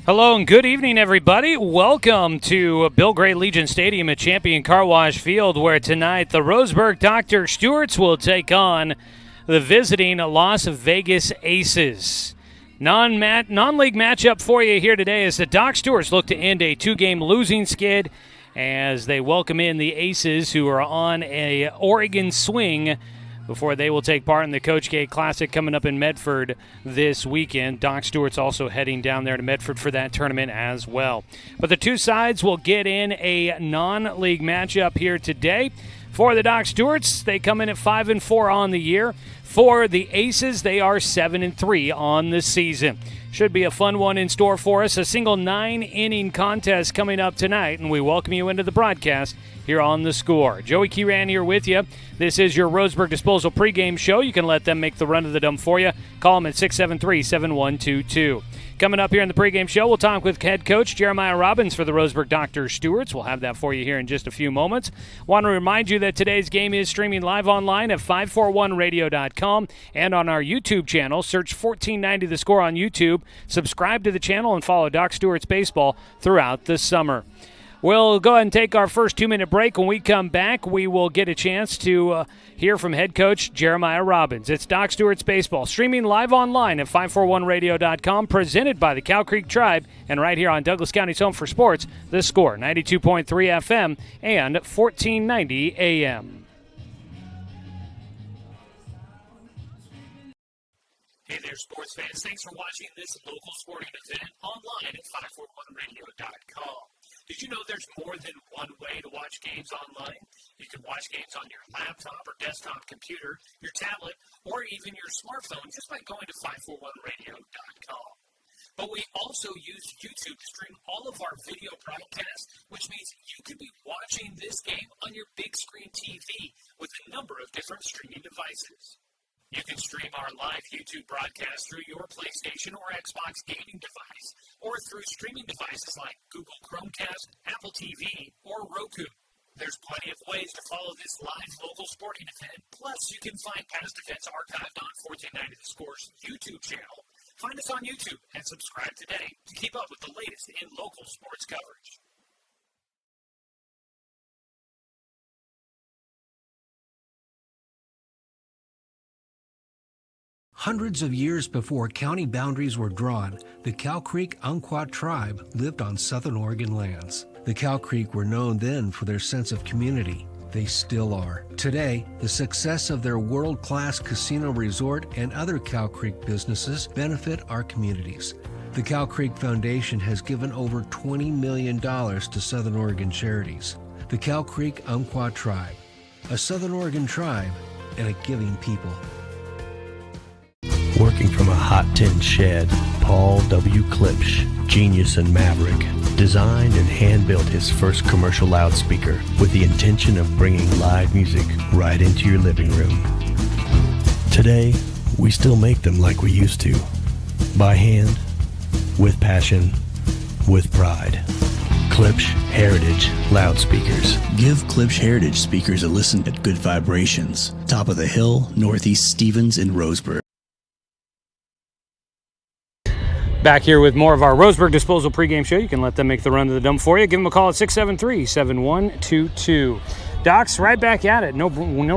Hello and good evening, everybody. Welcome to Bill Gray Legion Stadium at Champion Car Wash Field, where tonight the Roseburg Dr. Stewarts will take on the visiting Las Vegas Aces. Non-league matchup for you here today as the Doc Stewarts look to end a two-game losing skid as they welcome in the Aces, who are on a Oregon swing before they will take part in the Coach K Classic coming up in Medford this weekend. Doc Stewart's also heading down there to Medford for that tournament as well. But the two sides will get in a non-league matchup here today. For the Doc Stewarts, they come in at 5-4 on the year. For the Aces, they are 7-3 on the season. Should be a fun one in store for us. A single 9-inning contest coming up tonight, and we welcome you into the broadcast here on The Score. Joey Kieran here with you. This is your Roseburg Disposal pregame show. You can let them make the run of the dump for you. Call them at 673-7122. Coming up here in the pregame show, we'll talk with head coach Jeremiah Robbins for the Roseburg Dr. Stewarts. We'll have that for you here in just a few moments. Want to remind you that today's game is streaming live online at 541radio.com and on our YouTube channel. Search 1490 The Score on YouTube. Subscribe to the channel and follow Doc Stewart's Baseball throughout the summer. We'll go ahead and take our first 2-minute break. When we come back, we will get a chance to hear from head coach Jeremiah Robbins. It's Doc Stewart's Baseball, streaming live online at 541radio.com, presented by the Cow Creek Tribe, and right here on Douglas County's Home for Sports, The Score, 92.3 FM and 1490 AM. Hey there, sports fans. Thanks for watching this local sporting event online at 541radio.com. Did you know there's more than one way to watch games online? You can watch games on your laptop or desktop computer, your tablet, or even your smartphone just by going to 541radio.com. But we also use YouTube to stream all of our video broadcasts, which means you could be watching this game on your big screen TV with a number of different streaming devices. You can stream our live YouTube broadcast through your PlayStation or Xbox gaming device, or through streaming devices like Google Chromecast, Apple TV, or Roku. There's plenty of ways to follow this live local sporting event. Plus, you can find past events archived on 1490 The Score's YouTube channel. Find us on YouTube and subscribe today to keep up with the latest in local sports coverage. Hundreds of years before county boundaries were drawn, the Cow Creek Umpqua tribe lived on southern Oregon lands. The Cow Creek were known then for their sense of community. They still are. Today, the success of their world-class casino resort and other Cow Creek businesses benefit our communities. The Cow Creek Foundation has given over $20 million to Southern Oregon charities. The Cow Creek Umpqua tribe, a Southern Oregon tribe and a giving people. Working from a hot tin shed, Paul W. Klipsch, genius and maverick, designed and hand-built his first commercial loudspeaker with the intention of bringing live music right into your living room. Today, we still make them like we used to. By hand, with passion, with pride. Klipsch Heritage Loudspeakers. Give Klipsch Heritage speakers a listen at Good Vibrations, top of the hill, Northeast Stevens in Roseburg. Back here with more of our Roseburg Disposal pregame show. You can let them make the run to the dump for you. Give them a call at 673-7122. Doc's right back at it. No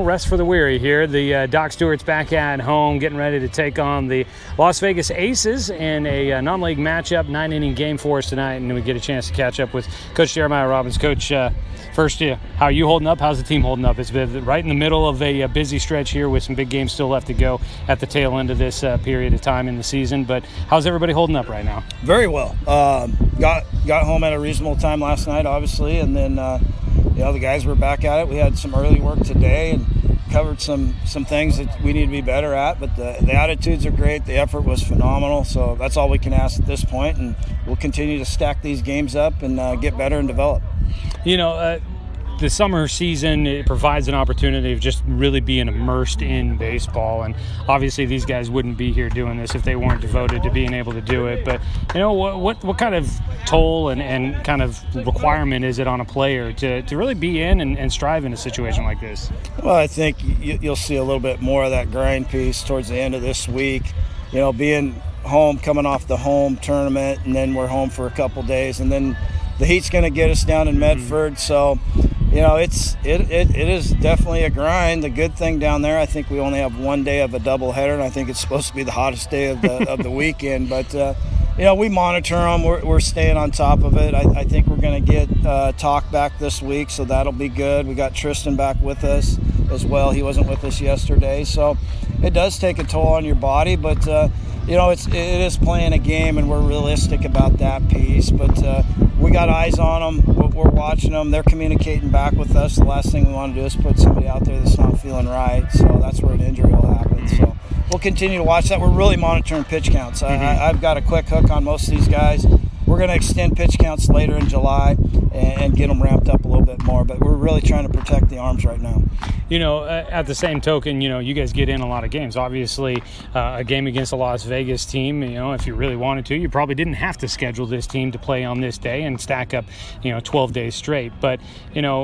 rest for the weary here. The Doc Stewart's back at home, getting ready to take on the Las Vegas Aces in a non-league matchup, 9-inning game for us tonight, and we get a chance to catch up with Coach Jeremiah Robbins. Coach, first, how are you holding up? How's the team holding up? It's been right in the middle of a busy stretch here with some big games still left to go at the tail end of this period of time in the season. But how's everybody holding up right now? Very well. Got home at a reasonable time last night, obviously, and then the guys were back at it. We had some early work today and covered some things that we need to be better at, but the attitudes are great. The effort was phenomenal, so that's all we can ask at this point, and we'll continue to stack these games up and get better and develop. The summer season, it provides an opportunity of just really being immersed in baseball, and obviously these guys wouldn't be here doing this if they weren't devoted to being able to do it. But what kind of toll and kind of requirement is it on a player to really be in and strive in a situation like this? Well, I think you'll see a little bit more of that grind piece towards the end of this week. Being home coming off the home tournament, and then we're home for a couple days, and then the heat's going to get us down in Medford. So, it is definitely a grind. The good thing down there, I think we only have one day of a doubleheader, and I think it's supposed to be the hottest day of the weekend. But we monitor them. We're staying on top of it. I think we're going to get Talk back this week, so that'll be good. We got Tristan back with us as well. He wasn't with us yesterday, so it does take a toll on your body, but it is playing a game, and we're realistic about that piece. But we got eyes on them. We're watching them. They're communicating back with us. The last thing we want to do is put somebody out there that's not feeling right. So that's where an injury will happen. So we'll continue to watch that. We're really monitoring pitch counts. I've got a quick hook on most of these guys. We're going to extend pitch counts later in July and get them ramped up a little bit more. But we're really trying to protect the arms right now. At the same token, you guys get in a lot of games. Obviously, a game against a Las Vegas team, if you really wanted to, you probably didn't have to schedule this team to play on this day and stack up, 12 days straight. But,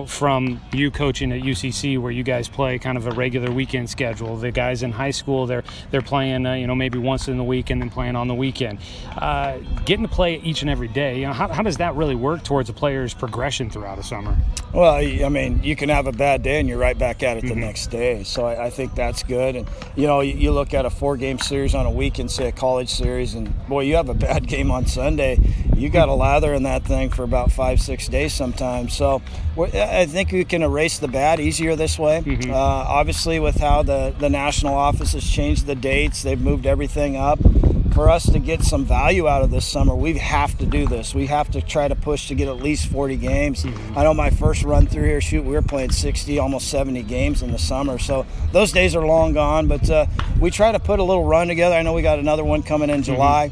from you coaching at UCC where you guys play kind of a regular weekend schedule, the guys in high school, they're playing, maybe once in the week and then playing on the weekend. Getting to play each and every day, how does that really work towards a player's progression throughout a summer? Well, you can have a bad day and you're right back at it the next day. So I think that's good. And, you look at a 4-game series on a weekend, say a college series, and, boy, you have a bad game on Sunday. You got to lather in that thing for about 5-6 days sometimes. So I think we can erase the bad easier this way. Obviously, with how the national office has changed the dates, they've moved everything up. For us to get some value out of this summer, we have to do this. We have to try to push to get at least 40 games. I know my first run through here, we were playing 60, almost 70 games in the summer. So those days are long gone, but we try to put a little run together. I know we got another one coming in July.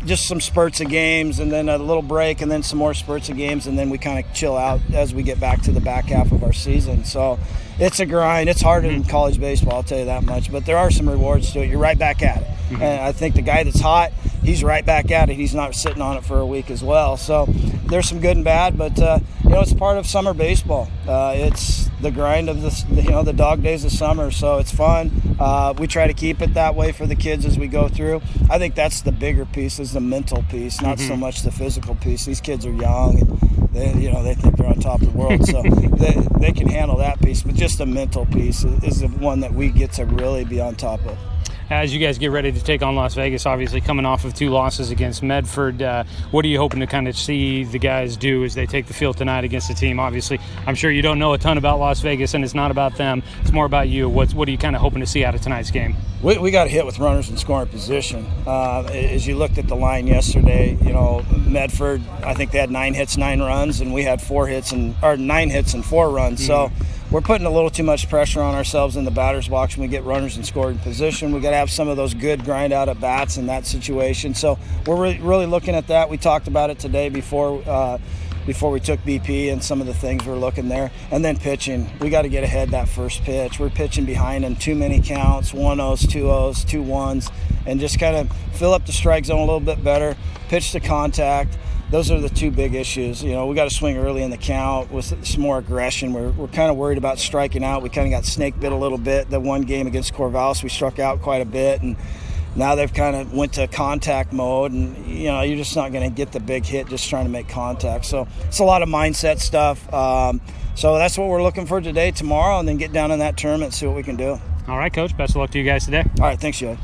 Just some spurts of games and then a little break and then some more spurts of games, and then we kind of chill out as we get back to the back half of our season. So it's a grind. It's harder than college baseball, I'll tell you that much, but there are some rewards to it. You're right back at it. And I think the guy that's hot, he's right back at it. He's not sitting on it for a week as well. So there's some good and bad, but it's part of summer baseball. It's the grind of the dog days of summer. So it's fun. We try to keep it that way for the kids as we go through. I think that's the bigger piece, is the mental piece, not so much the physical piece. These kids are young and they think they're on top of the world, so they can handle that piece. But just the mental piece is the one that we get to really be on top of. As you guys get ready to take on Las Vegas, obviously coming off of 2 losses against Medford, what are you hoping to kind of see the guys do as they take the field tonight against the team? Obviously, I'm sure you don't know a ton about Las Vegas, and it's not about them. It's more about you. What are you kind of hoping to see out of tonight's game? We got hit with runners in scoring position. As you looked at the line yesterday, Medford, I think they had 9 hits, 9 runs, and we had 9 hits and 4 runs. So we're putting a little too much pressure on ourselves in the batter's box when we get runners in scoring position. We got to have some of those good grind out at bats in that situation. So we're really looking at that. We talked about it today before we took BP and some of the things we're looking there. And then pitching. We got to get ahead that first pitch. We're pitching behind them, too many counts, 1-0s, 2-0s, 2-1s, and just kind of fill up the strike zone a little bit better, pitch to contact. Those are the 2 big issues. We got to swing early in the count with some more aggression. We're kind of worried about striking out. We kind of got snake bit a little bit. The one game against Corvallis, we struck out quite a bit, and now they've kind of went to contact mode, and you're just not going to get the big hit just trying to make contact. So it's a lot of mindset stuff. So that's what we're looking for today, tomorrow, and then get down in that tournament and see what we can do. All right, Coach. Best of luck to you guys today. All right, thanks, Joey.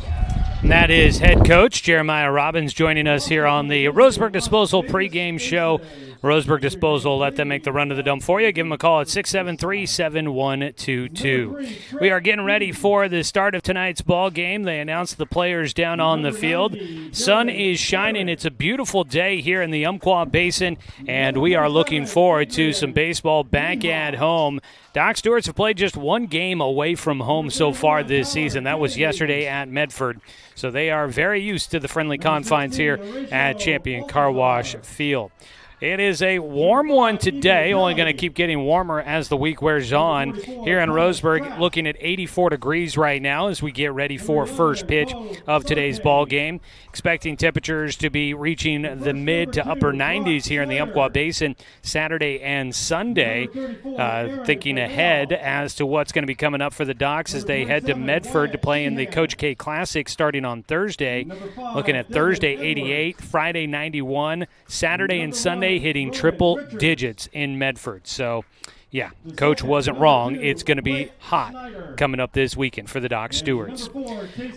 And that is head coach Jeremiah Robbins joining us here on the Roseburg Disposal pregame show. Roseburg Disposal, let them make the run to the dump for you. Give them a call at 673-7122. We are getting ready for the start of tonight's ball game. They announced the players down on the field. Sun is shining. It's a beautiful day here in the Umpqua Basin, and we are looking forward to some baseball back at home. Doc Stewarts have played just 1 game away from home so far this season. That was yesterday at Medford. So they are very used to the friendly confines here at Champion Car Wash Field. It is a warm one today, only going to keep getting warmer as the week wears on. Here in Roseburg, looking at 84 degrees right now as we get ready for first pitch of today's ball game. Expecting temperatures to be reaching the mid to upper 90s here in the Umpqua Basin Saturday and Sunday. Thinking ahead as to what's going to be coming up for the Docs as they head to Medford to play in the Coach K Classic starting on Thursday. Looking at Thursday, 88, Friday, 91, Saturday and Sunday hitting triple digits in Medford. So, yeah, Coach wasn't wrong. It's going to be hot coming up this weekend for the Doc Stewarts.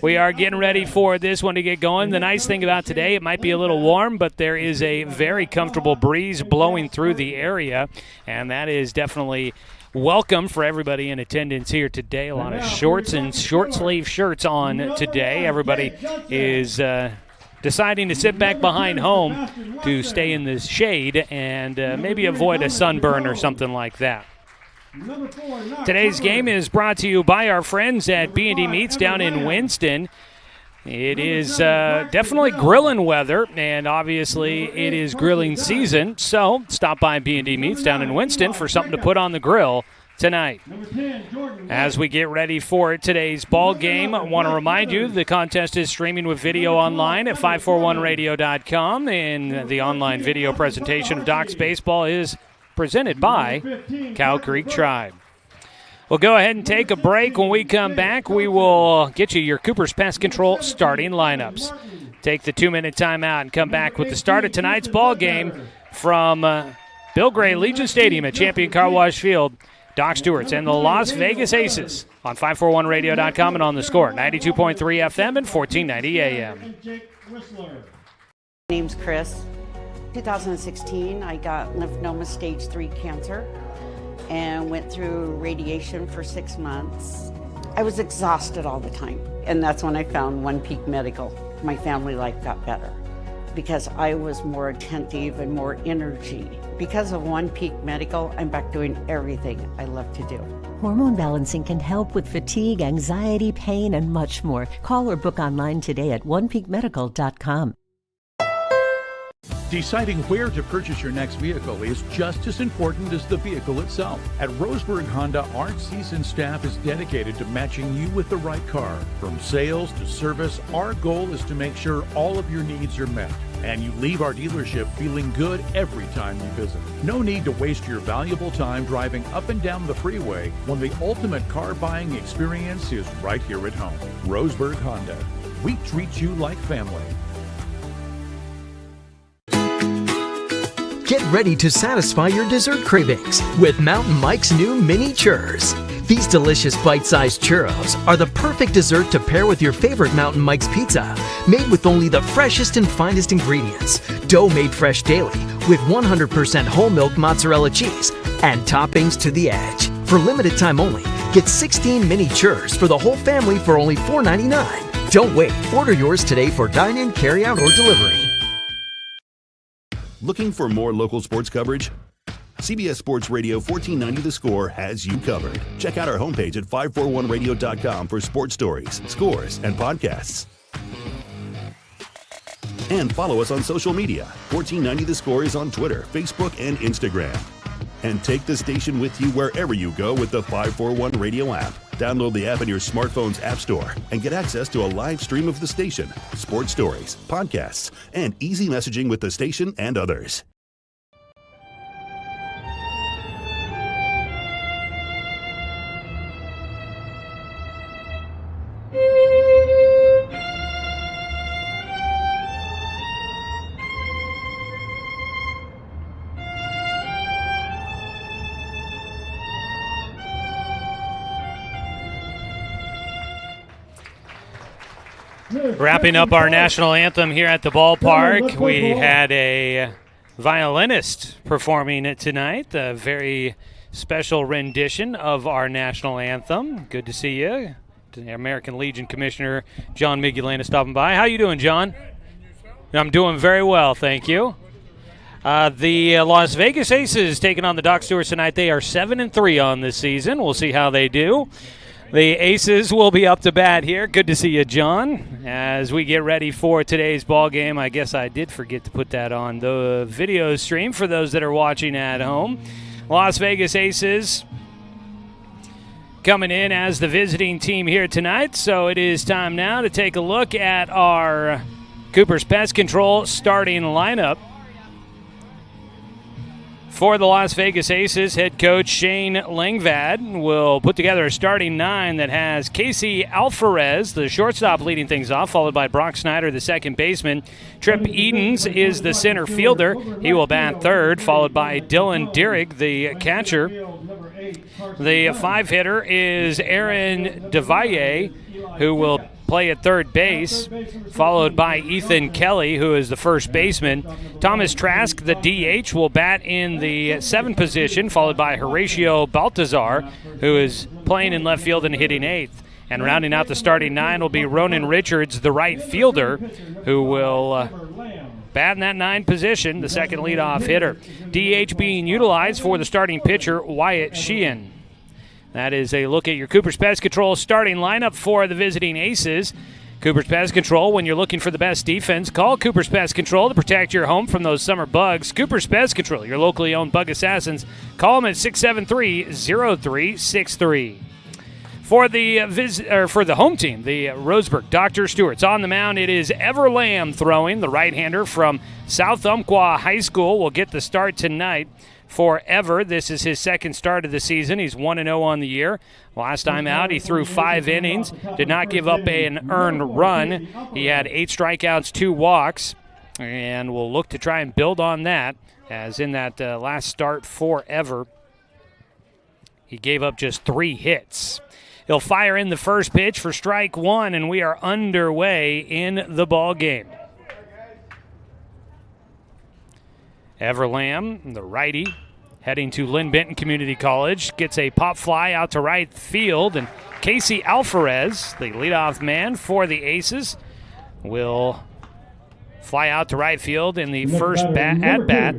We are getting ready for this one to get going. The nice thing about today, it might be a little warm, but there is a very comfortable breeze blowing through the area, and that is definitely welcome for everybody in attendance here today. A lot of shorts and short-sleeve shirts on today. Everybody is deciding to sit back behind home to stay in the shade and maybe avoid a sunburn or something like that. Today's game is brought to you by our friends at B&D Meats down in Winston. It is definitely grilling weather, and obviously it is grilling season, so stop by B&D Meats down in Winston for something to put on the grill tonight. As we get ready for today's ball game, I want to remind you the contest is streaming with video online at 541radio.com, and the online video presentation of Docs Baseball is presented by Cow Creek Tribe. We'll go ahead and take a break. When we come back, we will get you your Cooper's Pest Control starting lineups. Take the 2-minute timeout and come back with the start of tonight's ball game from Bill Gray Legion Stadium at Champion Car Wash Field. Doc Stewarts and the Las Vegas Aces on 541radio.com and on the score, 92.3 FM and 1490 AM. My name's Chris. 2016, I got lymphoma stage 3 cancer and went through radiation for 6 months. I was exhausted all the time, and that's when I found One Peak Medical. My family life got better because I was more attentive and more energy. Because of One Peak Medical, I'm back doing everything I love to do. Hormone balancing can help with fatigue, anxiety, pain, and much more. Call or book online today at onepeakmedical.com. Deciding where to purchase your next vehicle is just as important as the vehicle itself. At Roseburg Honda, our seasoned staff is dedicated to matching you with the right car. From sales to service, our goal is to make sure all of your needs are met, and you leave our dealership feeling good every time you visit. No need to waste your valuable time driving up and down the freeway when the ultimate car buying experience is right here at home. Roseburg Honda. We treat you like family. Get ready to satisfy your dessert cravings with Mountain Mike's new mini churros. These delicious bite-sized churros are the perfect dessert to pair with your favorite Mountain Mike's pizza, made with only the freshest and finest ingredients, dough made fresh daily with 100% whole milk mozzarella cheese, and toppings to the edge. For limited time only, get 16 mini churros for the whole family for only $4.99. Don't wait. Order yours today for dine-in, carry-out, or delivery. Looking for more local sports coverage? CBS Sports Radio 1490 The Score has you covered. Check out our homepage at 541radio.com for sports stories, scores, and podcasts. And follow us on social media. 1490 The Score is on Twitter, Facebook, and Instagram. And take the station with you wherever you go with the 541 Radio app. Download the app in your smartphone's app store and get access to a live stream of the station, sports stories, podcasts, and easy messaging with the station and others. Wrapping up our national anthem here at the ballpark, we had a violinist performing it tonight, a very special rendition of our national anthem. Good to see you. The American Legion Commissioner John Migulana stopping by. How you doing, John? I'm doing very well, thank you. The Las Vegas Aces taking on the Doc Stewarts tonight. They are 7-3 on this season. We'll see how they do. The Aces will be up to bat here. Good to see you, John. As we get ready for today's ball game, I guess I did forget to put that on the video stream for those that are watching at home. Las Vegas Aces coming in as the visiting team here tonight. So it is time now to take a look at our Cooper's Pest Control starting lineup. For the Las Vegas Aces, head coach Shane Langvad will put together a starting 9 that has Casey Alvarez, the shortstop, leading things off, followed by Brock Snyder, the second baseman. Trip Edens is the center fielder. He will bat third, followed by Dylan Dierig, the catcher. The 5-hitter is Aaron DeValle, who will play at third base, followed by Ethan Kelly, who is the first baseman. Thomas Trask, the DH, will bat in the 7th position, followed by Horatio Baltazar, who is playing in left field and hitting 8th. And rounding out the starting 9 will be Ronan Richards, the right fielder, who will bat in that 9 position, the second leadoff hitter. DH being utilized for the starting pitcher, Wyatt Sheehan. That is a look at your Cooper's Pest Control starting lineup for the visiting Aces. Cooper's Pest Control, when you're looking for the best defense, call Cooper's Pest Control to protect your home from those summer bugs. Cooper's Pest Control, your locally owned bug assassins. Call them at 673-0363. For the home team, the Roseburg Dr. Stewart's on the mound. It is Ever Lamb throwing. The right-hander from South Umpqua High School will get the start tonight. For Ever, this is his second start of the season. He's 1-0 on the year. Last time out, he threw 5 innings, did not give up an earned run. He had 8 strikeouts, 2 walks, and we'll look to try and build on that, as in that last start for Ever, he gave up just 3 hits. He'll fire in the first pitch for strike 1, and we are underway in the ball game. Ever Lamb, the righty, heading to Lynn Benton Community College, gets a pop fly out to right field, and Casey Alvarez, the leadoff man for the Aces, will fly out to right field in the first at-bat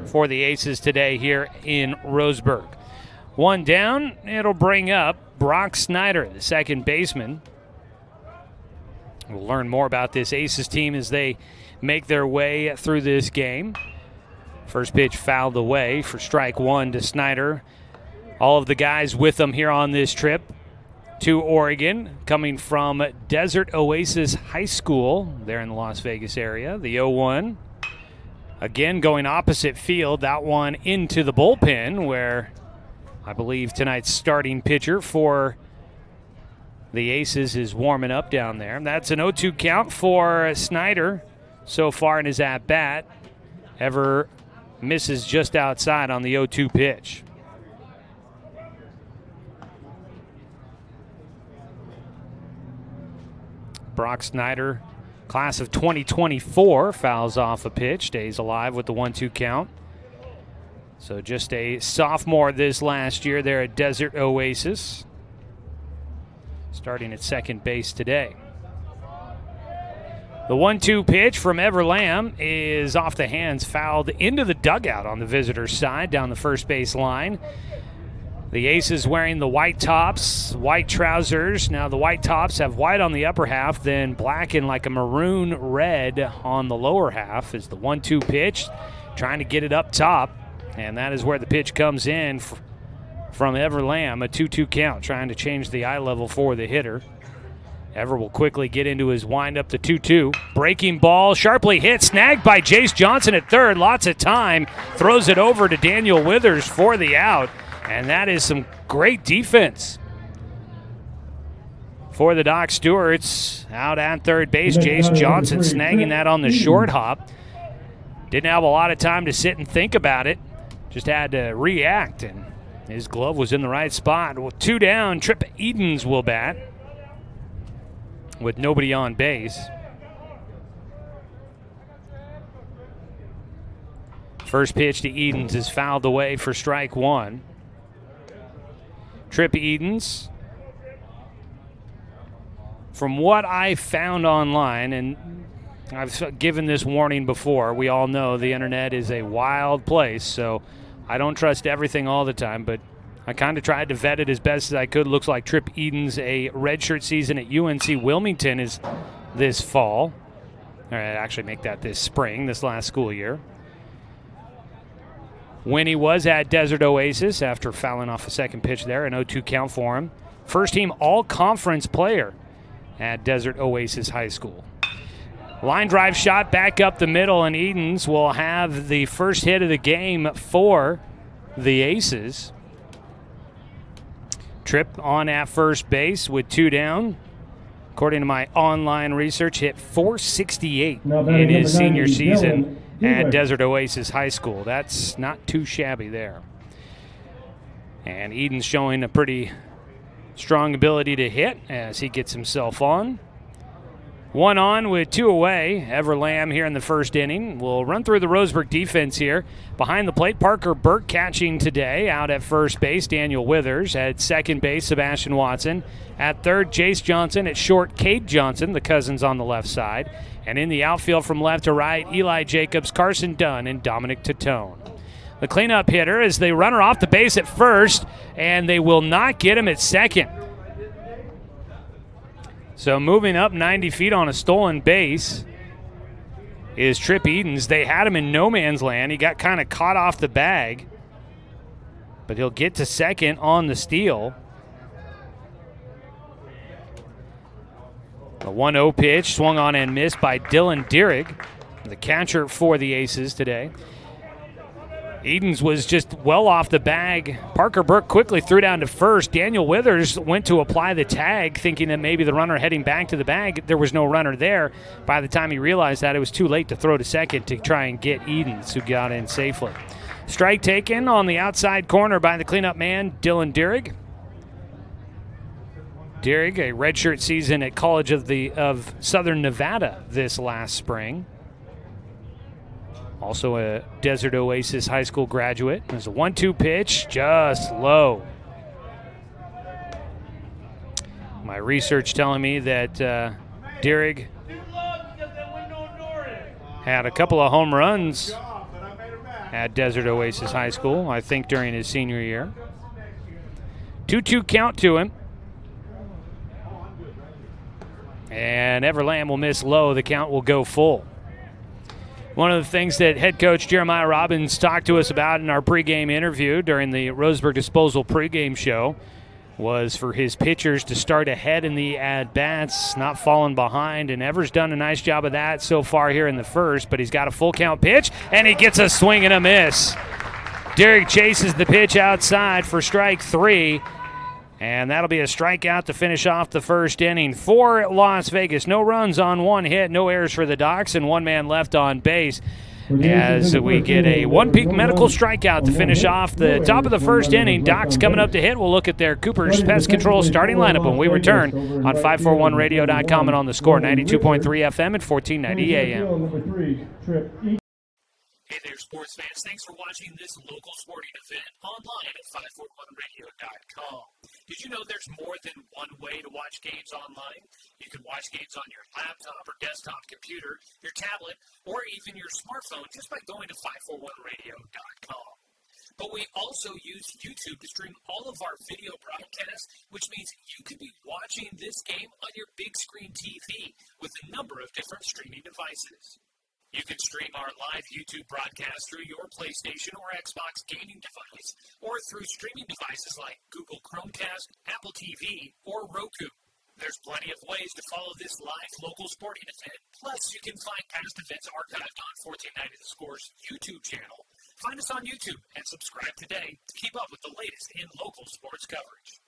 for the Aces today here in Roseburg. 1 down, it'll bring up Brock Snyder, the second baseman. We'll learn more about this Aces team as they make their way through this game. First pitch fouled away for strike 1 to Snyder. All of the guys with them here on this trip to Oregon, coming from Desert Oasis High School there in the Las Vegas area. The 0-1, again going opposite field, that one into the bullpen, where I believe tonight's starting pitcher for the Aces is warming up down there. That's an 0-2 count for Snyder so far in his at-bat. Ever misses just outside on the 0-2 pitch. Brock Snyder, class of 2024, fouls off a pitch, stays alive with the 1-2 count. So just a sophomore this last year there at Desert Oasis, starting at second base today. The 1-2 pitch from Ever Lamb is off the hands, fouled into the dugout on the visitor's side down the first base line. The Aces wearing the white tops, white trousers. Now the white tops have white on the upper half, then black and like a maroon red on the lower half. Is the 1-2 pitch, trying to get it up top, and that is where the pitch comes in from Ever Lamb, a 2-2 count, trying to change the eye level for the hitter. Ever will quickly get into his windup, the 2-2. Breaking ball, sharply hit, snagged by Jace Johnson at third. Lots of time. Throws it over to Daniel Withers for the out. And that is some great defense for the Doc Stewarts. Out at third base, Jace Johnson snagging that on the short hop. Didn't have a lot of time to sit and think about it. Just had to react, and his glove was in the right spot. Well, 2 down, Trip Edens will bat with nobody on base. First pitch to Edens is fouled away for strike 1. Trip Edens, from what I found online, and I've given this warning before, we all know the internet is a wild place, so I don't trust everything all the time, but I kind of tried to vet it as best as I could. Looks like Trip Eden's a redshirt season at UNC Wilmington is this fall. All right, actually make that this spring, this last school year. When he was at Desert Oasis after fouling off a second pitch there, an 0-2 count for him. First team all-conference player at Desert Oasis High School. Line drive shot back up the middle, and Edens will have the first hit of the game for the Aces. Tripp on at first base with 2 down. According to my online research, hit .468 in his senior season at Desert Oasis High School. That's not too shabby there. And Eden's showing a pretty strong ability to hit as he gets himself on. 1 on with 2 away. Ever Lamb here in the first inning. We'll run through the Roseburg defense here. Behind the plate, Parker Burke catching today. Out at first base, Daniel Withers. At second base, Sebastian Watson. At third, Jace Johnson. At short, Cade Johnson, the cousins on the left side. And in the outfield from left to right, Eli Jacobs, Carson Dunn, and Dominic Tatone. The cleanup hitter is the runner off the base at first, and they will not get him at second. So moving up 90 feet on a stolen base is Trip Edens. They had him in no man's land. He got kind of caught off the bag, but he'll get to second on the steal. A 1-0 pitch swung on and missed by Dylan Dierig, the catcher for the Aces today. Edens was just well off the bag. Parker Burke quickly threw down to first. Daniel Withers went to apply the tag, thinking that maybe the runner heading back to the bag. There was no runner there. By the time he realized that, it was too late to throw to second to try and get Edens, who got in safely. Strike taken on the outside corner by the cleanup man, Dylan Dierig. Dierig, a redshirt season at College of Southern Nevada this last spring. Also a Desert Oasis High School graduate. There's a 1-2 pitch, just low. My research telling me that Dierig had a couple of home runs at Desert Oasis High School, I think during his senior year. 2-2 count to him. And Ever Lamb will miss low. The count will go full. One of the things that head coach Jeremiah Robbins talked to us about in our pregame interview during the Roseburg Disposal pregame show was for his pitchers to start ahead in the at-bats, not falling behind, and Ever's done a nice job of that so far here in the first, but he's got a full count pitch, and he gets a swing and a miss. Dierig chases the pitch outside for strike 3, and that'll be a strikeout to finish off the first inning for Las Vegas. No runs on 1 hit, no errors for the Docs, and 1 man left on base as we get a One Peak Medical strikeout to finish off the top of the first inning. Docs coming up to hit. We'll look at their Cooper's Pest Control starting lineup when we return on 541radio.com and on the Score, 92.3 FM and 1490 AM. Hey there, sports fans. Thanks for watching this local sporting event online at 541radio.com. Did you know there's more than one way to watch games online? You can watch games on your laptop or desktop computer, your tablet, or even your smartphone just by going to 541radio.com. But we also use YouTube to stream all of our video broadcasts, which means you could be watching this game on your big screen TV with a number of different streaming devices. You can stream our live YouTube broadcast through your PlayStation or Xbox gaming device, or through streaming devices like Google Chromecast, Apple TV, or Roku. There's plenty of ways to follow this live local sporting event. Plus, you can find past events archived on 1490 The Score's YouTube channel. Find us on YouTube and subscribe today to keep up with the latest in local sports coverage.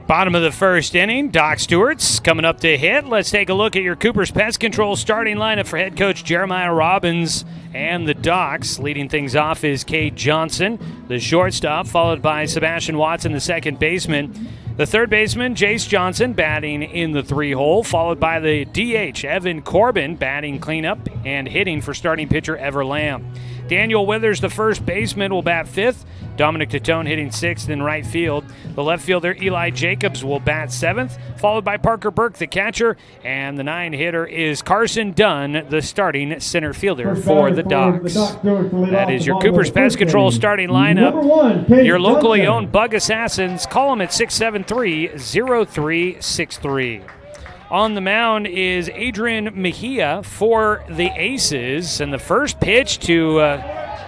Bottom of the first inning, Doc Stewart's coming up to hit. Let's take a look at your Cooper's Pest Control starting lineup for head coach Jeremiah Robbins and the Docs. Leading things off is Cade Johnson, the shortstop, followed by Sebastian Watson, the second baseman. The third baseman, Jace Johnson, batting in the 3-hole, followed by the DH, Evan Corbin, batting cleanup and hitting for starting pitcher Ever Lamb. Daniel Withers, the first baseman, will bat fifth. Dominic Tatone hitting 6th in right field. The left fielder, Eli Jacobs, will bat 7th, followed by Parker Burke, the catcher. And the 9-hitter is Carson Dunn, the starting center fielder for the Docs. That is your Cooper's Pest Control starting lineup. Your locally owned Bug Assassins. Call them at 673-0363. On the mound is Adrian Mejia for the Aces. And the first pitch to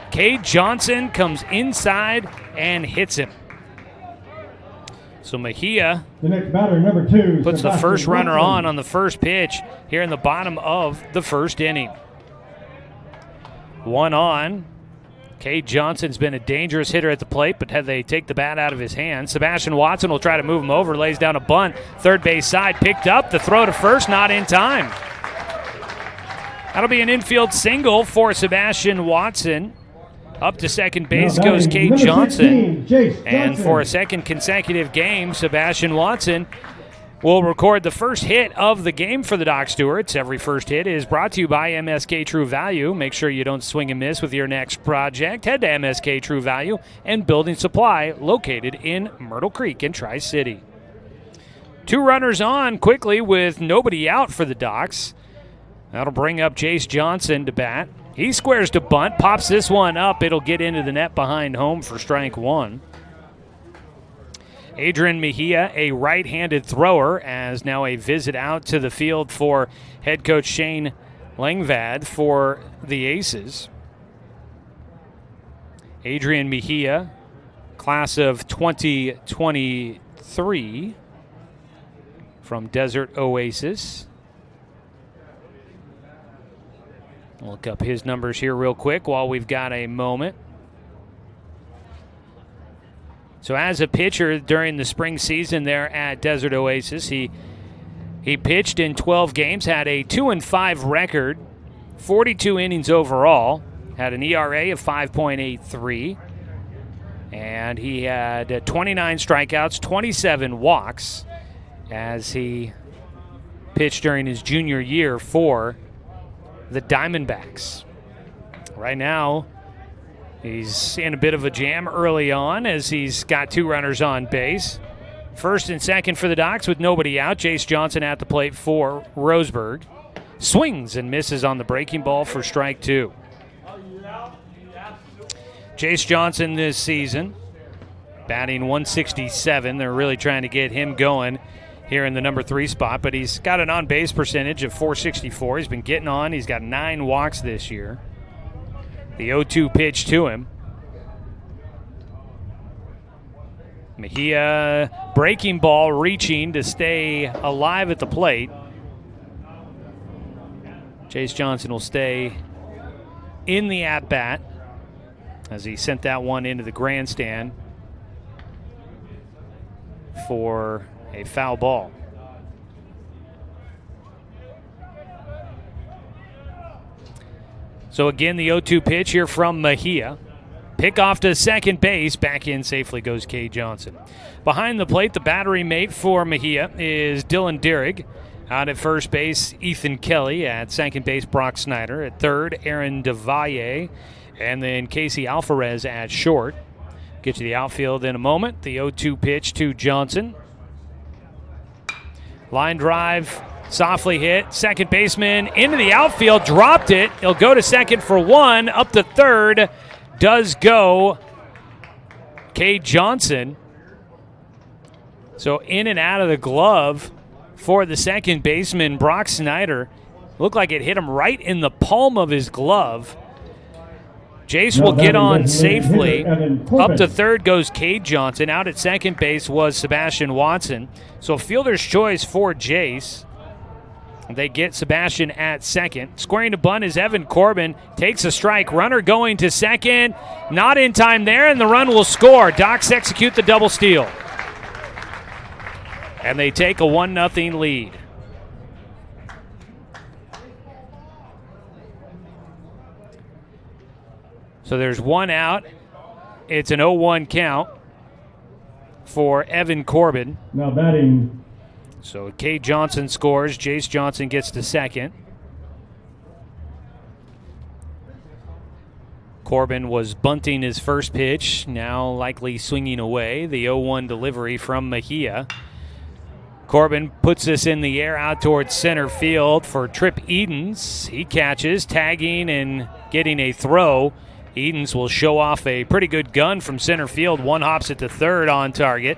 Cade Johnson comes inside and hits him. So Mejia the next batter, number 2, puts the first runner on the first pitch here in the bottom of the first inning. 1 on. Cade Johnson's been a dangerous hitter at the plate, but had they take the bat out of his hands. Sebastian Watson will try to move him over, lays down a bunt. Third base side, picked up. The throw to first, not in time. That'll be an infield single for Sebastian Watson. Up to second base goes Cade Johnson. And for a second consecutive game, Sebastian Watson will record the first hit of the game for the Doc Stewarts. Every first hit is brought to you by MSK True Value. Make sure you don't swing and miss with your next project. Head to MSK True Value and Building Supply, located in Myrtle Creek in Tri-City. 2 runners on quickly with nobody out for the Docs. That'll bring up Jace Johnson to bat. He squares to bunt, pops this one up. It'll get into the net behind home for strike 1. Adrian Mejia, a right-handed thrower, as now a visit out to the field for head coach Shane Langvad for the Aces. Adrian Mejia, class of 2023 from Desert Oasis. Look up his numbers here real quick while we've got a moment. So as a pitcher during the spring season there at Desert Oasis, he pitched in 12 games, had a 2-5 record, 42 innings overall, had an ERA of 5.83, and he had 29 strikeouts, 27 walks as he pitched during his junior year for the Diamondbacks. Right now, he's in a bit of a jam early on as he's got 2 runners on base. First and second for the Docs with nobody out. Jace Johnson at the plate for Roseburg. Swings and misses on the breaking ball for strike 2. Jace Johnson this season batting 167. They're really trying to get him going here in the number 3 spot, but he's got an on-base percentage of .464. He's been getting on. He's got 9 walks this year. The 0-2 pitch to him. Mejia, breaking ball, reaching to stay alive at the plate. Jace Johnson will stay in the at-bat as he sent that one into the grandstand for a foul ball. So again, the 0-2 pitch here from Mejia. Pick off to second base. Back in safely goes Cade Johnson. Behind the plate, the battery mate for Mejia is Dylan Dierig. Out at first base, Ethan Kelly. At second base, Brock Snyder. At third, Aaron DeValle. And then Casey Alvarez at short. Get you the outfield in a moment. The 0-2 pitch to Johnson. Line drive, softly hit. Second baseman into the outfield, dropped it. He'll go to second for 1. Up to third does go Cade Johnson. So in and out of the glove for the second baseman, Brock Snyder. Looked like it hit him right in the palm of his glove. Jace will get on safely. Up to third goes Cade Johnson. Out at second base was Sebastian Watson. So fielder's choice for Jace. They get Sebastian at second. Squaring to bunt is Evan Corbin. Takes a strike. Runner going to second. Not in time there, and the run will score. Docs execute the double steal. And they take a 1-0 lead. So there's 1 out. It's an 0-1 count for Evan Corbin. Now batting. So Cade Johnson scores. Jace Johnson gets to second. Corbin was bunting his first pitch, now likely swinging away. The 0-1 delivery from Mejia. Corbin puts this in the air out towards center field for Trip Edens. He catches, tagging and getting a throw. Edens will show off a pretty good gun from center field. One hops it to third on target.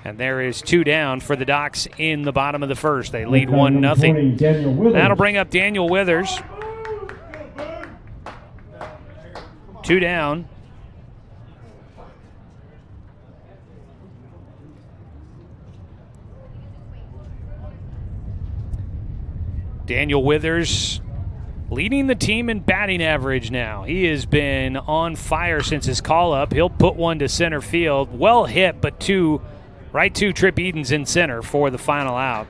And there is 2 down for the Docs in the bottom of the first. They lead 1-0. That'll bring up Daniel Withers. 2 down. Daniel Withers leading the team in batting average now. He has been on fire since his call-up. He'll put one to center field. Well hit, but right to Trip Edens in center for the final out.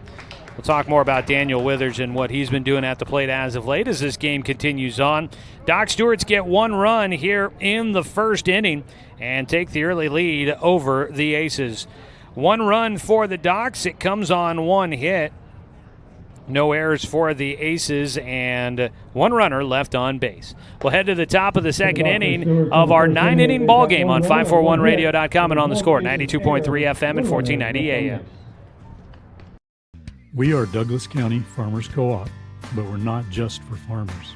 We'll talk more about Daniel Withers and what he's been doing at the plate as of late as this game continues on. Doc Stewarts get 1 run here in the first inning and take the early lead over the Aces. 1 run for the Docs. It comes on 1 hit. No errors for the Aces and 1 runner left on base. We'll head to the top of the second inning of our 9-inning ball game on 541radio.com and on the score, 92.3 FM and 1490 AM. We are Douglas County Farmers Co-op, but we're not just for farmers.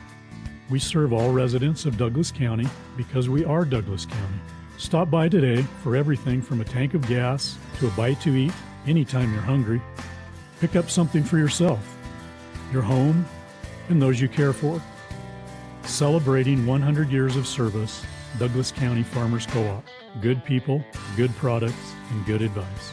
We serve all residents of Douglas County because we are Douglas County. Stop by today for everything from a tank of gas to a bite to eat anytime you're hungry. Pick up something for yourself, your home, and those you care for. Celebrating 100 years of service, Douglas County Farmers Co-op. Good people, good products, and good advice.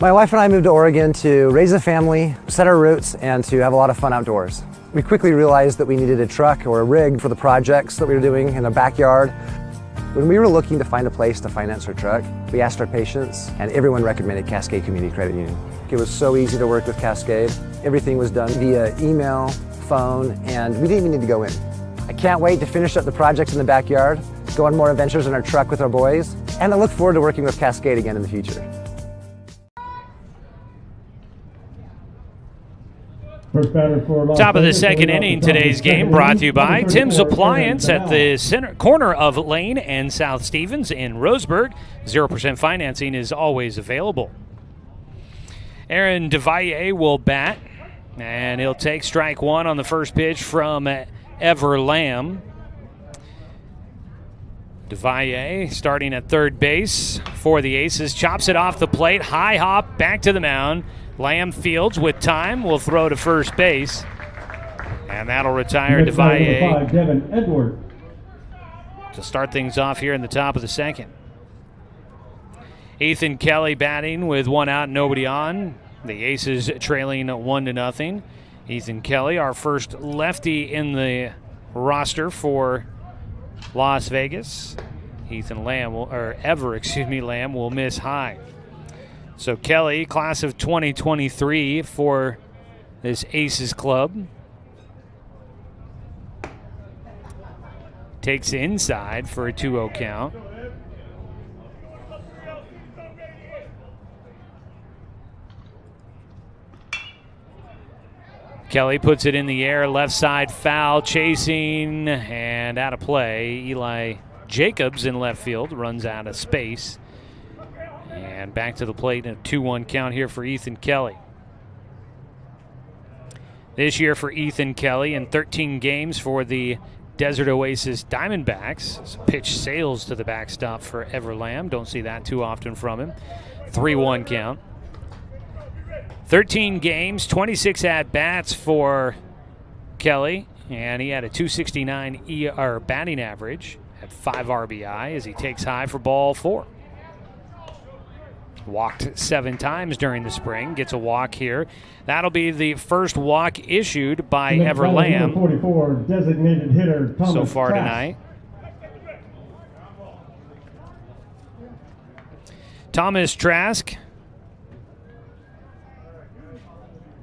My wife and I moved to Oregon to raise a family, set our roots, and to have a lot of fun outdoors. We quickly realized that we needed a truck or a rig for the projects that we were doing in the backyard. When we were looking to find a place to finance our truck, we asked our patients, and everyone recommended Cascade Community Credit Union. It was so easy to work with Cascade. Everything was done via email, phone, and we didn't even need to go in. I can't wait to finish up the projects in the backyard, go on more adventures in our truck with our boys, and I look forward to working with Cascade again in the future. Top of the second inning, today's game brought to you by Tim's Appliance at the corner of Lane and South Stevens in Roseburg. 0% financing is always available. Aaron DeValle will bat, and he'll take strike 1 on the first pitch from Ever Lamb. DeValle starting at third base for the Aces, chops it off the plate, high hop, back to the mound. Lamb fields with time, will throw to first base, and that'll retire DeValle Devin Edward to start things off here in the top of the second. Ethan Kelly batting with 1 out, nobody on. The Aces trailing 1-0. Ethan Kelly, our first lefty in the roster for Las Vegas. Lamb will miss high. So Kelly, class of 2023 for this Aces club. Takes inside for a 2-0 count. Kelly puts it in the air, left side foul, chasing, and out of play. Eli Jacobs in left field runs out of space. And back to the plate in a 2-1 count here for Ethan Kelly. This year for Ethan Kelly in 13 games for the Desert Oasis Diamondbacks. So pitch sails to the backstop for Ever Lamb. Don't see that too often from him. 3-1 count. 13 games, 26 at-bats for Kelly. And he had a .269 batting average at 5 RBI as he takes high for ball 4. Walked 7 times during the spring. Gets a walk here. That'll be the first walk issued by Ever Lamb 44, designated hitter, Thomas so far Trask. tonight. Thomas Trask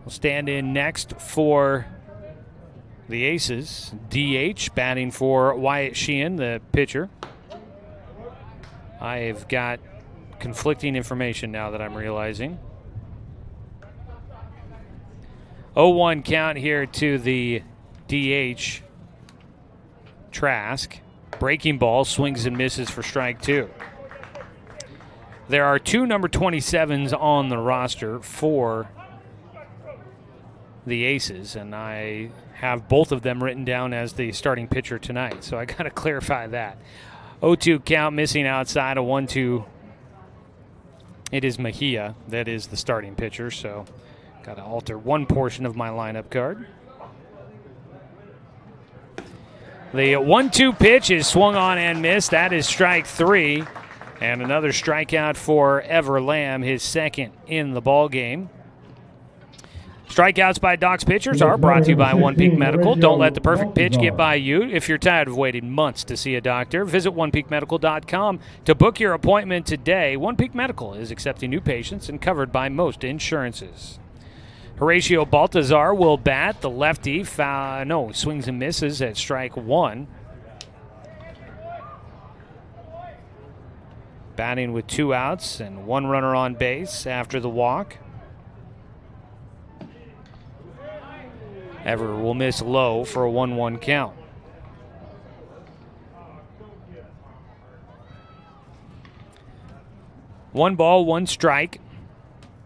will stand in next for the Aces. DH batting for Wyatt Sheehan, the pitcher. I've got conflicting information now that I'm realizing. 0-1 count here to the DH. Trask. Breaking ball, swings and misses for strike 2. There are 2 number 27s on the roster for the Aces, and I have both of them written down as the starting pitcher tonight, so I got to clarify that. 0-2 count, missing outside, a 1-2. It is Mejia that is the starting pitcher, so got to alter one portion of my lineup card. The 1-2 pitch is swung on and missed. That is strike 3. And another strikeout for Ever Lamb, his second in the ball game. Strikeouts by Doc's pitchers are brought to you by One Peak Medical. Don't let the perfect pitch get by you. If you're tired of waiting months to see a doctor, visit onepeakmedical.com to book your appointment today. One Peak Medical is accepting new patients and covered by most insurances. Horatio Baltazar will bat. The lefty swings and misses at strike 1. Batting with 2 outs and 1 runner on base after the walk. Ever will miss low for a 1-1 count. One ball, 1 strike.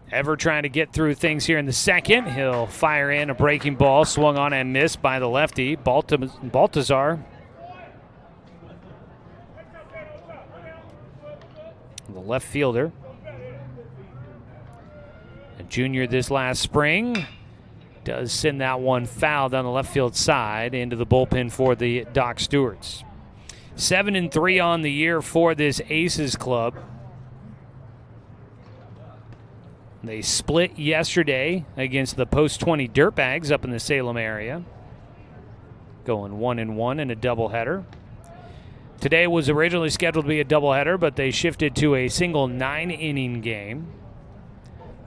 Ever trying to get through things here in the second. He'll fire in a breaking ball, swung on and missed by the lefty, Baltazar. The left fielder. A junior this last spring. Does send that one foul down the left field side into the bullpen for the Doc Stewarts. 7-3 on the year for this Aces club. They split yesterday against the Post 20 Dirtbags up in the Salem area. Going 1-1 in a doubleheader. Today was originally scheduled to be a doubleheader, but they shifted to a single 9-inning game.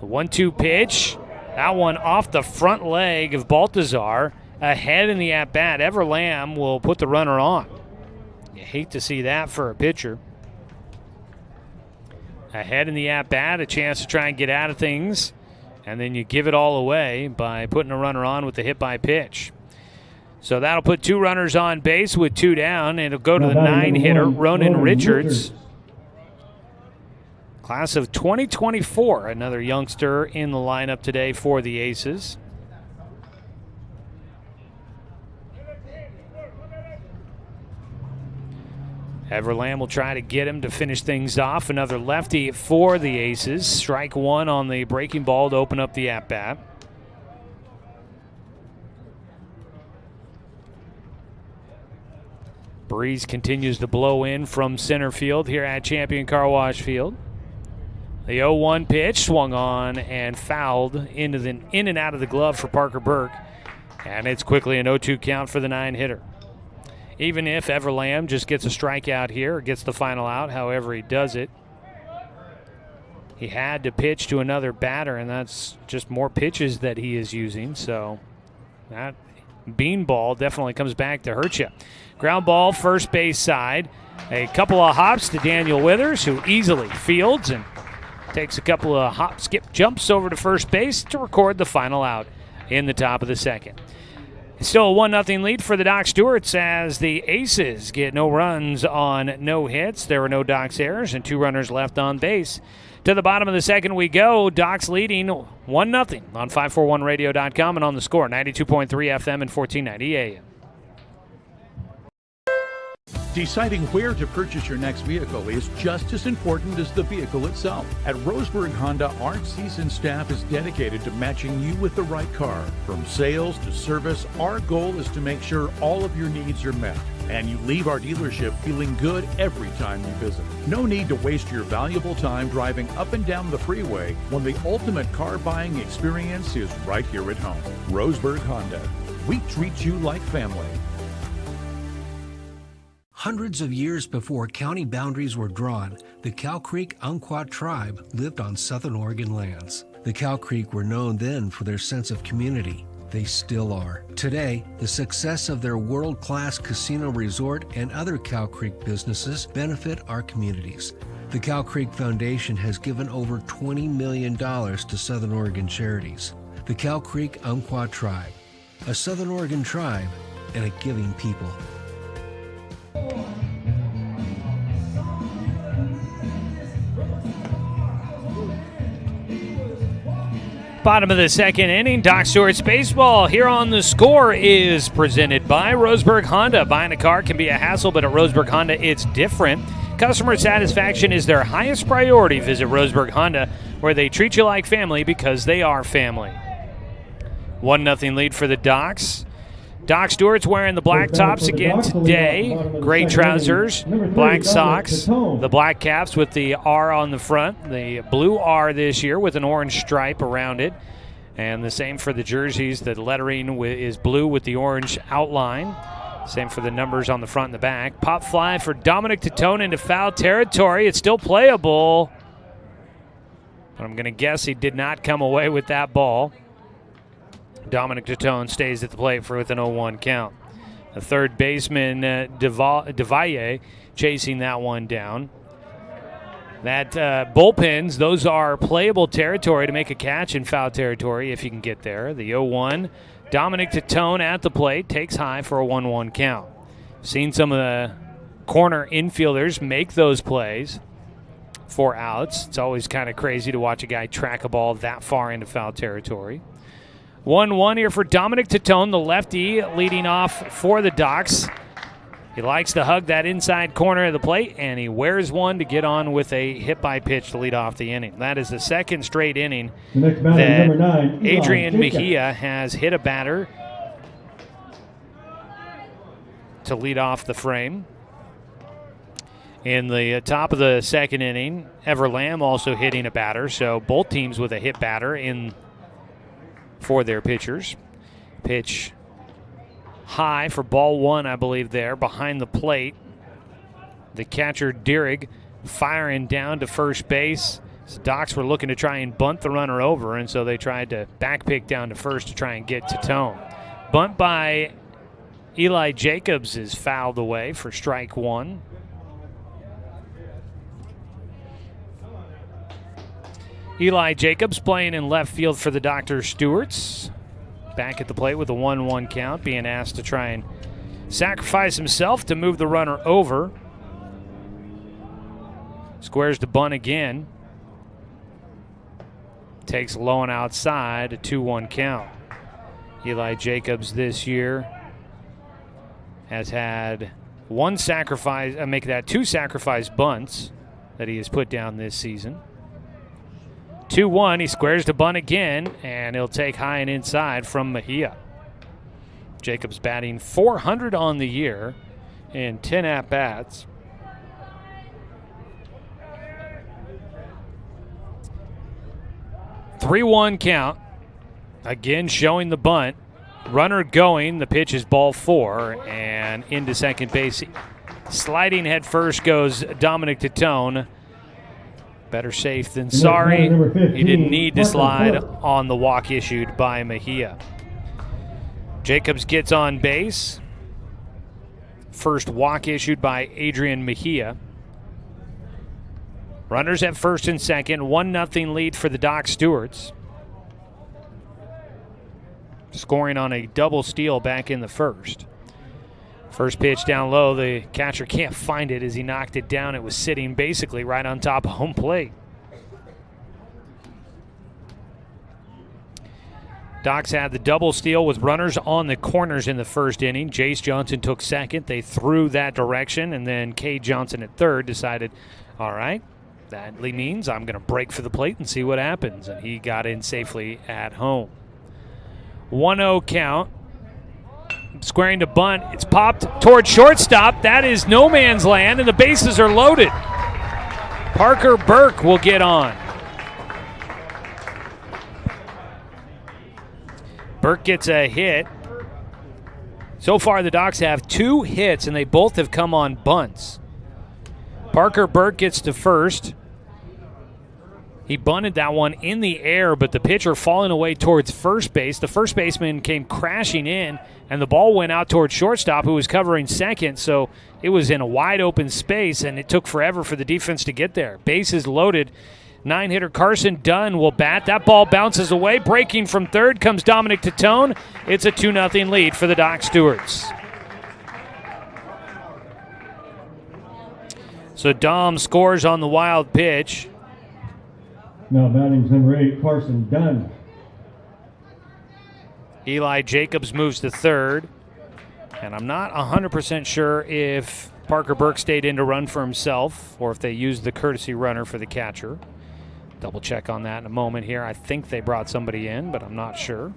The 1-2 pitch. That one off the front leg of Baltazar. Ahead in the at-bat. Ever Lamb will put the runner on. You hate to see that for a pitcher. Ahead in the at-bat, a chance to try and get out of things. And then you give it all away by putting a runner on with the hit by pitch. So that'll put 2 runners on base with 2 down. And it'll go to the 9-hitter, Ronan Richards. Class of 2024, another youngster in the lineup today for the Aces. Ever Lamb will try to get him to finish things off. Another lefty for the Aces. Strike 1 on the breaking ball to open up the at-bat. Breeze continues to blow in from center field here at Champion Car Wash Field. The 0-1 pitch swung on and fouled in and out of the glove for Parker Burke. And it's quickly an 0-2 count for the 9-hitter. Even if Ever Lamb just gets a strikeout here or gets the final out, however he does it, he had to pitch to another batter, and that's just more pitches that he is using. So that beanball definitely comes back to hurt you. Ground ball, first base side. A couple of hops to Daniel Withers, who easily fields and takes a couple of hop, skip, jumps over to first base to record the final out in the top of the second. It's still a 1-0 lead for the Doc Stewarts as the Aces get no runs on no hits. There were no Doc's errors and 2 runners left on base. To the bottom of the second we go. Doc's leading 1-0 on 541radio.com and on the score, 92.3 FM and 1490 AM. Deciding where to purchase your next vehicle is just as important as the vehicle itself. At Roseburg Honda, our seasoned staff is dedicated to matching you with the right car. From sales to service, our goal is to make sure all of your needs are met, and you leave our dealership feeling good every time you visit. No need to waste your valuable time driving up and down the freeway when the ultimate car buying experience is right here at home. Roseburg Honda. We treat you like family. Hundreds of years before county boundaries were drawn, the Cow Creek Umpqua tribe lived on Southern Oregon lands. The Cow Creek were known then for their sense of community. They still are. Today, the success of their world-class casino resort and other Cow Creek businesses benefit our communities. The Cow Creek Foundation has given over $20 million to Southern Oregon charities. The Cow Creek Umpqua tribe, a Southern Oregon tribe and a giving people. Bottom of the second inning, Doc Stewart's baseball here on The Score is presented by Roseburg Honda. Buying a car can be a hassle, but at Roseburg Honda, it's different. Customer satisfaction is their highest priority. Visit Roseburg Honda, where they treat you like family because they are family. 1-0 lead for the Docs. Doc Stewart's wearing the black tops again today. Gray trousers, black socks, the black caps with the R on the front, the blue R this year with an orange stripe around it. And the same for the jerseys. The lettering is blue with the orange outline. Same for the numbers on the front and the back. Pop fly for Dominic Titone into foul territory. It's still playable. But I'm going to guess he did not come away with that ball. Dominic Titone stays at the plate with an 0-1 count. The third baseman, Devalle, chasing that one down. That bullpens, those are playable territory to make a catch in foul territory if you can get there. The 0-1, Dominic Titone at the plate, takes high for a 1-1 count. Seen some of the corner infielders make those plays for outs. It's always kind of crazy to watch a guy track a ball that far into foul territory. 1-1 here for Dominic Titone, the lefty leading off for the Docs. He likes to hug that inside corner of the plate, and he wears one to get on with a hit-by-pitch to lead off the inning. That is the second straight inning that Adrian Mejia has hit a batter to lead off the frame. In the top of the second inning, Ever Lamb also hitting a batter, so both teams with a hit batter in for their pitchers. Pitch high for ball one, I believe, there behind the plate. The catcher, Dierig, firing down to first base. The Docs were looking to try and bunt the runner over, and so they tried to back pick down to first to try and get Titone. Bunt by Eli Jacobs is fouled away for strike one. Eli Jacobs playing in left field for the Dr. Stewarts. Back at the plate with a 1-1 count, being asked to try and sacrifice himself to move the runner over. Squares to bunt again. Takes low and outside, a 2-1 count. Eli Jacobs this year has had two sacrifice bunts that he has put down this season. 2-1, he squares to bunt again, and he'll take high and inside from Mejia. Jacobs batting .400 on the year in 10 at-bats. Three-1 count. Again showing the bunt. Runner going, the pitch is ball four, and into second base. Sliding head first goes Dominic Titone. Better safe than sorry. He didn't need to slide on the walk issued by Mejia. Jacobs gets on base. First walk issued by Adrian Mejia. Runners at first and second. 1-0 lead for the Doc Stewarts. Scoring on a double steal back in the first. First pitch down low, the catcher can't find it as he knocked it down. It was sitting basically right on top of home plate. Docs had the double steal with runners on the corners in the first inning. Jace Johnson took second. They threw that direction, and then Cade Johnson at third decided, all right, that means I'm going to break for the plate and see what happens. And he got in safely at home. 1-0 count. Squaring to bunt. It's popped toward shortstop. That is no man's land, and the bases are loaded. Parker Burke will get on. Burke gets a hit. So far, the Docs have 2 hits, and they both have come on bunts. Parker Burke gets to first. He bunted that one in the air, but the pitcher falling away towards first base. The first baseman came crashing in, and the ball went out towards shortstop, who was covering second, so it was in a wide open space, and it took forever for the defense to get there. Bases loaded. 9-hitter Carson Dunn will bat. That ball bounces away. Breaking from third comes Dominic Titone. It's a 2-0 lead for the Doc Stewarts. So Dom scores on the wild pitch. Now batting's number 8, Carson Dunn. Eli Jacobs moves to third. And I'm not 100% sure if Parker Burke stayed in to run for himself or if they used the courtesy runner for the catcher. Double check on that in a moment here. I think they brought somebody in, but I'm not sure.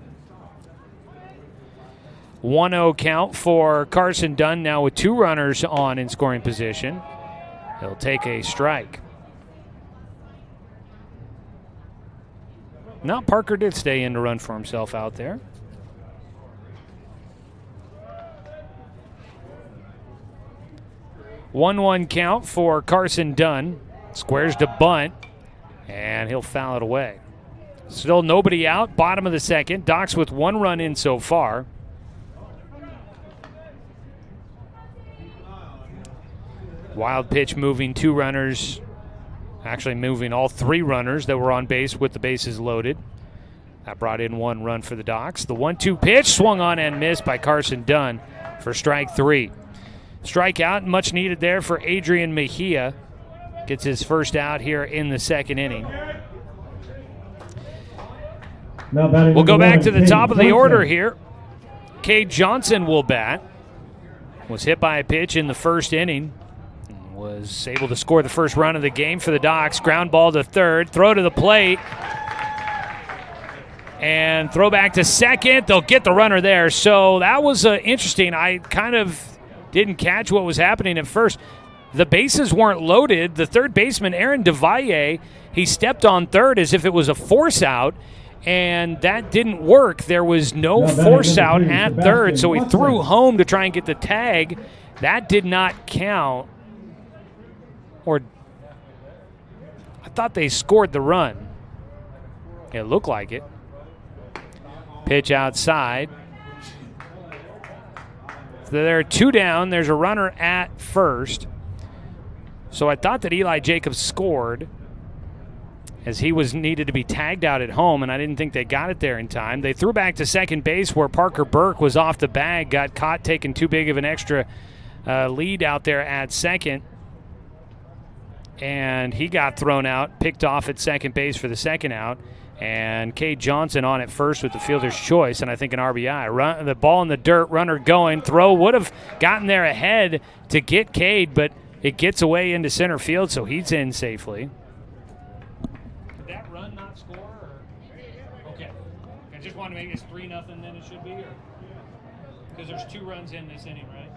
1-0 count for Carson Dunn, now with 2 runners on in scoring position. He'll take a strike. No, Parker did stay in to run for himself out there. One count for Carson Dunn. Squares to bunt, and he'll foul it away. Still nobody out, bottom of the second. Docs with 1 run in so far. Wild pitch moving 2 runners, actually moving all 3 runners that were on base with the bases loaded. That brought in 1 run for the Docs. The 1-2 pitch swung on and missed by Carson Dunn for strike 3. Strikeout, much needed there for Adrian Mejia. Gets his first out here in the second inning. We'll go back to the top of the order here. Cade Johnson will bat. Was hit by a pitch in the first inning. Was able to score the first run of the game for the Docs. Ground ball to third. Throw to the plate. And throw back to second. They'll get the runner there. So that was interesting. I kind of didn't catch what was happening at first. The bases weren't loaded. The third baseman, Aaron DeValle, he stepped on third as if it was a force out, and that didn't work. There was no force out at third, so he threw home to try and get the tag. That did not count. Or I thought they scored the run. It looked like it. Pitch outside. There are 2 down. There's a runner at first. So I thought that Eli Jacobs scored as he was needed to be tagged out at home, and I didn't think they got it there in time. They threw back to second base where Parker Burke was off the bag, got caught taking too big of an extra lead out there at second. And he got thrown out, picked off at second base for the second out. And Cade Johnson on at first with the fielder's choice, and I think an RBI. The ball in the dirt, runner going. Throw would have gotten there ahead to get Cade, but it gets away into center field, so he's in safely. Did that run not score? Or? Okay. I just want to make this 3-0 then it should be? Because there's 2 runs in this inning, right?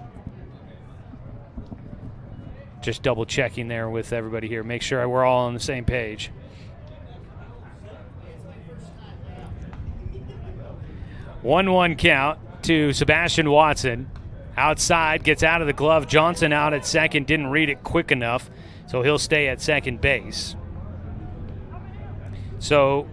Just double checking there with everybody here. Make sure we're all on the same page. 1-1 count to Sebastian Watson. Outside, gets out of the glove. Johnson out at second, didn't read it quick enough, so he'll stay at second base. So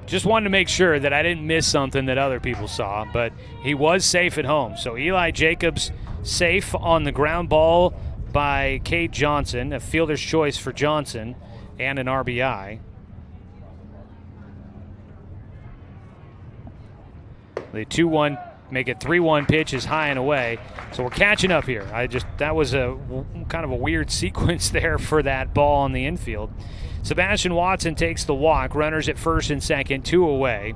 just wanted to make sure that I didn't miss something that other people saw, but he was safe at home. So Eli Jacobs safe on the ground ball by Cade Johnson, a fielder's choice for Johnson, and an RBI. The 2-1, make it 3-1 pitch is high and away. So we're catching up here. That was a kind of a weird sequence there for that ball on the infield. Sebastian Watson takes the walk. Runners at first and second, 2 away.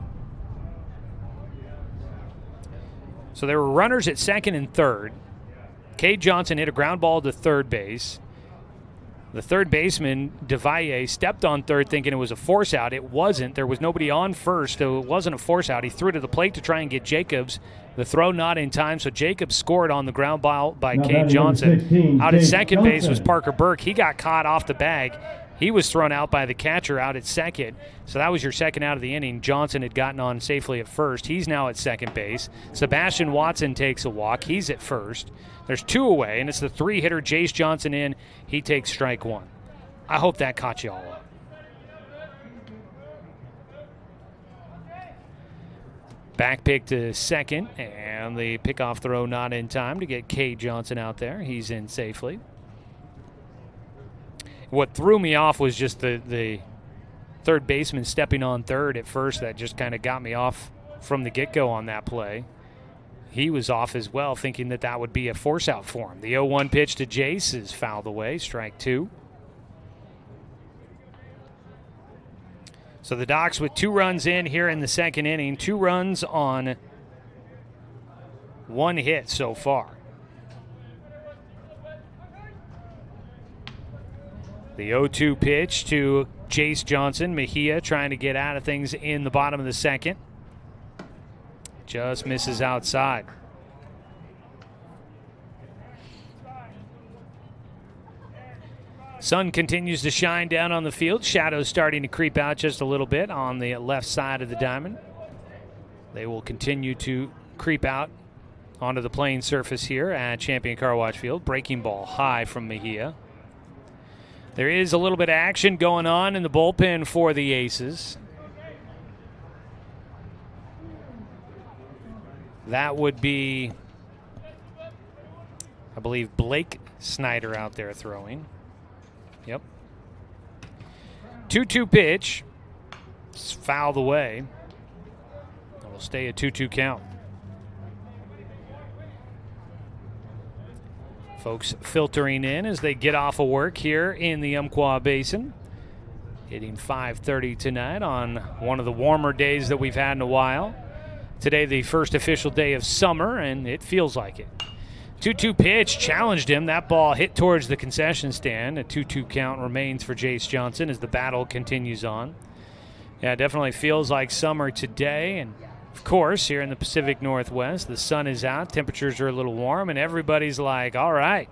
So there were runners at second and third. Cade Johnson hit a ground ball to third base. The third baseman, DeValle, stepped on third thinking it was a force out. It wasn't. There was nobody on first, so it wasn't a force out. He threw to the plate to try and get Jacobs. The throw not in time, so Jacobs scored on the ground ball by Cade Johnson. 16, out at Jake second Johnson. base was Parker Burke. He got caught off the bag. He was thrown out by the catcher out at second. So that was your second out of the inning. Johnson had gotten on safely at first. He's now at second base. Sebastian Watson takes a walk. He's at first. There's 2 away, and it's the 3-hitter, Jace Johnson in. He takes strike 1. I hope that caught you all up. Back pick to second, and the pickoff throw not in time to get Cade Johnson out there. He's in safely. What threw me off was just the third baseman stepping on third at first. That just kind of got me off from the get-go on that play. He was off as well, thinking that would be a force out for him. The 0-1 pitch to Jace is fouled away, strike 2. So the Docs with 2 runs in here in the second inning, 2 runs on 1 hit so far. The 0-2 pitch to Jace Johnson. Mejia trying to get out of things in the bottom of the second. Just misses outside. Sun continues to shine down on the field. Shadows starting to creep out just a little bit on the left side of the diamond. They will continue to creep out onto the playing surface here at Champion Car Wash Field. Breaking ball high from Mejia. There is a little bit of action going on in the bullpen for the Aces. That would be, I believe, Blake Snyder out there throwing. Yep. 2-2 pitch. It's fouled away. It will stay a 2-2 count. Folks filtering in as they get off of work here in the Umpqua Basin. Hitting .530 tonight on one of the warmer days that we've had in a while. Today, the first official day of summer, and it feels like it. 2-2 pitch challenged him. That ball hit towards the concession stand. A 2-2 count remains for Jace Johnson as the battle continues on. Yeah, it definitely feels like summer today. And, of course, here in the Pacific Northwest, the sun is out. Temperatures are a little warm, and everybody's like, all right,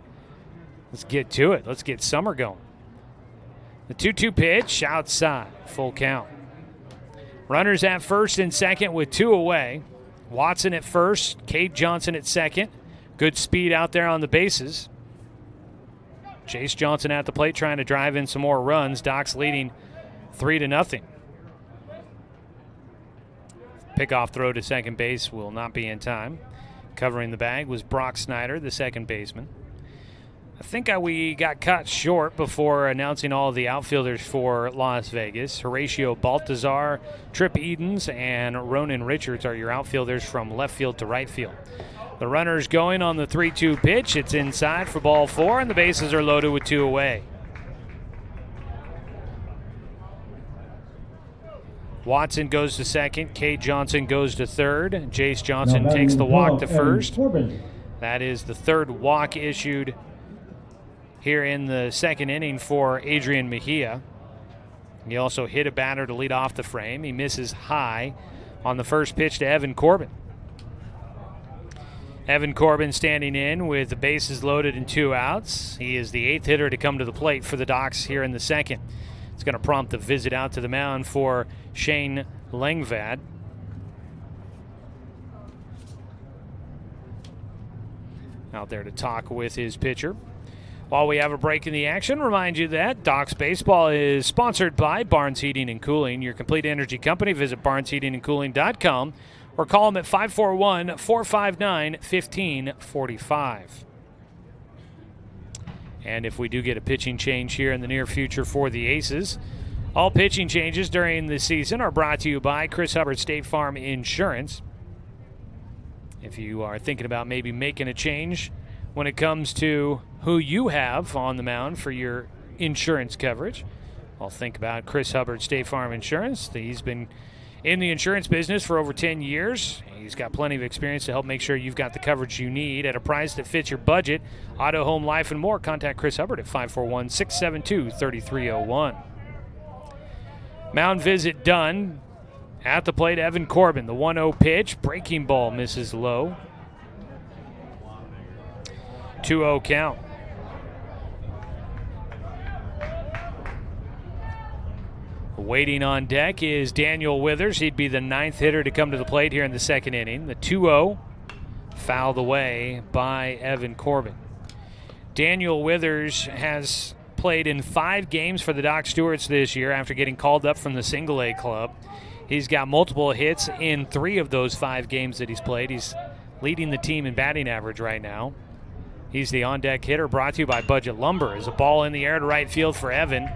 let's get to it. Let's get summer going. The 2-2 pitch outside. Full count. Runners at first and second with 2 away. Watson at first. Cade Johnson at second. Good speed out there on the bases. Jace Johnson at the plate trying to drive in some more runs. Doc's leading 3-0. Pickoff throw to second base will not be in time. Covering the bag was Brock Snyder, the second baseman. I think we got cut short before announcing all of the outfielders for Las Vegas. Horatio Baltazar, Trip Edens, and Ronan Richards are your outfielders from left field to right field. The runner's going on the 3-2 pitch. It's inside for ball 4, and the bases are loaded with 2 away. Watson goes to second. Cade Johnson goes to third. Jace Johnson takes the walk to first. That is the 3rd walk issued here in the second inning for Adrian Mejia. He also hit a batter to lead off the frame. He misses high on the first pitch to Evan Corbin. Evan Corbin standing in with the bases loaded and 2 outs. He is the 8th hitter to come to the plate for the Docs here in the second. It's going to prompt the visit out to the mound for Shane Langvad. Out there to talk with his pitcher. While we have a break in the action, remind you that Docs Baseball is sponsored by Barnes Heating and Cooling, your complete energy company. Visit barnesheatingandcooling.com or call them at 541-459-1545. And if we do get a pitching change here in the near future for the Aces, all pitching changes during the season are brought to you by Chris Hubbard State Farm Insurance. If you are thinking about maybe making a change when it comes to who you have on the mound for your insurance coverage, I'll think about Chris Hubbard State Farm Insurance. He's been in the insurance business for over 10 years. He's got plenty of experience to help make sure you've got the coverage you need at a price that fits your budget. Auto, home, life, and more. Contact Chris Hubbard at 541-672-3301. Mound visit done. At the plate, Evan Corbin. The 1-0 pitch. Breaking ball misses low. 2-0 count. Waiting on deck is Daniel Withers. He'd be the 9th hitter to come to the plate here in the second inning. The 2-0 fouled away by Evan Corbin. Daniel Withers has played in 5 games for the Doc Stewarts this year after getting called up from the single-A club. He's got multiple hits in 3 of those 5 games that he's played. He's leading the team in batting average right now. He's the on-deck hitter, brought to you by Budget Lumber. As a ball in the air to right field for Evan.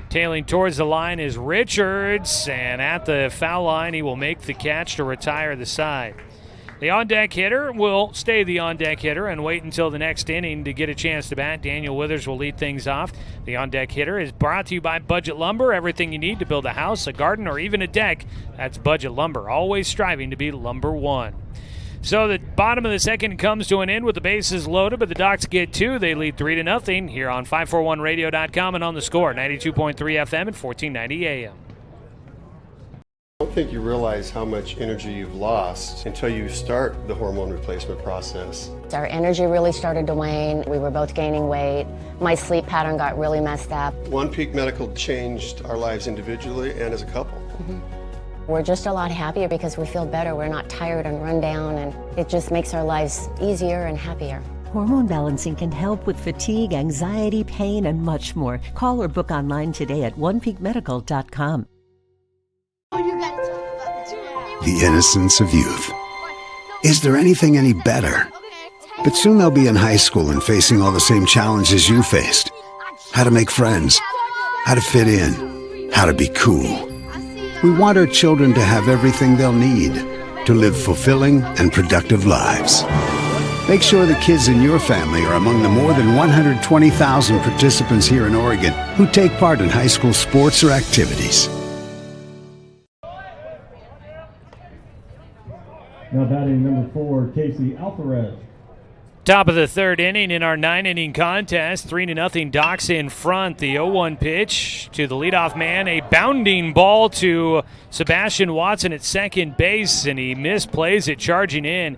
Tailing towards the line is Richards, and at the foul line, he will make the catch to retire the side. The on-deck hitter will stay the on-deck hitter and wait until the next inning to get a chance to bat. Daniel Withers will lead things off. The on-deck hitter is brought to you by Budget Lumber. Everything you need to build a house, a garden, or even a deck, that's Budget Lumber. Always striving to be lumber one. So the bottom of the second comes to an end with the bases loaded, but the Docs get two. They lead 3-0 here on 541radio.com and on the Score, 92.3 FM and 1490 AM. I don't think you realize how much energy you've lost until you start the hormone replacement process. Our energy really started to wane. We were both gaining weight. My sleep pattern got really messed up. One Peak Medical changed our lives individually and as a couple. We're just a lot happier because we feel better. We're not tired and run down, and it just makes our lives easier and happier. Hormone balancing can help with fatigue, anxiety, pain, and much more. Call or book online today at onepeakmedical.com. The innocence of youth. Is there anything any better? But soon they'll be in high school and facing all the same challenges you faced. How to make friends, how to fit in, how to be cool. We want our children to have everything they'll need to live fulfilling and productive lives. Make sure the kids in your family are among the more than 120,000 participants here in Oregon who take part in high school sports or activities. Now batting number 4, Casey Alvarez. Top of the third inning in our 9-inning contest. 3-0 Docs in front. The 0-1 pitch to the leadoff man. A bounding ball to Sebastian Watson at second base, and he misplays it charging in.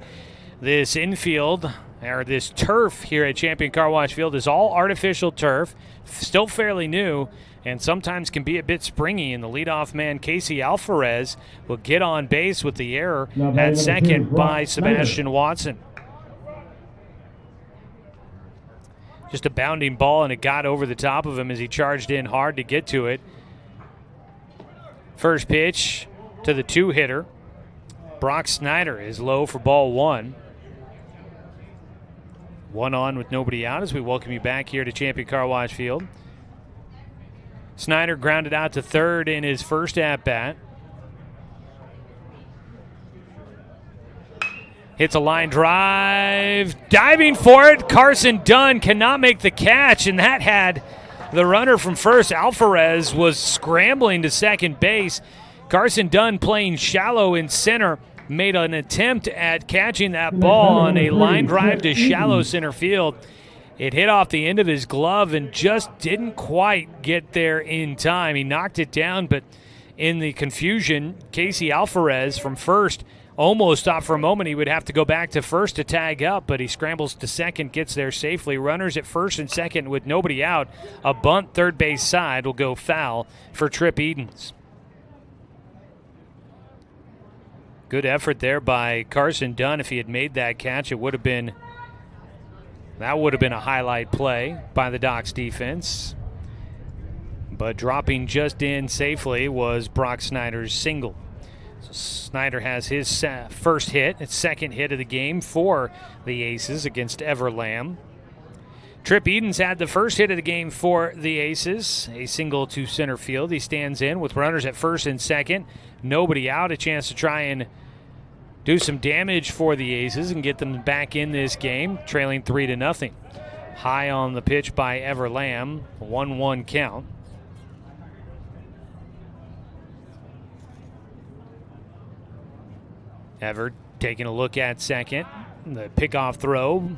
This infield, or this turf here at Champion Car Wash Field, is all artificial turf, still fairly new, and sometimes can be a bit springy. And the leadoff man, Casey Alvarez, will get on base with the error at second by Sebastian Watson. Just a bounding ball, and it got over the top of him as he charged in hard to get to it. First pitch to the two-hitter. Brock Snyder is low for ball one. One on with nobody out as we welcome you back here to Champion Car Wash Field. Snyder grounded out to third in his first at-bat. Hits a line drive. Diving for it. Carson Dunn cannot make the catch, and that had the runner from first. Alvarez was scrambling to second base. Carson Dunn, playing shallow in center, made an attempt at catching that ball on a line drive to shallow center field. It hit off the end of his glove and just didn't quite get there in time. He knocked it down, but in the confusion, Casey Alvarez from first almost stopped for a moment. He would have to go back to first to tag up, but he scrambles to second, gets there safely. Runners at first and second with nobody out. A bunt third base side will go foul for Trip Edens. Good effort there by Carson Dunn. If he had made that catch, it would have been a highlight play by the Docs defense. But dropping just in safely was Brock Snyder's single. So Snyder has his first hit, his second hit of the game for the Aces against Everlam. Trip Edens had the first hit of the game for the Aces, a single to center field. He stands in with runners at first and second. Nobody out, a chance to try and do some damage for the Aces and get them back in this game, trailing 3-0. High on the pitch by Everlam, 1-1 count. Ever taking a look at second. The pickoff throw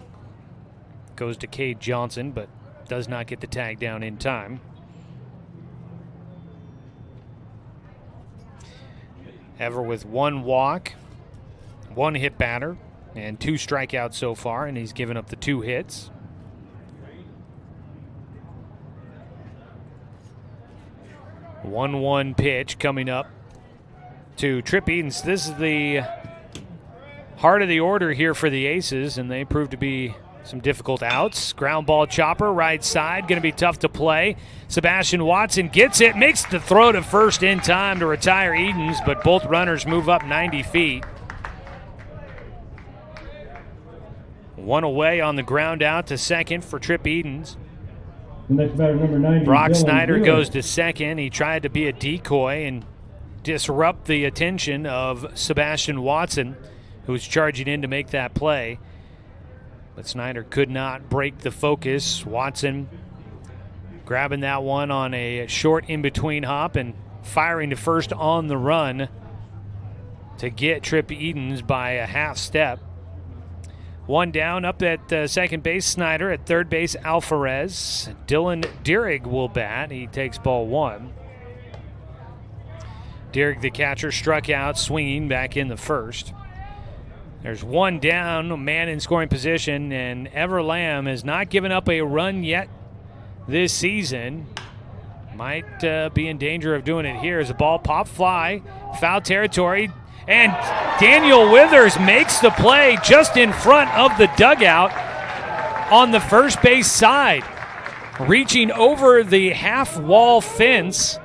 goes to Cade Johnson, but does not get the tag down in time. Ever with one walk, one hit batter, and two strikeouts so far, and he's given up the two hits. A 1-1 pitch coming up to Trip Edens. This is the heart of the order here for the Aces, and they prove to be some difficult outs. Ground ball chopper, right side, going to be tough to play. Sebastian Watson gets it, makes the throw to first in time to retire Edens, but both runners move up 90 feet. One away on the ground out to second for Trip Edens. The next batter, number 90. Brock Snyder goes to second. He tried to be a decoy and disrupt the attention of Sebastian Watson, who was charging in to make that play. But Snyder could not break the focus. Watson grabbing that one on a short in-between hop and firing to first on the run to get Trip Edens by a half step. One down up at second base, Snyder. At third base, Alvarez. Dylan Dierig will bat. He takes ball one. Dierig, the catcher, struck out swinging back in the first. There's one down, a man in scoring position, and Ever Lamb has not given up a run yet this season. Might be in danger of doing it here as a ball pop fly, foul territory, and Daniel Withers makes the play just in front of the dugout on the first base side, reaching over the half wall fence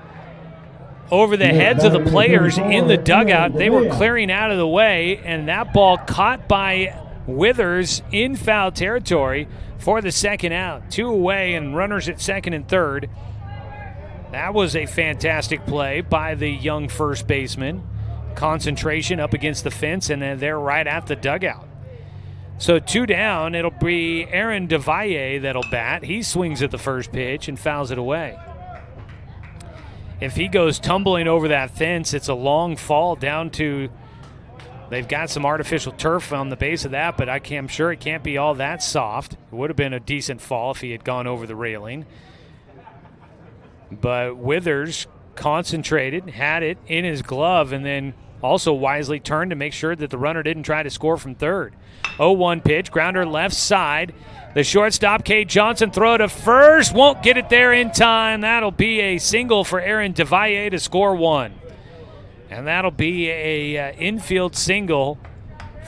over the heads of the players in the dugout. They were clearing out of the way, and that ball caught by Withers in foul territory for the second out. 2 away and runners at second and third. That was a fantastic play by the young first baseman. Concentration up against the fence, and then they're right at the dugout. So 2 down, it'll be Aaron DeValle that'll bat. He swings at the first pitch and fouls it away. If he goes tumbling over that fence, it's a long fall down to, they've got some artificial turf on the base of that, but I'm sure it can't be all that soft. It would have been a decent fall if he had gone over the railing. But Withers concentrated, had it in his glove, and then also wisely turned to make sure that the runner didn't try to score from third. 0-1 pitch, grounder left side. The shortstop, Kate Johnson, throw to first. Won't get it there in time. That'll be a single for Aaron DeValle to score one. And that'll be a infield single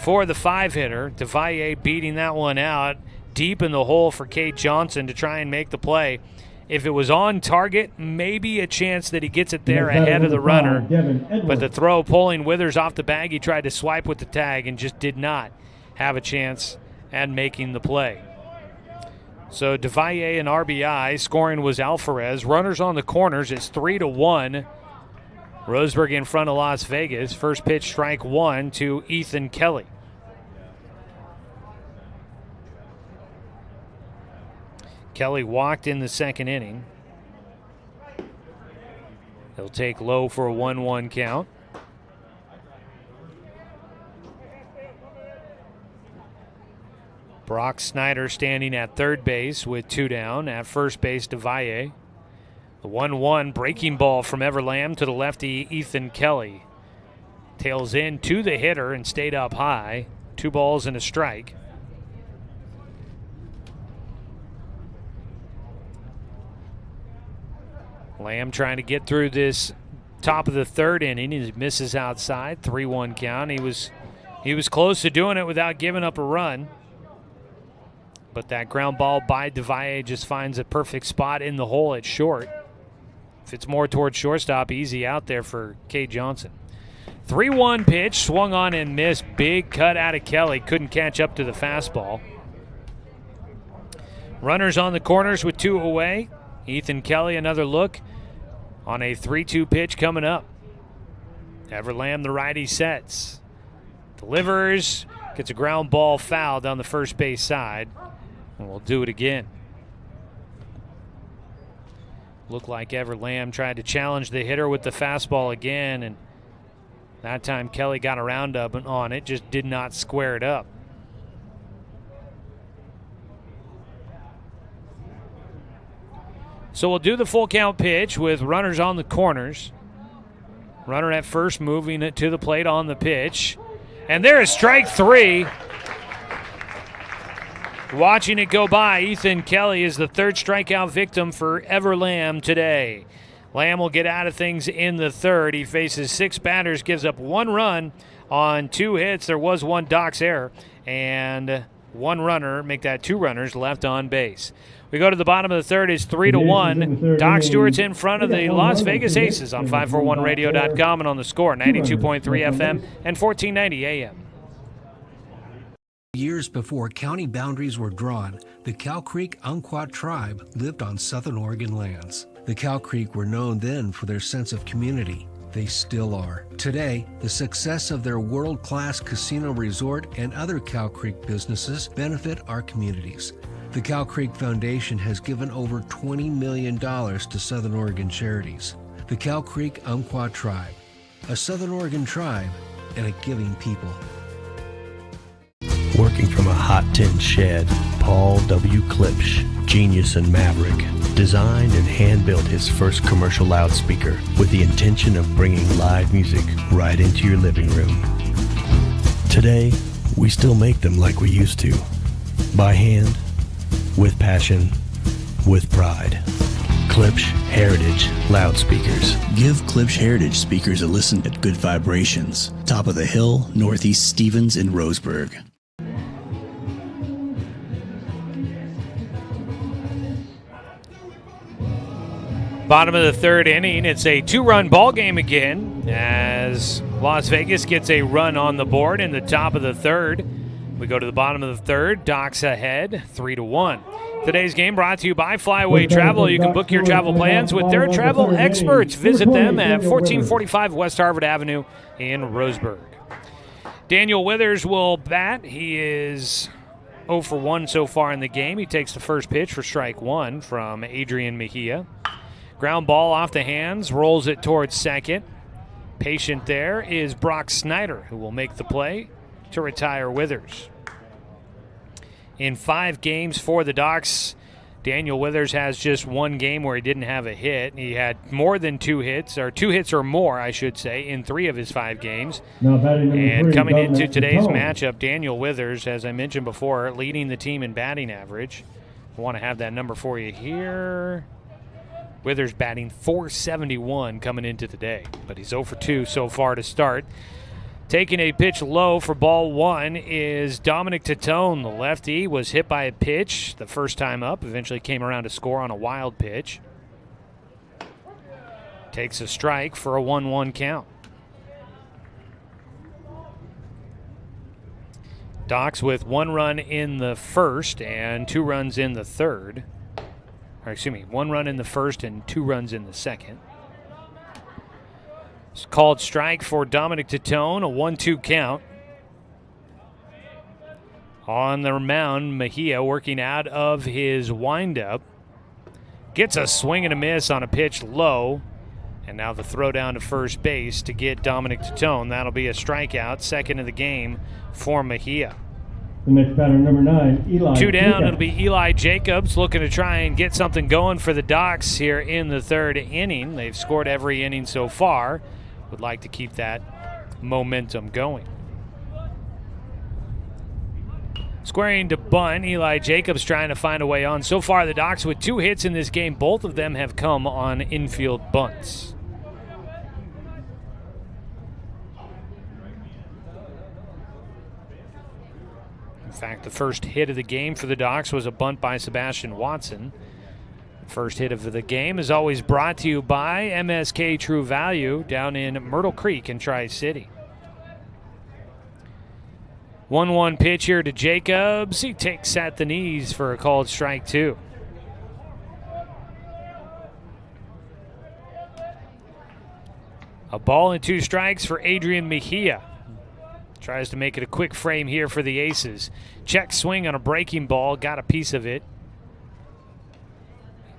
for the 5-hitter. DeValle beating that one out deep in the hole for Kate Johnson to try and make the play. If it was on target, maybe a chance that he gets it there ahead of the runner. But the throw pulling Withers off the bag, he tried to swipe with the tag and just did not have a chance at making the play. So DeValle and RBI. Scoring was Alvarez. Runners on the corners. It's 3-1. Roseburg in front of Las Vegas. First pitch, strike one to Ethan Kelly. Kelly walked in the second inning. He'll take low for a 1-1 count. Brock Snyder standing at third base with 2 down. At first base, DeValle. The 1-1 breaking ball from Everlam to the lefty, Ethan Kelly. Tails in to the hitter and stayed up high. 2 balls and a strike. Lamb trying to get through this top of the third inning. He misses outside. 3-1 count. He was close to doing it without giving up a run. But that ground ball by DeValle just finds a perfect spot in the hole at short. If it's more towards shortstop, easy out there for Kay Johnson. 3-1 pitch, swung on and missed. Big cut out of Kelly. Couldn't catch up to the fastball. Runners on the corners with 2 away. Ethan Kelly, another look on a 3-2 pitch coming up. Everlam, the righty, sets. Delivers, gets a ground ball foul down the first base side. And we'll do it again. Looked like Everlam tried to challenge the hitter with the fastball again, and that time Kelly got around up and on it, just did not square it up. So we'll do the full count pitch with runners on the corners. Runner at first moving it to the plate on the pitch. And there is strike 3. Watching it go by, Ethan Kelly is the third strikeout victim for Everlam today. Lamb will get out of things in the third. He faces 6 batters, gives up 1 run on 2 hits. There was 1 Doc's error, and 1 runner, make that 2 runners left on base. We go to the bottom of the third. It's 3-1. Doc Stewart's in front of the Las Vegas Aces on 541radio.com and on the Score, 92.3 FM and 1490 AM. Years before county boundaries were drawn, the Cow Creek Umpqua tribe lived on Southern Oregon lands. The Cow Creek were known then for their sense of community. They still are. Today, the success of their world-class casino resort and other Cow Creek businesses benefit our communities. The Cow Creek Foundation has given over $20 million to Southern Oregon charities. The Cow Creek Umpqua Tribe, a Southern Oregon tribe and a giving people. Working from a hot tin shed, Paul W. Klipsch, genius and maverick, designed and hand-built his first commercial loudspeaker with the intention of bringing live music right into your living room. Today, we still make them like we used to. By hand, with passion, with pride. Klipsch Heritage Loudspeakers. Give Klipsch Heritage speakers a listen at Good Vibrations. Top of the Hill, Northeast Stevens in Roseburg. Bottom of the third inning, it's a two-run ball game again as Las Vegas gets a run on the board in the top of the third. We go to the bottom of the third. Docs ahead, 3-1. Today's game brought to you by Flyaway Travel. You can book your travel plans with their travel experts. Visit them at 1445 West Harvard Avenue in Roseburg. Daniel Withers will bat. He is 0 for 1 so far in the game. He takes the first pitch for strike one from Adrian Mejia. Ground ball off the hands, rolls it towards second. Patient there is Brock Snyder, who will make the play to retire Withers. In 5 games for the Docs, Daniel Withers has just one game where he didn't have a hit. He had more than 2 hits, or 2 hits or more, I should say, in 3 of his 5 games. And coming into today's matchup, Daniel Withers, as I mentioned before, leading the team in batting average. I want to have that number for you here. Withers batting .471 coming into today, but he's 0 for 2 so far to start. Taking a pitch low for ball one is Dominic Titone. The lefty was hit by a pitch the first time up, eventually came around to score on a wild pitch. Takes a strike for a 1-1 count. Docs with 1 run in the first and 2 runs in the third. Or excuse me, 1 run in the first and 2 runs in the second. It's called strike for Dominic Titone, a 1-2 count. On the mound, Mejia working out of his windup. Gets a swing and a miss on a pitch low. And now the throw down to first base to get Dominic Titone. That'll be a strikeout, second of the game for Mejia. The next batter, number 9, Eli. 2 down, Jacobs. it'll be Eli Jacobs looking to try and get something going for the Docs here in the third inning. They've scored every inning so far. Would like to keep that momentum going. Squaring to bunt, Eli Jacobs trying to find a way on. So far, the Docs with 2 hits in this game. Both of them have come on infield bunts. In fact, the first hit of the game for the Docs was a bunt by Sebastian Watson. The first hit of the game is always brought to you by MSK True Value down in Myrtle Creek in Tri-City. 1-1 pitch here to Jacobs. He takes at the knees for a called strike 2. A ball and 2 strikes for Adrian Mejia. Tries to make it a quick frame here for the Aces. Check swing on a breaking ball, got a piece of it.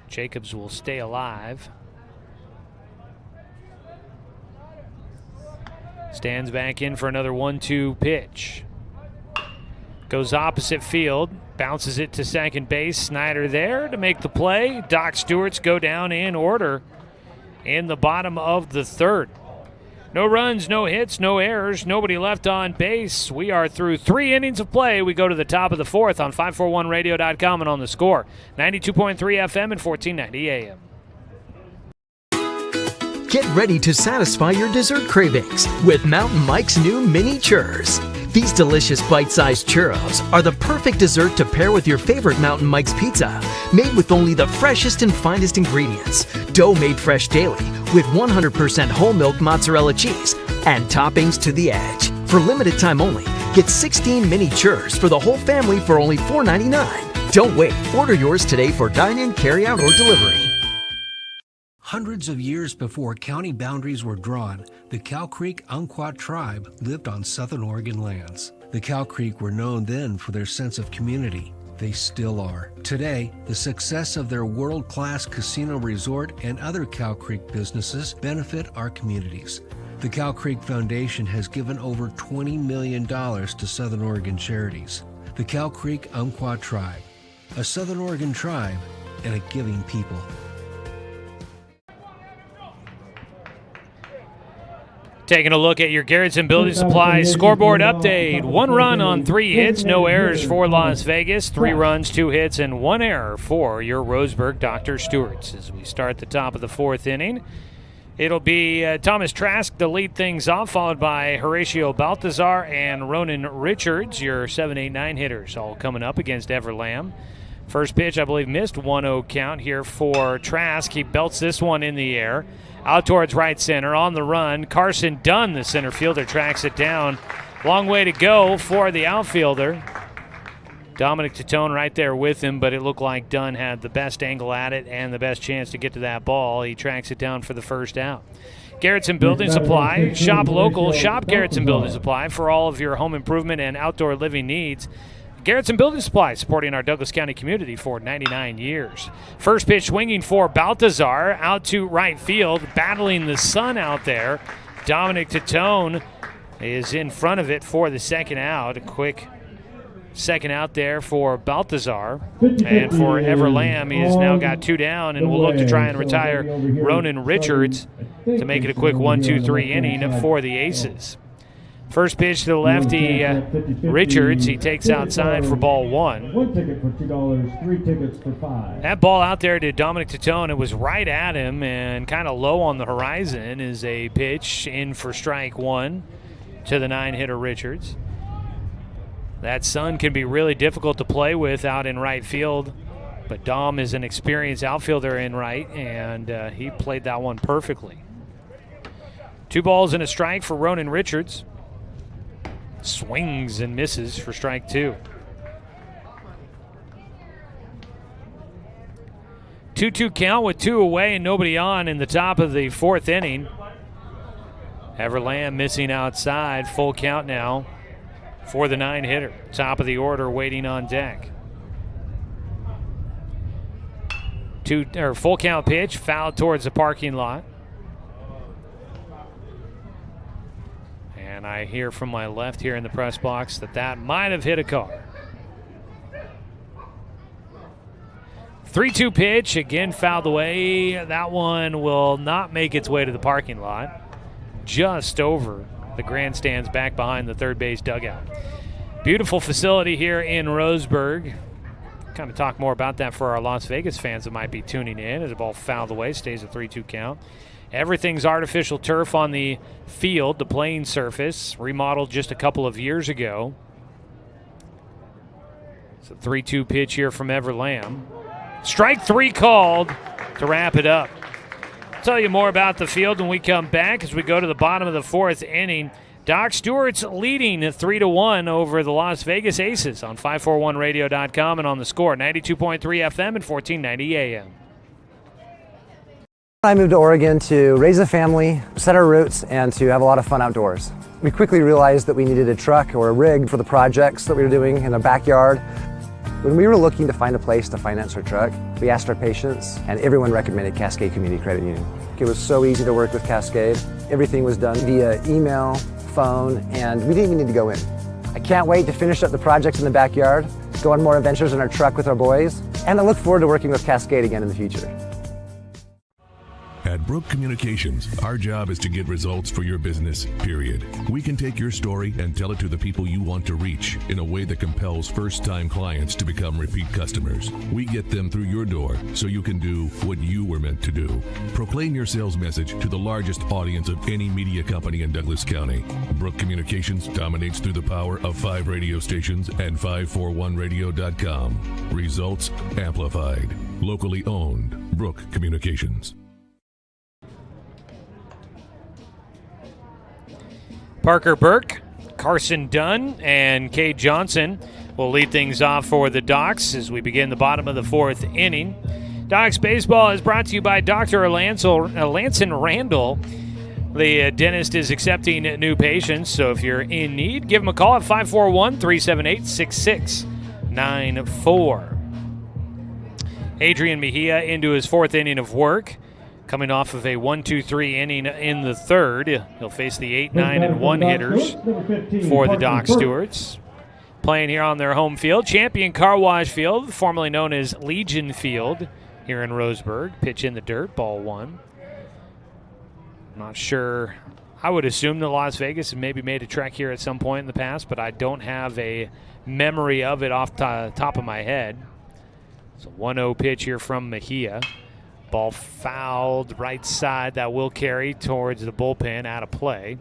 Jacobs will stay alive. Stands back in for another 1-2 pitch. Goes opposite field, bounces it to second base. Snyder there to make the play. Doc Stewart's go down in order in the bottom of the third. No runs, no hits, no errors, nobody left on base. We are through 3 innings of play. We go to the top of the fourth on 541radio.com and on the score. 92.3 FM and 1490 AM. Get ready to satisfy your dessert cravings with Mountain Mike's new mini churros. These delicious bite-sized churros are the perfect dessert to pair with your favorite Mountain Mike's pizza. Made with only the freshest and finest ingredients. Dough made fresh daily with 100% whole milk mozzarella cheese and toppings to the edge. For limited time only, get 16 mini churros for the whole family for only $4.99. Don't wait. Order yours today for dine-in, carry-out, or delivery. Hundreds of years before county boundaries were drawn, the Cow Creek Umpqua tribe lived on Southern Oregon lands. The Cow Creek were known then for their sense of community. They still are. Today, the success of their world-class casino resort and other Cow Creek businesses benefit our communities. The Cow Creek Foundation has given over $20 million to Southern Oregon charities. The Cow Creek Umpqua tribe, a Southern Oregon tribe and a giving people. Taking a look at your Garrettson Building Supply scoreboard update. 1 run on 3 hits, no errors for Las Vegas. 3 runs, 2 hits, and 1 error for your Roseburg Dr. Stewarts. As we start the top of the 4th inning, it'll be Thomas Trask to lead things off, followed by Horatio Baltazar and Ronan Richards, your 7, 8, 9 hitters, all coming up against Everlam. First pitch, I believe, missed 1-0 count here for Trask. He belts this one in the air. Out towards right center, on the run. Carson Dunn, the center fielder, tracks it down. Long way to go for the outfielder. Dominic Titone right there with him, but it looked like Dunn had the best angle at it and the best chance to get to that ball. He tracks it down for the first out. Garrettson Building Supply, shop local, shop Garrettson Building Supply for all of your home improvement and outdoor living needs. Garrettson Building Supply, supporting our Douglas County community for 99 years. First pitch swinging for Baltazar, out to right field, battling the sun out there. Dominic Titone is in front of it for the second out. A quick second out there for Baltazar. And for Everlam, he has now got 2 down and will look to try and retire Ronan Richards to make it a quick 1-2-3 inning for the Aces. First pitch to the lefty, Richards. He takes outside for ball 1. 1 ticket for $2, 3 tickets for $5. That ball out there to Dominic Titone. It was right at him and kind of low on the horizon is a pitch in for strike 1 to the 9-hitter Richards. That sun can be really difficult to play with out in right field, but Dom is an experienced outfielder in right, and he played that one perfectly. 2 balls and a strike for Ronan Richards. Swings and misses for strike 2. 2-2 count with 2 away and nobody on in the top of the 4th inning. Everlam missing outside. Full count now for the 9-hitter. Top of the order waiting on deck. Full count pitch, fouled towards the parking lot. And I hear from my left here in the press box that might have hit a car. 3-2 pitch, again fouled away. That one will not make its way to the parking lot. Just over the grandstands back behind the third base dugout. Beautiful facility here in Roseburg. Kind of talk more about that for our Las Vegas fans that might be tuning in as the ball fouled away, stays a 3-2 count. Everything's artificial turf on the field, the playing surface, remodeled just a couple of years ago. It's a 3-2 pitch here from Everlam. Strike 3 called to wrap it up. I'll tell you more about the field when we come back as we go to the bottom of the 4th inning. Doc Stewart's leading 3-1 over the Las Vegas Aces on 541radio.com and on the Score, 92.3 FM and 1490 AM. I moved to Oregon to raise a family, set our roots, and to have a lot of fun outdoors. We quickly realized that we needed a truck or a rig for the projects that we were doing in our backyard. When we were looking to find a place to finance our truck, we asked our patients, and everyone recommended Cascade Community Credit Union. It was so easy to work with Cascade. Everything was done via email, phone, and we didn't even need to go in. I can't wait to finish up the projects in the backyard, go on more adventures in our truck with our boys, and I look forward to working with Cascade again in the future. At Brook Communications, our job is to get results for your business, period. We can take your story and tell it to the people you want to reach in a way that compels first-time clients to become repeat customers. We get them through your door so you can do what you were meant to do. Proclaim your sales message to the largest audience of any media company in Douglas County. Brook Communications dominates through the power of 5 radio stations and 541radio.com. Results amplified. Locally owned. Brook Communications. Parker Burke, Carson Dunn, and Cade Johnson will lead things off for the Docs as we begin the bottom of the 4th inning. Docs Baseball is brought to you by Dr. Lanson Randall. The dentist is accepting new patients, so if you're in need, give him a call at 541-378-6694. Adrian Mejia into his fourth inning of work, coming off of a 1-2-3 inning in the third. He'll face the 8, 9, and 1 hitters for the Doc Stewarts. Playing here on their home field, Champion Car Wash Field, formerly known as Legion Field here in Roseburg. Pitch in the dirt, ball 1. I'm not sure. I would assume that Las Vegas has maybe made a trek here at some point in the past, but I don't have a memory of it off the top of my head. It's a 1-0 pitch here from Mejia. Ball fouled right side. That will carry towards the bullpen, out of play.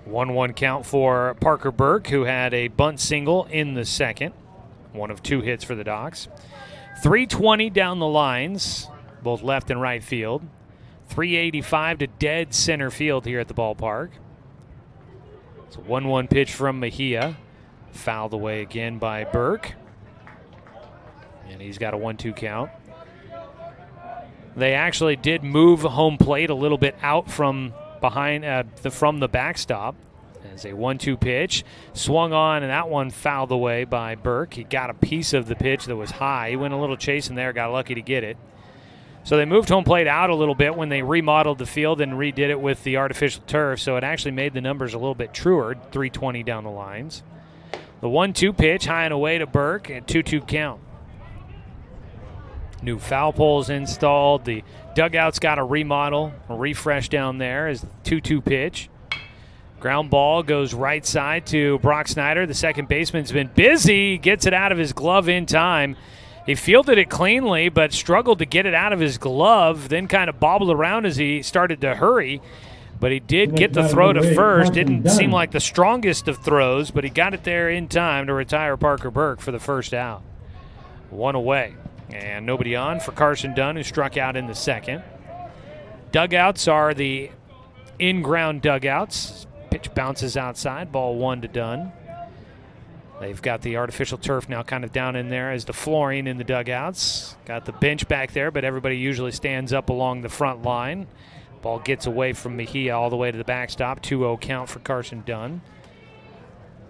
1-1 count for Parker Burke, who had a bunt single in the second. One of 2 hits for the Docs. 320 down the lines, both left and right field. 385 to dead center field here at the ballpark. It's a 1-1 pitch from Mejia. Fouled away again by Burke. And he's got a 1-2 count. They actually did move home plate a little bit out from behind from the backstop. As a 1-2 pitch. Swung on, and that one fouled away by Burke. He got a piece of the pitch that was high. He went a little chasing there, got lucky to get it. So they moved home plate out a little bit when they remodeled the field and redid it with the artificial turf, so it actually made the numbers a little bit truer, 320 down the lines. The 1-2 pitch, high and away to Burke, and 2-2 count. New foul poles installed. The dugout's got a remodel, a refresh down there as the 2-2 pitch. Ground ball goes right side to Brock Snyder. The second baseman's been busy, gets it out of his glove in time. He fielded it cleanly, but struggled to get it out of his glove, then kind of bobbled around as he started to hurry. But he did get the throw to first. Didn't seem like the strongest of throws, but he got it there in time to retire Parker Burke for the first out. 1 away. And nobody on for Carson Dunn, who struck out in the second. Dugouts are the in-ground dugouts. Pitch bounces outside, ball 1 to Dunn. They've got the artificial turf now kind of down in there as the flooring in the dugouts. Got the bench back there, but everybody usually stands up along the front line. Ball gets away from Mejia all the way to the backstop. 2-0 count for Carson Dunn.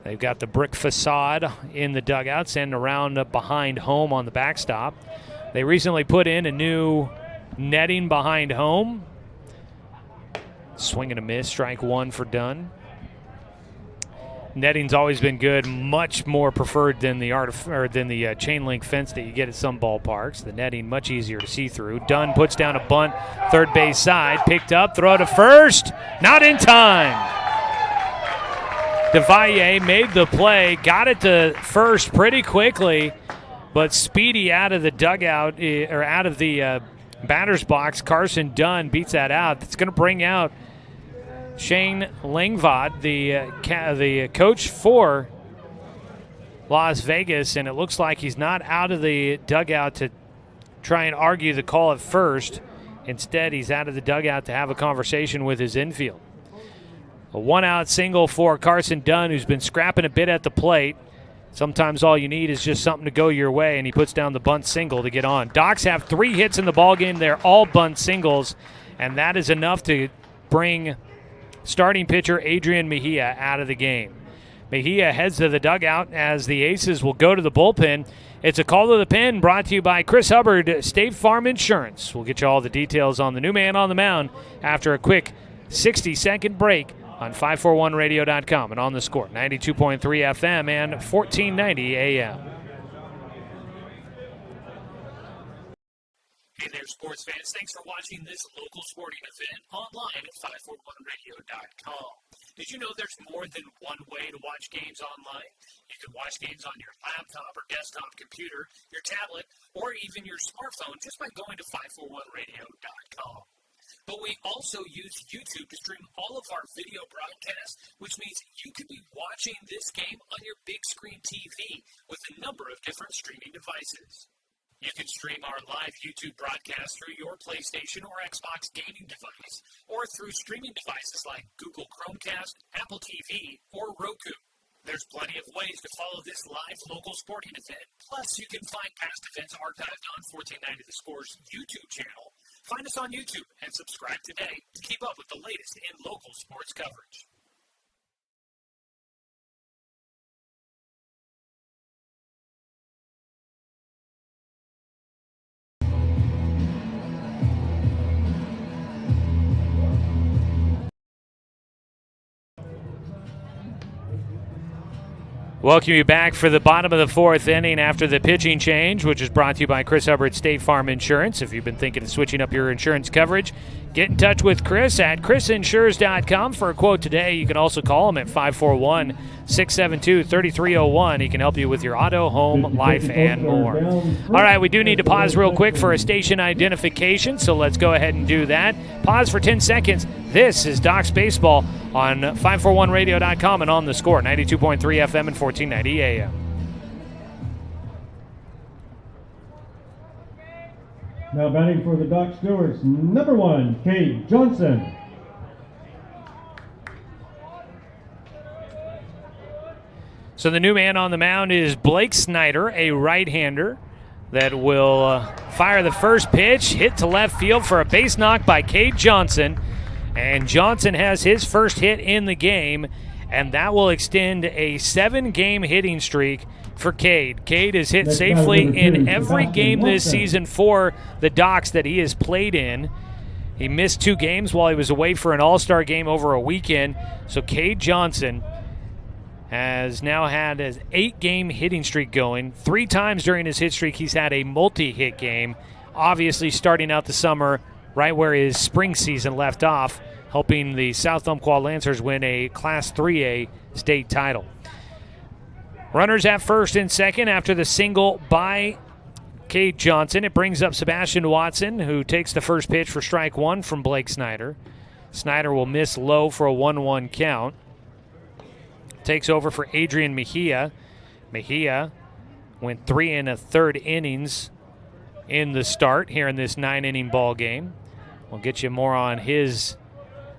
They've got the brick facade in the dugouts and around behind home on the backstop. They recently put in a new netting behind home. Swing and a miss, strike 1 for Dunn. Netting's always been good, much more preferred than the chain link fence that you get at some ballparks. The netting much easier to see through. Dunn puts down a bunt, third base side, picked up, throw to first, not in time. DeValle made the play, got it to first pretty quickly, but speedy out of the dugout, or out of the batter's box. Carson Dunn beats that out. It's going to bring out Shane Langvad, the coach for Las Vegas, and it looks like he's not out of the dugout to try and argue the call at first. Instead, he's out of the dugout to have a conversation with his infield. A 1-out single for Carson Dunn, who's been scrapping a bit at the plate. Sometimes all you need is just something to go your way, and he puts down the bunt single to get on. Docs have 3 hits in the ballgame. They're all bunt singles, and that is enough to bring starting pitcher Adrian Mejia out of the game. Mejia heads to the dugout as the Aces will go to the bullpen. It's a call to the pen brought to you by Chris Hubbard, State Farm Insurance. We'll get you all the details on the new man on the mound after a quick 60-second break on 541radio.com and on the score, 92.3 FM and 1490 AM. Hey there, sports fans. Thanks for watching this local sporting event online at 541radio.com. Did you know there's more than one way to watch games online? You can watch games on your laptop or desktop computer, your tablet, or even your smartphone just by going to 541radio.com. But we also use YouTube to stream all of our video broadcasts, which means you could be watching this game on your big screen TV with a number of different streaming devices. You can stream our live YouTube broadcast through your PlayStation or Xbox gaming device, or through streaming devices like Google Chromecast, Apple TV, or Roku. There's plenty of ways to follow this live local sporting event. Plus, you can find past events archived on 1490 The Score's YouTube channel. Find us on YouTube and subscribe today to keep up with the latest in local sports coverage. Welcome you back for the bottom of the fourth inning after the pitching change, which is brought to you by Chris Hubbard State Farm Insurance. If you've been thinking of switching up your insurance coverage, get in touch with Chris at chrisinsures.com for a quote today. You can also call him at 541-672-3301. He can help you with your auto, home, life, and more. All right, we do need to pause real quick for a station identification, so let's go ahead and do that. Pause for 10 seconds. This is Docs Baseball on 541radio.com and on The Score, 92.3 FM and 1490 AM. Now batting for the Doc Stewarts, number 1, Cade Johnson. So the new man on the mound is Blake Snyder, a right-hander that will fire the first pitch, hit to left field for a base knock by Cade Johnson. And Johnson has his first hit in the game, and that will extend a 7-game hitting streak for Cade. Cade has hit safely in every game this season for the Docs that he has played in. He missed 2 games while he was away for an all-star game over a weekend. So Cade Johnson has now had an 8-game hitting streak going. 3 times during his hit streak he's had a multi-hit game, obviously starting out the summer right where his spring season left off, helping the South Umpqua Lancers win a Class 3A state title. Runners at first and second after the single by Cade Johnson. It brings up Sebastian Watson, who takes the first pitch for strike 1 from Blake Snyder. Snyder will miss low for a 1-1 count. Takes over for Adrian Mejia. Mejia went 3 1/3 innings in the start here in this 9-inning ball game. We'll get you more on his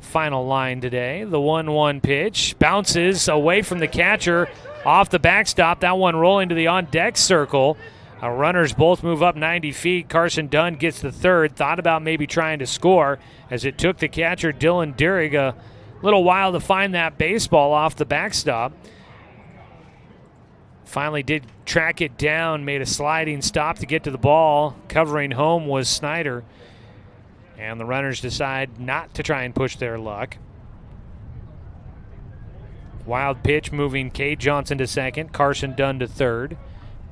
final line today. The 1-1 pitch bounces away from the catcher off the backstop. That one rolling to the on-deck circle. Our runners both move up 90 feet. Carson Dunn gets the third. Thought about maybe trying to score as it took the catcher Dylan Dierig a little while to find that baseball off the backstop. Finally did track it down, made a sliding stop to get to the ball. Covering home was Snyder. And the runners decide not to try and push their luck. Wild pitch moving Cade Johnson to second, Carson Dunn to third.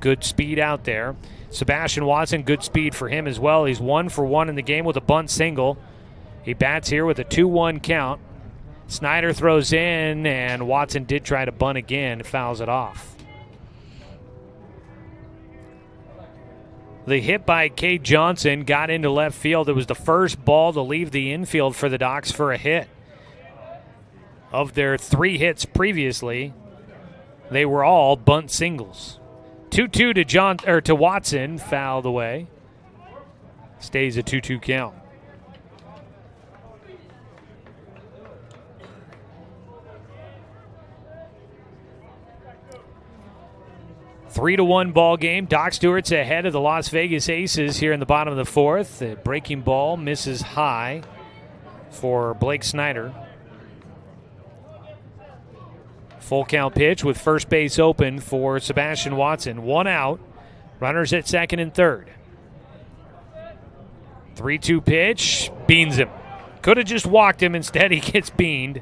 Good speed out there. Sebastian Watson, good speed for him as well. He's 1 for 1 in the game with a bunt single. He bats here with a 2-1 count. Snyder throws in, and Watson did try to bunt again, fouls it off. The hit by Cade Johnson got into left field. It was the first ball to leave the infield for the Docs for a hit. Of their 3 hits previously, they were all bunt singles. 2-2 to Watson, fouled away. Stays a 2-2 count. A 3-1 ball game. Doc Stewart's ahead of the Las Vegas Aces here in the bottom of the fourth. The breaking ball misses high for Blake Snyder. Full count pitch with first base open for Sebastian Watson. 1 out. Runners at second and third. 3-2 pitch. Beans him. Could have just walked him. Instead, he gets beaned.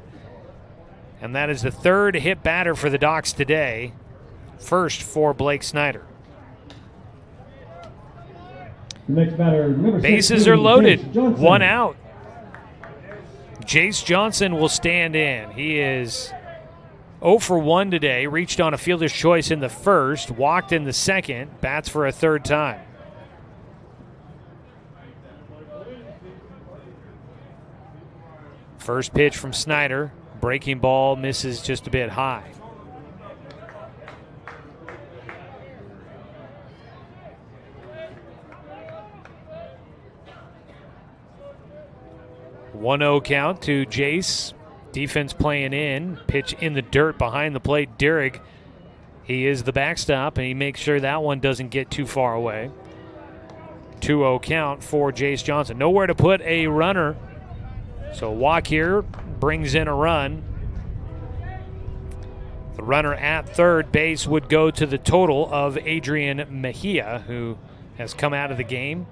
And that is the third hit batter for the Docs today. First for Blake Snyder. Next batter, number 6, bases are loaded. 1 out. Jace Johnson will stand in. He is 0 for 1 today. Reached on a fielder's choice in the first. Walked in the second. Bats for a third time. First pitch from Snyder. Breaking ball misses just a bit high. 1-0 count to Jace Defense playing in. Pitch in the dirt behind the plate. Dierig, he is the backstop, and he makes sure that one doesn't get too far away. 2-0 count for Jace Johnson. Nowhere to put a runner. So walk here brings in a run. The runner at third base would go to the total of Adrian Mejia, who has come out of the game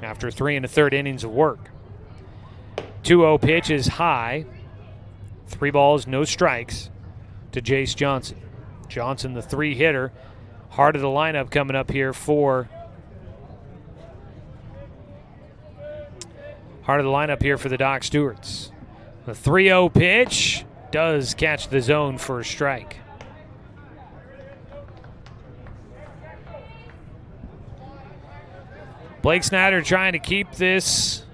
after 3 1/3 innings of work. 2-0 pitch is high. 3 balls, no strikes to Jace Johnson. Johnson, the 3-hitter. Heart of the lineup coming up here for the Doc Stewarts. The 3-0 pitch does catch the zone for a strike. Blake Snyder trying to keep this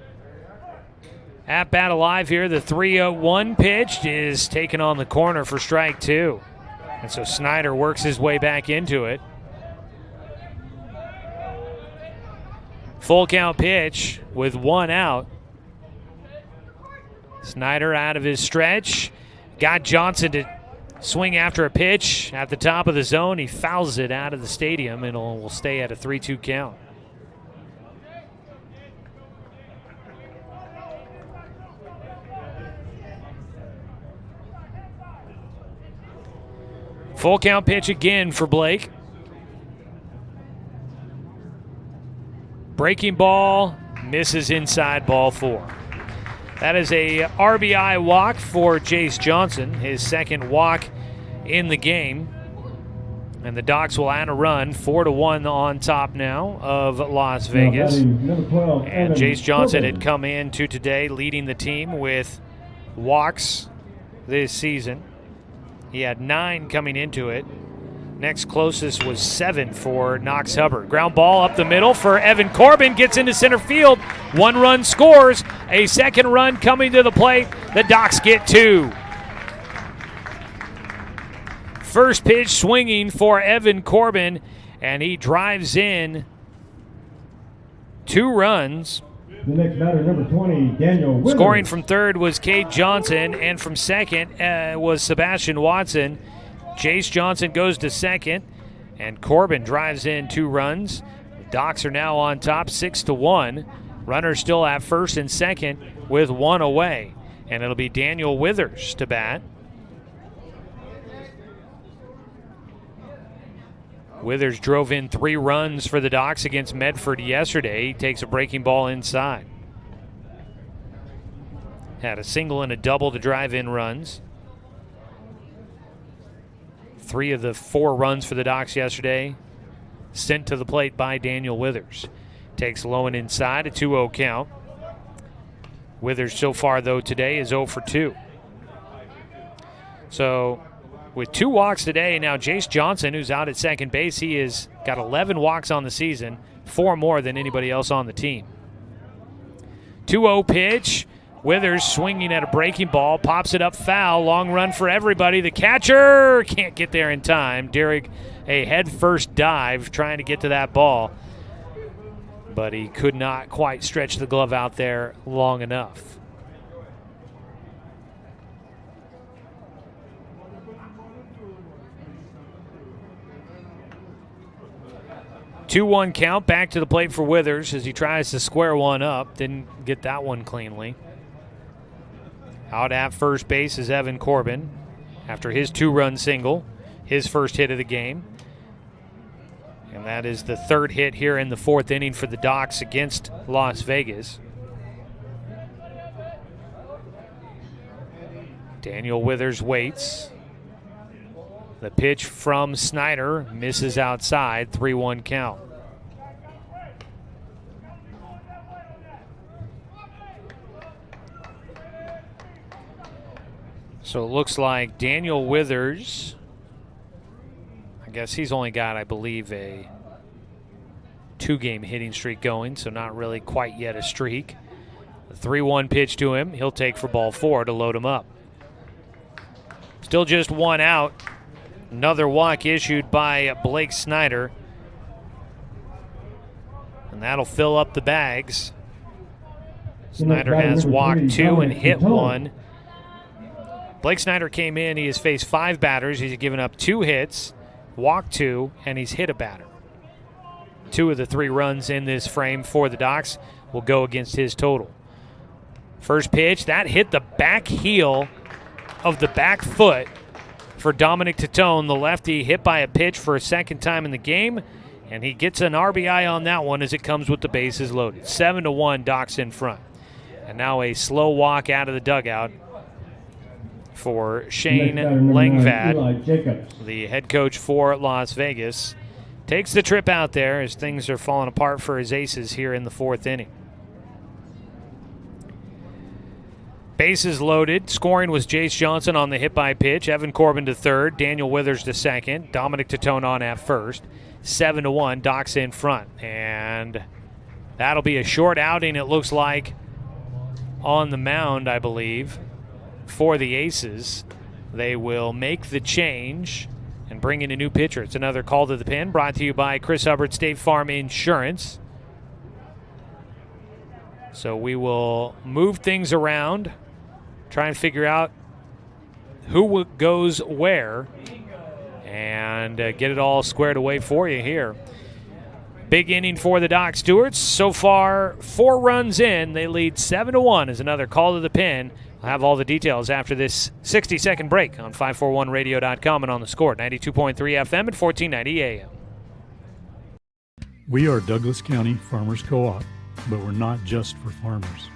at-bat alive here. The 3-0-1 pitch is taken on the corner for strike 2. And so Snyder works his way back into it. Full count pitch with 1 out. Snyder out of his stretch. Got Johnson to swing after a pitch at the top of the zone. He fouls it out of the stadium and will stay at a 3-2 count. Full count pitch again for Blake. Breaking ball, misses inside, ball 4. That is a RBI walk for Jace Johnson, his second walk in the game. And the Docs will add a run, 4-1 on top now of Las Vegas. Number 12, And Evan Jace Johnson Corbin. had come into today leading the team with walks this season. He had 9 coming into it. Next closest was 7 for Knox Hubbard. Ground ball up the middle for Evan Corbin. Gets into center field. 1 run scores. A second run coming to the plate. The Docs get 2. First pitch swinging for Evan Corbin, and he drives in 2 runs. The next batter, number 20, Daniel Withers. Scoring from third was Cade Johnson, and from second was Sebastian Watson. Jace Johnson goes to second, and Corbin drives in 2 runs. The Docs are now on top 6-1. Runners still at first and second with 1 away, and it'll be Daniel Withers to bat. Withers drove in 3 runs for the Docs against Medford yesterday. He takes a breaking ball inside. Had a single and a double to drive in runs. 3 of the 4 runs for the Docs yesterday sent to the plate by Daniel Withers. Takes low and inside, a 2-0 count. Withers so far, though, today is 0 for 2. So with 2 walks today, now Jace Johnson, who's out at second base, he has got 11 walks on the season, 4 more than anybody else on the team. 2-0 pitch. Withers swinging at a breaking ball, pops it up foul, long run for everybody. The catcher can't get there in time. Dierig, a head-first dive trying to get to that ball, but he could not quite stretch the glove out there long enough. Two-one count, back to the plate for Withers as he tries to square one up. Didn't get that one cleanly. Out at first base is Evan Corbin after his 2-run single, his first hit of the game. And that is the 3rd hit here in the 4th inning for the Docs against Las Vegas. Daniel Withers waits. The pitch from Snyder misses outside, 3-1 count. So it looks like Daniel Withers, I guess he's only got, I believe, a 2-game hitting streak going, so not really quite yet a streak. The 3-1 pitch to him, he'll take for ball 4 to load him up. Still just 1 out. Another walk issued by Blake Snyder. And that'll fill up the bags. Snyder has walked 2 and hit 1 Blake Snyder came in. He has faced 5 batters. He's given up 2 hits, walked 2, and he's hit a batter. 2 of the 3 runs in this frame for the Docs will go against his total. First pitch, that hit the back heel of the back foot for Dominic Titone, the lefty, hit by a pitch for a second time in the game, and he gets an RBI on that one as it comes with the bases loaded. 7-1, Docs in front. And now a slow walk out of the dugout for Shane Langvad, the head coach for Las Vegas. Takes the trip out there as things are falling apart for his aces here in the 4th inning. Bases loaded. Scoring was Jace Johnson on the hit by pitch. Evan Corbin to third. Daniel Withers to second. Dominic Titone on at first. 7-1. Docs in front. And that'll be a short outing, it looks like, on the mound, I believe, for the Aces. They will make the change and bring in a new pitcher. It's another call to the pen brought to you by Chris Hubbard, State Farm Insurance. So we will move things around, try and figure out who goes where, and get it all squared away for you here. Big inning for the Doc Stewarts. So far, 4 runs in. They lead 7-1 as another call to the pen. I'll have all the details after this 60-second break on 541radio.com and on the Score, 92.3 FM and 1490 AM. We are Douglas County Farmers Co-op, but we're not just for farmers.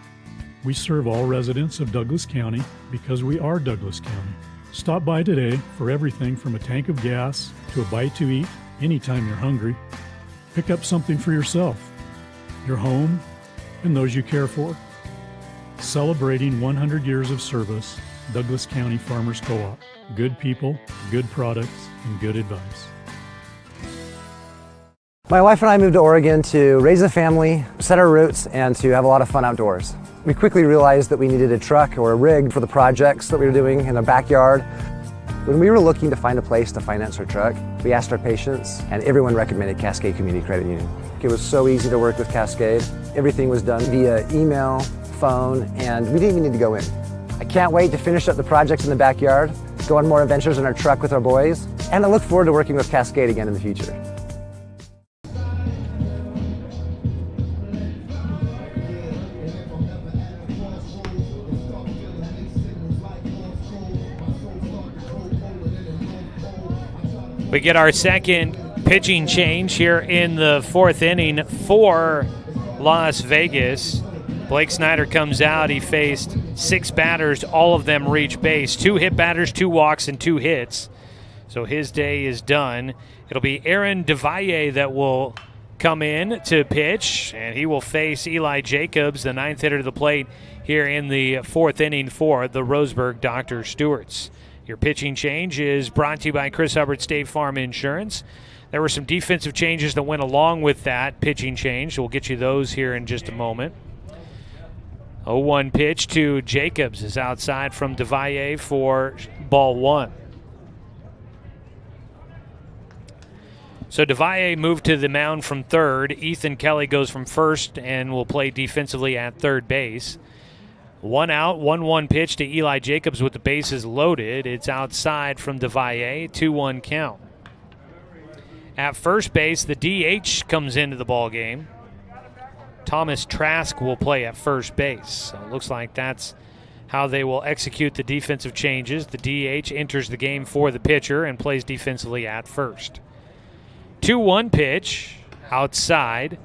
We serve all residents of Douglas County because we are Douglas County. Stop by today for everything from a tank of gas to a bite to eat anytime you're hungry. Pick up something for yourself, your home, and those you care for. Celebrating 100 years of service, Douglas County Farmers Co-op. Good people, good products, and good advice. My wife and I moved to Oregon to raise a family, set our roots, and to have a lot of fun outdoors. We quickly realized that we needed a truck or a rig for the projects that we were doing in the backyard. When we were looking to find a place to finance our truck, we asked our patients, and everyone recommended Cascade Community Credit Union. It was so easy to work with Cascade. Everything was done via email, phone, and we didn't even need to go in. I can't wait to finish up the projects in the backyard, go on more adventures in our truck with our boys, and I look forward to working with Cascade again in the future. We get our second pitching change here in the 4th inning for Las Vegas. Blake Snyder comes out. He faced 6 batters. All of them reach base. 2 hit batters, 2 walks, and 2 hits. So his day is done. It'll be Aaron DeValle that will come in to pitch, and he will face Eli Jacobs, the 9th hitter to the plate here in the 4th inning for the Roseburg Dr. Stewarts. Your pitching change is brought to you by Chris Hubbard, State Farm Insurance. There were some defensive changes that went along with that pitching change. We'll get you those here in just a moment. 0-1 pitch to Jacobs is outside from DeValle for ball 1. So DeValle moved to the mound from third. Ethan Kelly goes from first and will play defensively at third base. 1 out, 1-1 pitch to Eli Jacobs with the bases loaded. It's outside from DeValle, 2-1 count. At first base, the DH comes into the ball game. Thomas Trask will play at first base. So it looks like that's how they will execute the defensive changes. The DH enters the game for the pitcher and plays defensively at first. 2-1 pitch, outside.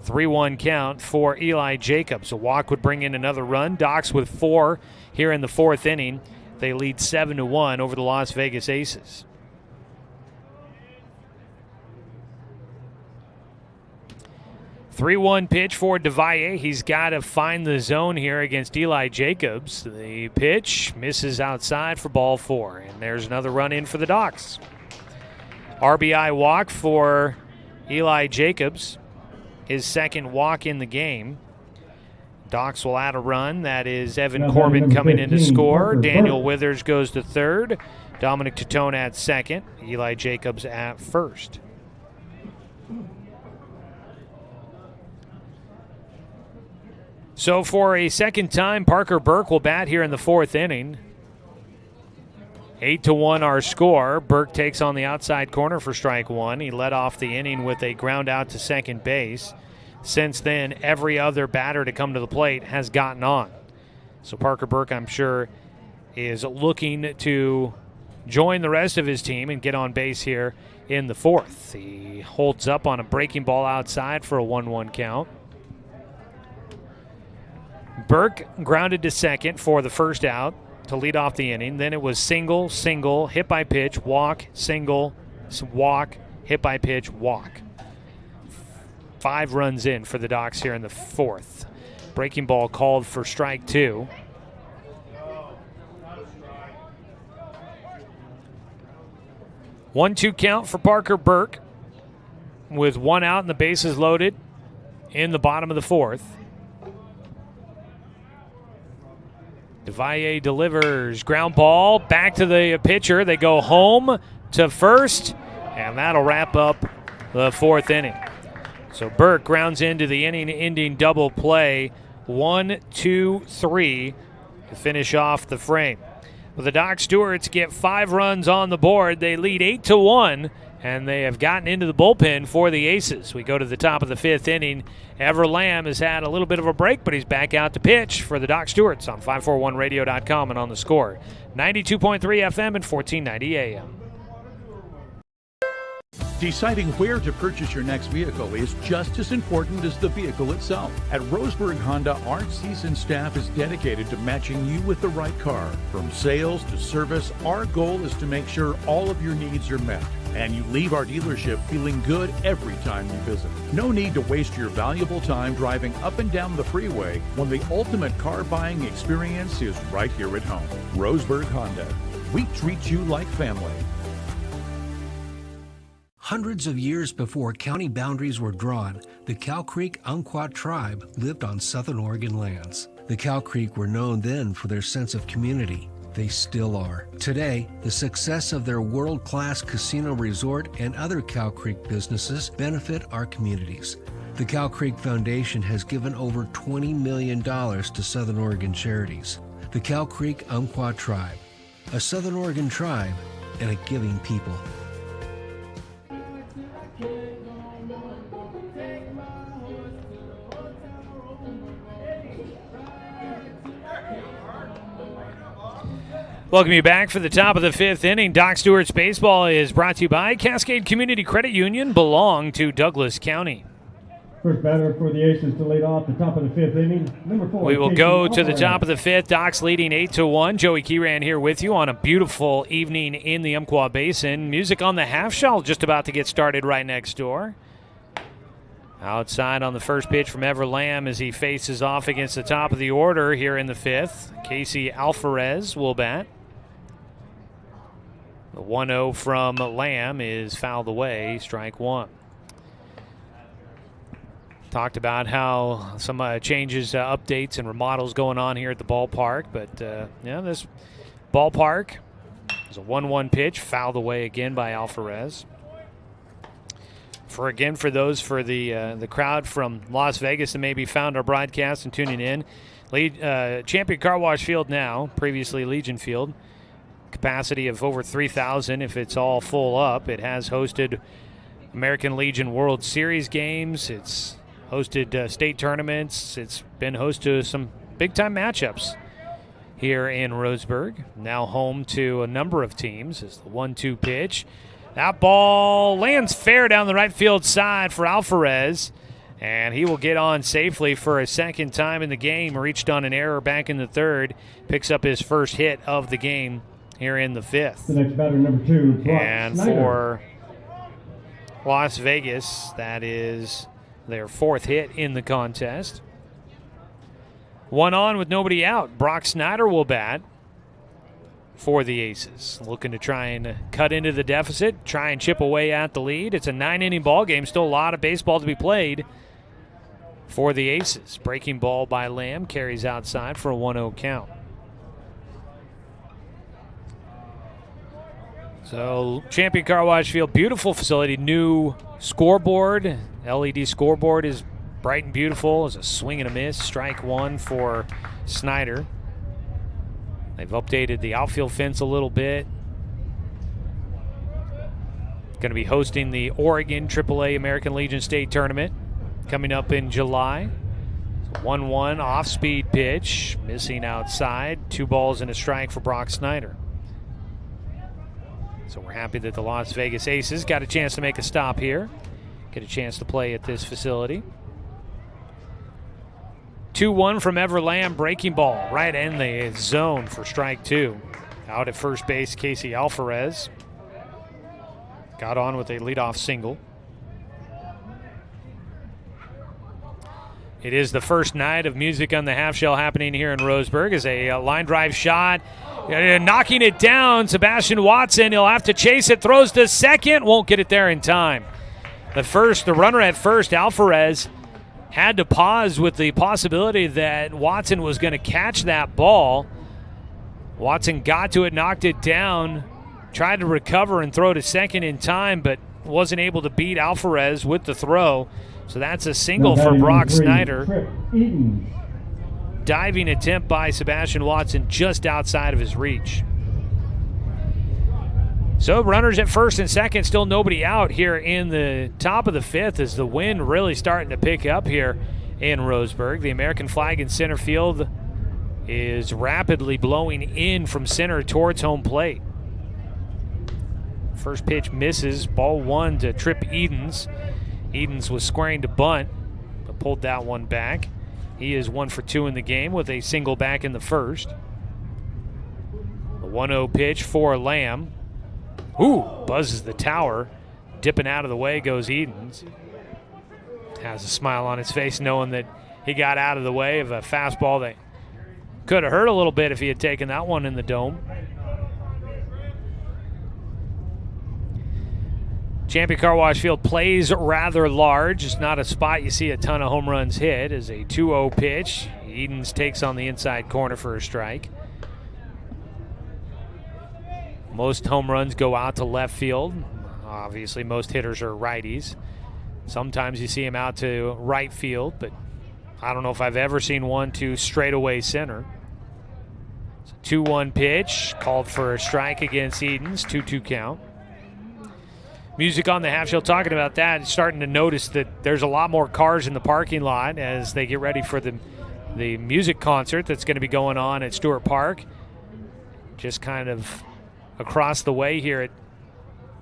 3-1 count for Eli Jacobs. A walk would bring in another run. Docs with 4 here in the 4th inning. They lead 7-1 over the Las Vegas Aces. Three-one pitch for DeValle. He's got to find the zone here against Eli Jacobs. The pitch misses outside for ball 4. And there's another run in for the Docs. RBI walk for Eli Jacobs. His second walk in the game. Docs will add a run. That is Evan Corbin coming in to score. Daniel Withers goes to third. Dominic Titone at second. Eli Jacobs at first. So for a second time, Parker Burke will bat here in the 4th inning. 8-1 our score. Burke takes on the outside corner for strike one. He led off the inning with a ground out to second base. Since then, every other batter to come to the plate has gotten on. So Parker Burke, I'm sure, is looking to join the rest of his team and get on base here in the fourth. He holds up on a breaking ball outside for a 1-1 count. Burke grounded to second for the first out to lead off the inning. Then it was single, single, hit by pitch, walk, single, walk, hit by pitch, walk. 5 runs in for the Docs here in the fourth. Breaking ball called for strike two. One-two count for Parker Burke with 1 out and the bases loaded in the bottom of the fourth. DeValle delivers. Ground ball back to the pitcher. They go home to first, and that'll wrap up the fourth inning. So Burke grounds into the inning-ending double play. 1, 2, 3 to finish off the frame. Well, the Doc Stewarts get 5 runs on the board. They lead 8-1, and they have gotten into the bullpen for the Aces. We go to the top of the 5th inning. Ever Lamb has had a little bit of a break, but he's back out to pitch for the Doc Stewarts on 541radio.com and on the score. 92.3 FM and 1490 AM. Deciding where to purchase your next vehicle is just as important as the vehicle itself. At Roseburg Honda, our seasoned staff is dedicated to matching you with the right car. From sales to service, our goal is to make sure all of your needs are met, and you leave our dealership feeling good every time you visit. No need to waste your valuable time driving up and down the freeway when the ultimate car buying experience is right here at home. Roseburg Honda. We treat you like family. Hundreds of years before county boundaries were drawn, the Cow Creek Umpqua tribe lived on Southern Oregon lands. The Cow Creek were known then for their sense of community. They still are. Today, the success of their world-class casino resort and other Cow Creek businesses benefit our communities. The Cow Creek Foundation has given over $20 million to Southern Oregon charities. The Cow Creek Umpqua tribe, a Southern Oregon tribe and a giving people. Welcome you back for the top of the 5th inning. Doc Stewart's Baseball is brought to you by Cascade Community Credit Union, belong to Douglas County. First batter for the Aces to lead off the top of the 5th inning, number 4. We will go to the top of the 5th. Docs leading 8-1. Joey Keyran here with you on a beautiful evening in the Umpqua Basin. Music on the half shell just about to get started right next door. Outside on the first pitch from Ever Lamb as he faces off against the top of the order here in the 5th. Casey Alvarez will bat. The 1-0 from Lamb is fouled away, strike one. Talked about how some changes, updates, and remodels going on here at the ballpark. But, this ballpark is a 1-1 pitch, fouled away again by Alvarez. For the crowd from Las Vegas that maybe found our broadcast and tuning in, Champion Car Wash Field now, previously Legion Field. Capacity of over 3,000 if it's all full up. It has hosted American Legion World Series games. It's hosted state tournaments. It's been host to some big-time matchups here in Roseburg. Now home to a number of teams. It's the 1-2 pitch. That ball lands fair down the right field side for Alvarez, and he will get on safely for a second time in the game. Reached on an error back in the third. Picks up his first hit of the game here in the 5th. The next batter, number 2, Brock and Snyder. For Las Vegas, that is their 4th hit in the contest. 1 on with nobody out. Brock Snyder will bat for the Aces. Looking to try and cut into the deficit, try and chip away at the lead. It's a 9-inning ball game. Still a lot of baseball to be played for the Aces. Breaking ball by Lamb carries outside for a 1-0 count. So, Champion Car Wash Field, beautiful facility, new scoreboard. LED scoreboard is bright and beautiful. It's a swing and a miss. Strike one for Snyder. They've updated the outfield fence a little bit. Going to be hosting the Oregon AAA American Legion State Tournament coming up in July. 1-1 off-speed pitch, missing outside. 2 balls and a strike for Brock Snyder. So we're happy that the Las Vegas Aces got a chance to make a stop here, get a chance to play at this facility. 2-1 from Ever Lamb, breaking ball right in the zone for strike 2. Out at first base, Casey Alvarez got on with a leadoff single. It is the first night of Music on the Half Shell happening here in Roseburg. As a line drive shot, knocking it down, Sebastian Watson. He'll have to chase it, throws to second, won't get it there in time. The runner at first, Alvarez, had to pause with the possibility that Watson was going to catch that ball. Watson got to it, knocked it down, tried to recover and throw to second in time, but wasn't able to beat Alvarez with the throw. So that's a single for Brock Snyder. Diving attempt by Sebastian Watson just outside of his reach. So runners at first and second, still nobody out here in the top of the 5th as the wind really starting to pick up here in Roseburg. The American flag in center field is rapidly blowing in from center towards home plate. First pitch misses, ball 1 to Trip Edens. Edens was squaring to bunt, but pulled that one back. He is 1 for 2 in the game with a single back in the first. A 1-0 pitch for Lamb. Ooh, buzzes the tower. Dipping out of the way goes Edens. Has a smile on his face knowing that he got out of the way of a fastball that could have hurt a little bit if he had taken that one in the dome. Champion Car Wash Field plays rather large. It's not a spot you see a ton of home runs hit. As a 2-0 pitch, Edens takes on the inside corner for a strike. Most home runs go out to left field. Obviously, most hitters are righties. Sometimes you see him out to right field, but I don't know if I've ever seen one to straightaway center. 2-1 pitch, called for a strike against Edens, 2-2 count. Music on the Half Shell talking about that, starting to notice that there's a lot more cars in the parking lot as they get ready for the music concert that's going to be going on at Stewart Park. Just kind of across the way here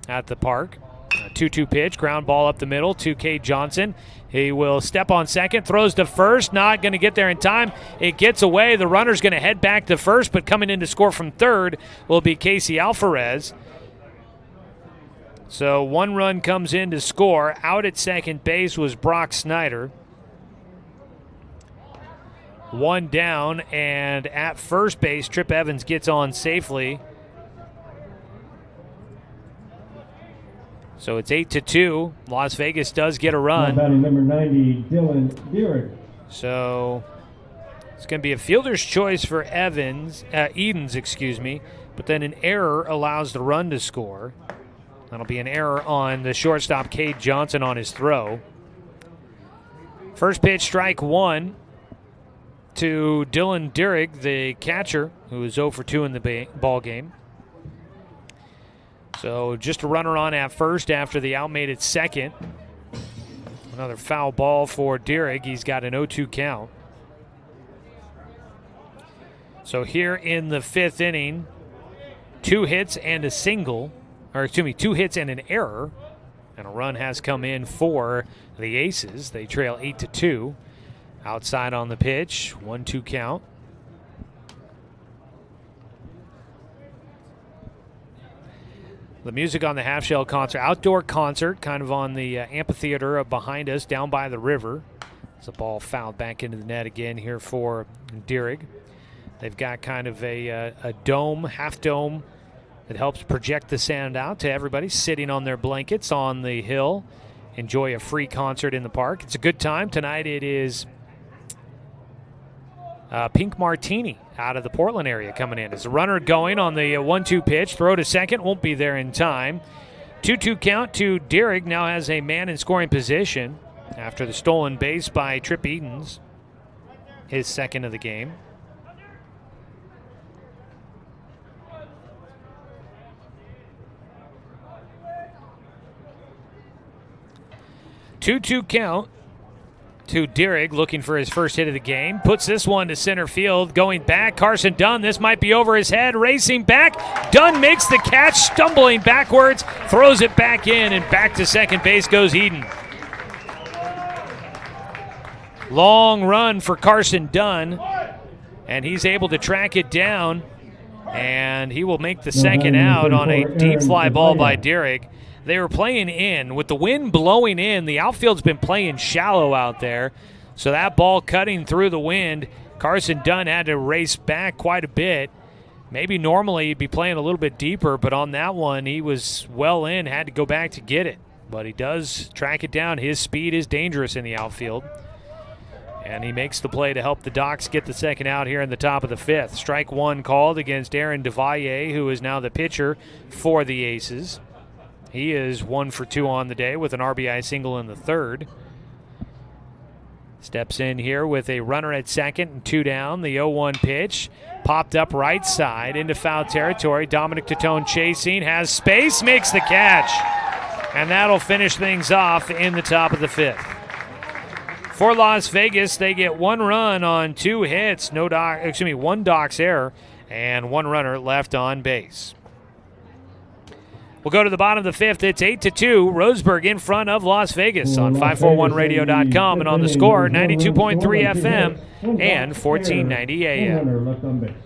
at the park. 2-2 pitch, ground ball up the middle to Cade Johnson. He will step on second, throws to first, not going to get there in time. It gets away. The runner's going to head back to first, but coming in to score from third will be Casey Alvarez. So 1 run comes in to score. Out at second base was Brock Snyder. 1 down, and at first base, Trip Evans gets on safely. So it's 8-2. Las Vegas does get a run. Batting number 90, Dylan Dierich. So it's going to be a fielder's choice for Edens, but then an error allows the run to score. That'll be an error on the shortstop, Cade Johnson, on his throw. First pitch, strike 1 to Dylan Dierich, the catcher, who is 0 for 2 in the ball game. So just a runner on at first after the out made at second. Another foul ball for Dierich. He's got an 0-2 count. So here in the 5th inning, 2 hits and a single, 2 hits and an error, and a run has come in for the Aces. They trail 8-2. Outside on the pitch, 1-2 count. The Music on the Half Shell concert, outdoor concert, kind of on the amphitheater behind us down by the river. As the ball fouled back into the net again here for Dierich. They've got kind of a dome, half dome, that helps project the sound out to everybody sitting on their blankets on the hill. Enjoy a free concert in the park. It's a good time. Tonight it is Pink Martini out of the Portland area coming in. As a runner going on the 1-2 pitch, throw to second, won't be there in time. 2-2 count to Dierich, now has a man in scoring position after the stolen base by Trip Edens, his second of the game. 2-2 count to Dierig, looking for his first hit of the game. Puts this one to center field. Going back, Carson Dunn. This might be over his head. Racing back. Dunn makes the catch, stumbling backwards. Throws it back in, and back to second base goes Eden. Long run for Carson Dunn, and he's able to track it down, and he will make the second out on a deep fly ball by Dierig. They were playing in. With the wind blowing in, the outfield's been playing shallow out there, so that ball cutting through the wind, Carson Dunn had to race back quite a bit. Maybe normally he'd be playing a little bit deeper, but on that one he was well in, had to go back to get it. But he does track it down. His speed is dangerous in the outfield. And he makes the play to help the Docs get the second out here in the top of the fifth. Strike one called against Aaron DeValle, who is now the pitcher for the Aces. He is 1 for 2 on the day with an RBI single in the third. Steps in here with a runner at second and 2 down. The 0-1 pitch popped up right side into foul territory. Dominic Totone chasing, has space, makes the catch. And that'll finish things off in the top of the fifth. For Las Vegas, they get 1 run on 2 hits, one Doc's error, and 1 runner left on base. We'll go to the bottom of the fifth. It's 8-2. Roseburg in front of Las Vegas on 541radio.com and on the Score, 92.3 FM and 1490 AM.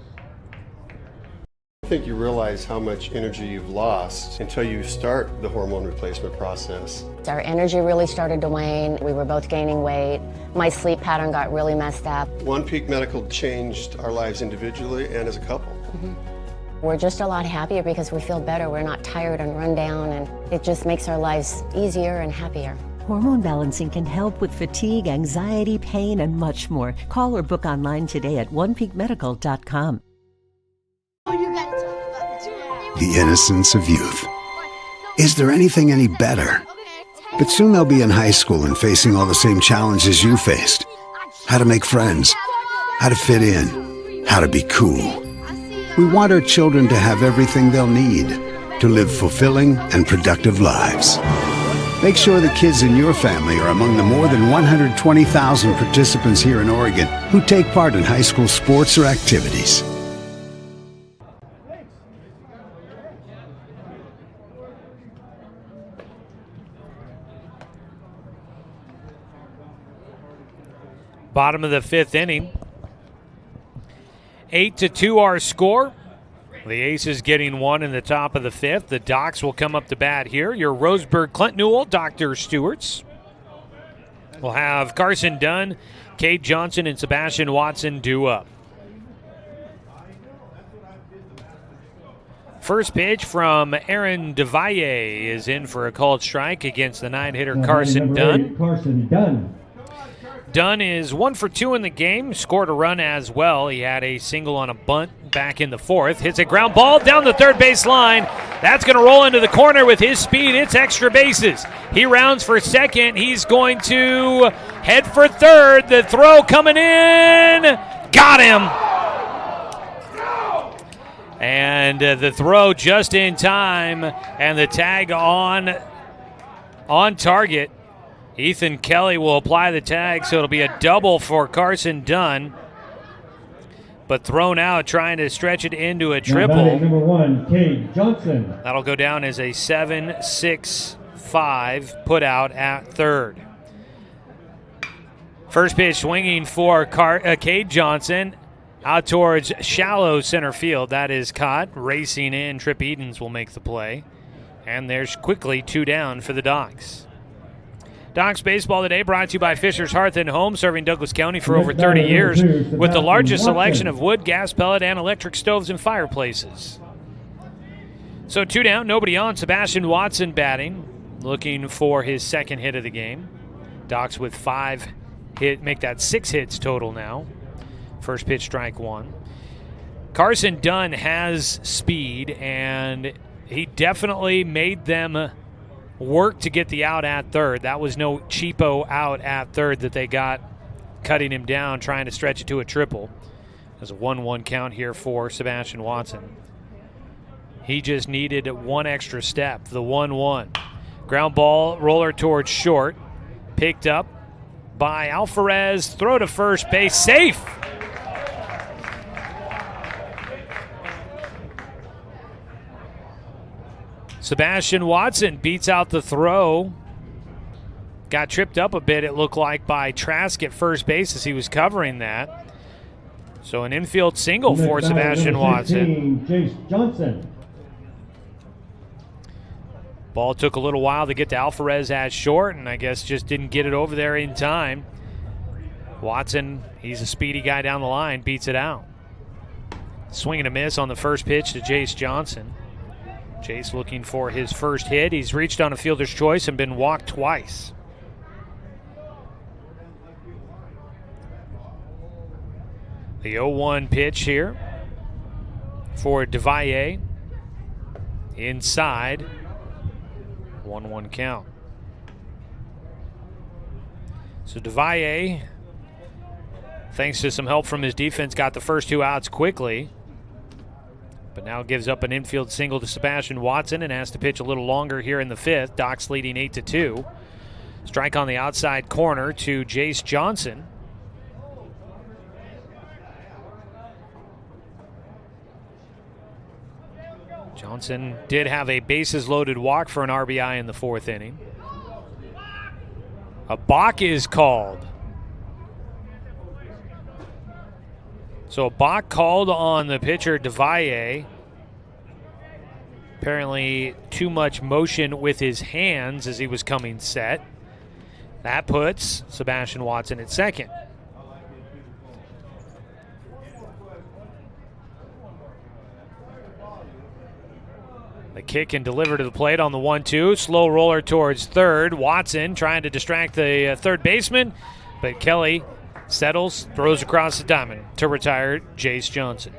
I think you realize how much energy you've lost until you start the hormone replacement process. Our energy really started to wane. We were both gaining weight. My sleep pattern got really messed up. One Peak Medical changed our lives individually and as a couple. We're just a lot happier because we feel better. We're not tired and run down, and it just makes our lives easier and happier. Hormone balancing can help with fatigue, anxiety, pain, and much more. Call or book online today at onepeakmedical.com. The innocence of youth. Is there anything any better? But soon they'll be in high school and facing all the same challenges you faced. How to make friends, how to fit in, how to be cool. We want our children to have everything they'll need to live fulfilling and productive lives. Make sure the kids in your family are among the more than 120,000 participants here in Oregon who take part in high school sports or activities. Bottom of the fifth inning. 8-2 our score. The Aces getting 1 in the top of the fifth. The Docs will come up to bat here. Your Roseburg Clint Newell, Dr. Stewart's. We'll have Carson Dunn, Cade Johnson, and Sebastian Watson due up. First pitch from Aaron DeValle is in for a called strike against the 9-hitter Carson Dunn. Dunn is 1 for 2 in the game, scored a run as well. He had a single on a bunt back in the fourth. Hits a ground ball down the third base line. That's going to roll into the corner with his speed. It's extra bases. He rounds for second. He's going to head for third. The throw coming in. Got him. And the throw just in time. And the tag on target. Ethan Kelly will apply the tag, so it'll be a double for Carson Dunn. But thrown out, trying to stretch it into a triple. Number 1, Cade Johnson. That'll go down as a 7-6-5 put out at third. First pitch swinging for Cade Johnson out towards shallow center field. That is caught. Racing in, Trip Edens will make the play. And there's quickly 2 down for the Docs. Docs Baseball today brought to you by Fisher's Hearth and Home, serving Douglas County for over 30 years with the largest selection of wood, gas, pellet, and electric stoves and fireplaces. So 2 down, nobody on. Sebastian Watson batting, looking for his second hit of the game. Docs with 5 make that 6 hits total now. First pitch, strike 1. Carson Dunn has speed, and he definitely made them work to get the out at third. That was no cheapo out at third that they got, cutting him down, trying to stretch it to a triple. There's a 1-1 count here for Sebastian Watson. He just needed 1 extra step, the 1-1. Ground ball, roller towards short. Picked up by Alvarez. Throw to first base. Safe. Sebastian Watson beats out the throw. Got tripped up a bit, it looked like, by Trask at first base as he was covering that. So an infield single for Sebastian Watson. Jace Johnson. Ball took a little while to get to Alvarez at short, and I guess just didn't get it over there in time. Watson, he's a speedy guy down the line, beats it out. Swing and a miss on the first pitch to Jace Johnson. Jace looking for his first hit. He's reached on a fielder's choice and been walked twice. The 0-1 pitch here for DeValle. Inside. 1-1 count. So DeValle, thanks to some help from his defense, got the first 2 outs quickly. But now gives up an infield single to Sebastian Watson and has to pitch a little longer here in the 5th. Doc's leading 8-2. Strike on the outside corner to Jace Johnson. Johnson did have a bases-loaded walk for an RBI in the 4th inning. A balk is called. So a balk called on the pitcher, DeValle. Apparently too much motion with his hands as he was coming set. That puts Sebastian Watson at second. The kick and deliver to the plate on the 1-2. Slow roller towards third. Watson trying to distract the third baseman, but Kelly settles, throws across the diamond to retire Jace Johnson.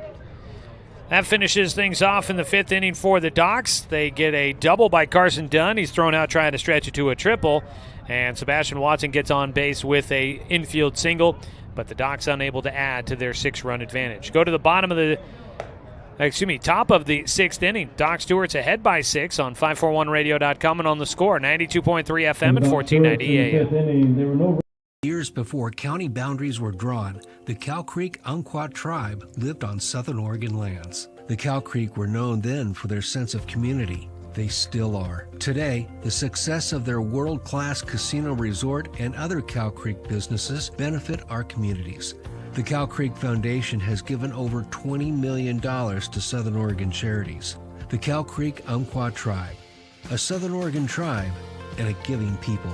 That finishes things off in the 5th inning for the Docs. They get a double by Carson Dunn. He's thrown out trying to stretch it to a triple, and Sebastian Watson gets on base with a infield single, but the Docs unable to add to their 6-run advantage. Go to the top of the 6th inning. Doc Stewart's ahead by 6 on 541radio.com and on the score, 92.3 FM and 1490 AM. Years before county boundaries were drawn, the Cow Creek Umpqua tribe lived on Southern Oregon lands. The Cow Creek were known then for their sense of community. They still are. Today, the success of their world-class casino resort and other Cow Creek businesses benefit our communities. The Cow Creek Foundation has given over $20 million to Southern Oregon charities. The Cow Creek Umpqua Tribe, a Southern Oregon tribe and a giving people.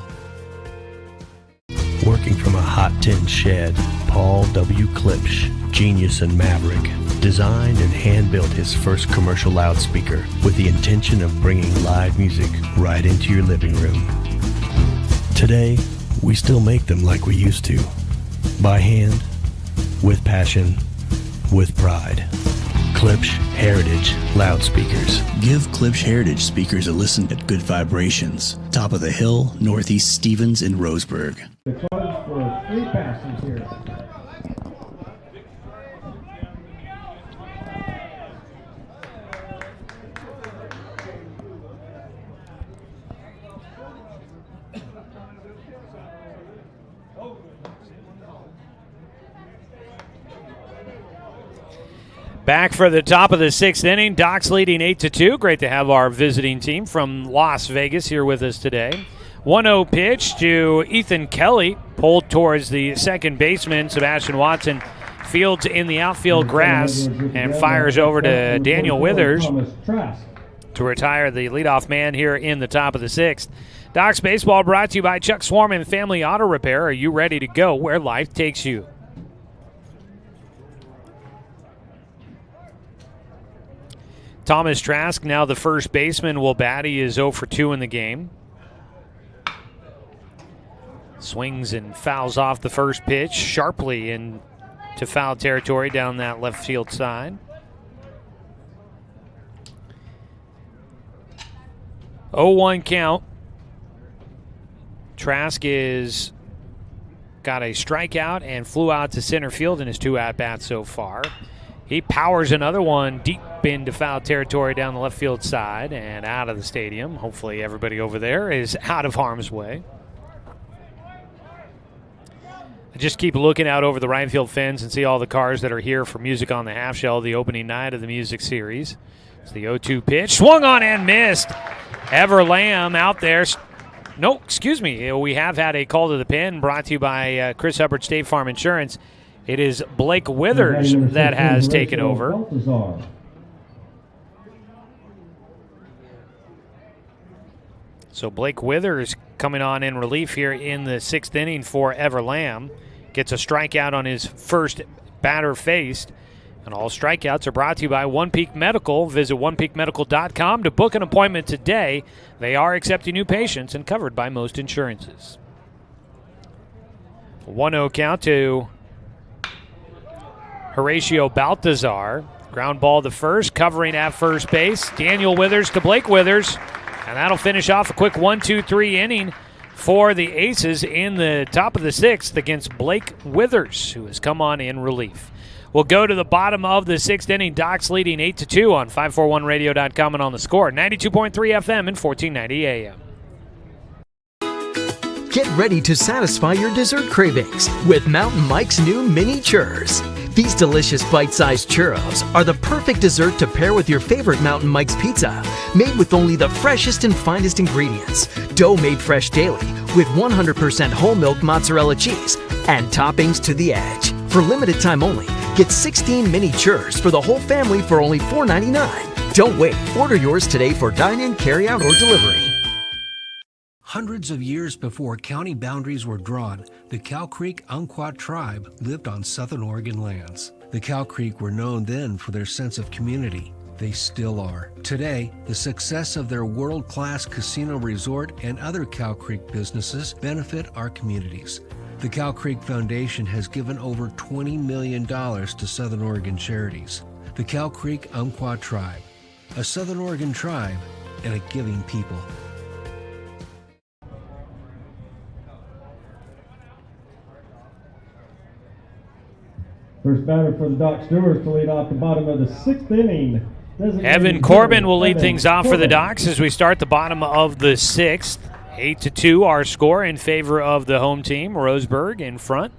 Working from a hot tin shed, Paul W. Klipsch, genius and maverick, designed and hand-built his first commercial loudspeaker with the intention of bringing live music right into your living room. Today, we still make them like we used to, by hand, with passion, with pride. Klipsch Heritage Loudspeakers. Give Klipsch Heritage speakers a listen at Good Vibrations. Top of the Hill, Northeast Stevens in Roseburg. The charge for 3 passes here. Back for the top of the 6th inning. Docs leading 8-2. Great to have our visiting team from Las Vegas here with us today. 1-0 pitch to Ethan Kelly, pulled towards the second baseman. Sebastian Watson fields in the outfield grass and fires over to Daniel Withers to retire the leadoff man here in the top of the 6th. Docs Baseball brought to you by Chuck Swarman Family Auto Repair. Are you ready to go where life takes you? Thomas Trask, now the first baseman, will bat. He is 0 for 2 in the game. Swings and fouls off the first pitch sharply into foul territory down that left field side. 0-1 count. Trask is got a strikeout and flew out to center field in his 2 at-bats so far. He powers another one deep into foul territory down the left field side and out of the stadium. Hopefully everybody over there is out of harm's way. I just keep looking out over the right field fence and see all the cars that are here for Music on the Half Shell, the opening night of the Music Series. It's the 0-2 pitch. Swung on and missed. Ever Lamb out there. No, excuse me. We have had a call to the pin brought to you by Chris Hubbard State Farm Insurance. It is Blake Withers that has taken over. So Blake Withers coming on in relief here in the 6th inning for Ever Lamb. Gets a strikeout on his first batter faced. And all strikeouts are brought to you by One Peak Medical. Visit onepeakmedical.com to book an appointment today. They are accepting new patients and covered by most insurances. 1-0 count to Horatio Baltazar. Ground ball to first, covering at first base. Daniel Withers to Blake Withers. And that'll finish off a quick 1-2-3 inning for the Aces in the top of the 6th against Blake Withers, who has come on in relief. We'll go to the bottom of the 6th inning. Docs leading 8-2 on 541radio.com and on the score. 92.3 FM and 1490 AM. Get ready to satisfy your dessert cravings with Mountain Mike's new mini churros. These delicious bite-sized churros are the perfect dessert to pair with your favorite Mountain Mike's pizza. Made with only the freshest and finest ingredients. Dough made fresh daily with 100% whole milk mozzarella cheese and toppings to the edge. For limited time only, get 16 mini churros for the whole family for only $4.99. Don't wait. Order yours today for dine-in, carry-out, or delivery. Hundreds of years before county boundaries were drawn, the Cow Creek Umpqua tribe lived on southern Oregon lands. The Cow Creek were known then for their sense of community. They still are. Today, the success of their world-class casino resort and other Cow Creek businesses benefit our communities. The Cow Creek Foundation has given over $20 million to Southern Oregon charities. The Cow Creek Umpqua tribe, a Southern Oregon tribe and a giving people. First batter for the Doc Stewarts to lead off the bottom of the 6th inning. Evan Corbin will lead things off for the Docs as we start the bottom of the 6th. 8-2 our score in favor of the home team. Roseburg in front.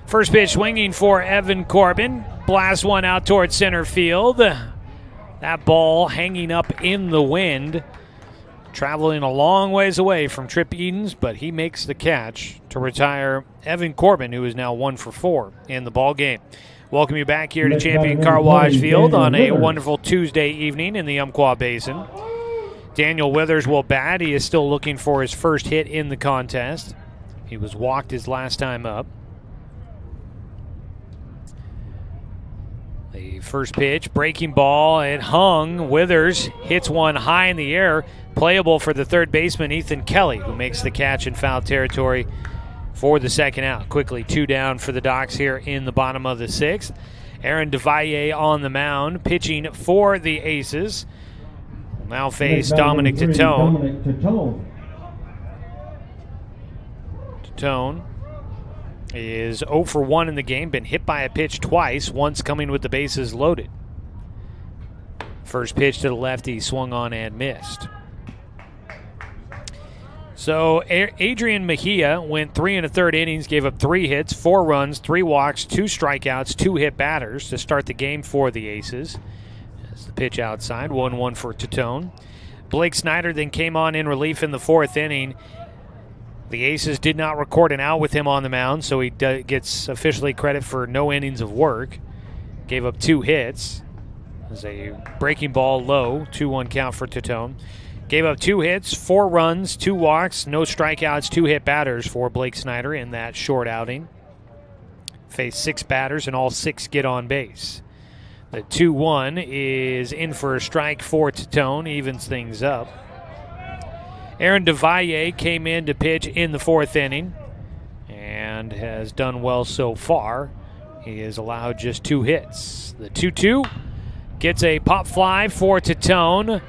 First pitch swinging for Evan Corbin. Blast one out towards center field. That ball hanging up in the wind. Traveling a long ways away from Trip Edens, but he makes the catch to retire Evan Corbin, who is now 1 for 4 in the ball game. Welcome you back here to Champion Car Wash Field on a wonderful Tuesday evening in the Umpqua Basin. Daniel Withers will bat. He is still looking for his first hit in the contest. He was walked his last time up. The first pitch, breaking ball, it hung. Withers hits one high in the air, playable for the third baseman, Ethan Kelly, who makes the catch in foul territory for the second out. Quickly 2 down for the Docs here in the bottom of the 6th. Aaron DeValle on the mound, pitching for the Aces. Will now face Dominic Tatone. Tatone is 0 for 1 in the game, been hit by a pitch twice, once coming with the bases loaded. First pitch to the lefty, swung on and missed. So Adrian Mejia went 3 1/3 innings, gave up 3 hits, 4 runs, 3 walks, 2 strikeouts, 2 hit batters to start the game for the Aces. As the pitch outside, 1-1 for Tatone. Blake Snyder then came on in relief in the 4th inning. The Aces did not record an out with him on the mound, so he gets officially credit for no innings of work. Gave up 2 hits. As a breaking ball low, 2-1 count for Tatone. Gave up 2 hits, 4 runs, 2 walks, no strikeouts, 2 hit batters for Blake Snyder in that short outing. Faced 6 batters and all 6 get on base. The 2-1 is in for a strike for Tatone, evens things up. Aaron DeValle came in to pitch in the 4th inning and has done well so far. He has allowed just 2 hits. The 2-2 gets a pop fly for Tatone.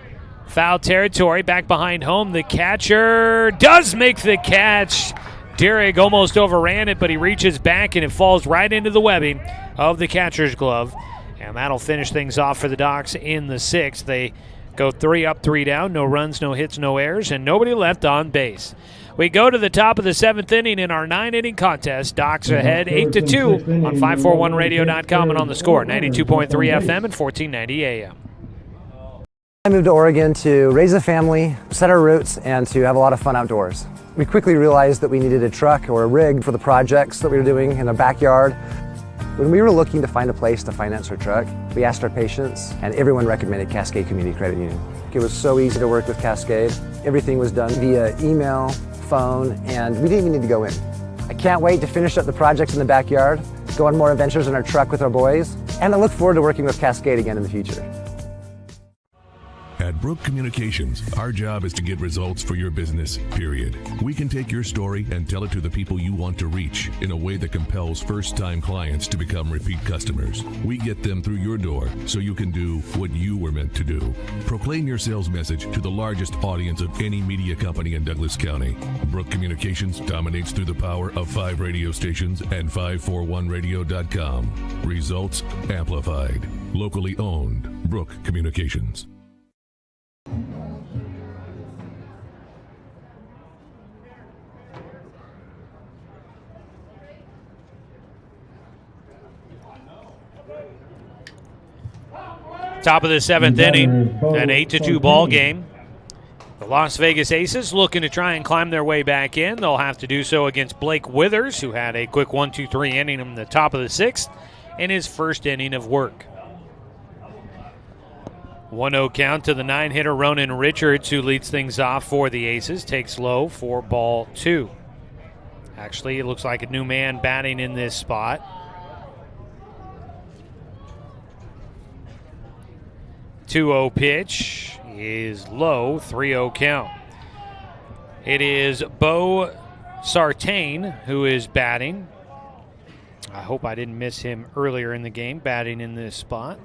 Foul territory, back behind home. The catcher does make the catch. Dierig almost overran it, but he reaches back and it falls right into the webbing of the catcher's glove. And that'll finish things off for the Docs in the 6th. They Go 3 up, 3 down, no runs, no hits, no errors, and nobody left on base. We go to the top of the 7th inning in our 9-inning contest. Docs ahead 8-2 on 541radio.com and on the score, 92.3 FM and 1490 AM. I moved to Oregon to raise a family, set our roots, and to have a lot of fun outdoors. We quickly realized that we needed a truck or a rig for the projects that we were doing in the backyard. When we were looking to find a place to finance our truck, we asked our patients, and everyone recommended Cascade Community Credit Union. It was so easy to work with Cascade. Everything was done via email, phone, and we didn't even need to go in. I can't wait to finish up the projects in the backyard, go on more adventures in our truck with our boys, and I look forward to working with Cascade again in the future. At Brook Communications, our job is to get results for your business, period. We can take your story and tell it to the people you want to reach in a way that compels first-time clients to become repeat customers. We get them through your door so you can do what you were meant to do. Proclaim your sales message to the largest audience of any media company in Douglas County. Brook Communications dominates through the power of 5 radio stations and 541radio.com. Results amplified. Locally owned. Brook Communications. Top of the 7th inning, an 8-2 ball game. The Las Vegas Aces looking to try and climb their way back in. They'll have to do so against Blake Withers, who had a quick 1-2-3 inning in the top of the 6th in his first inning of work. 1-0 count to the 9-hitter Ronan Richards, who leads things off for the Aces. Takes low for ball 2. Actually, it looks like a new man batting in this spot. 2-0 pitch is low, 3-0 count. It is Bo Sartain who is batting. I hope I didn't miss him earlier in the game, batting in this spot.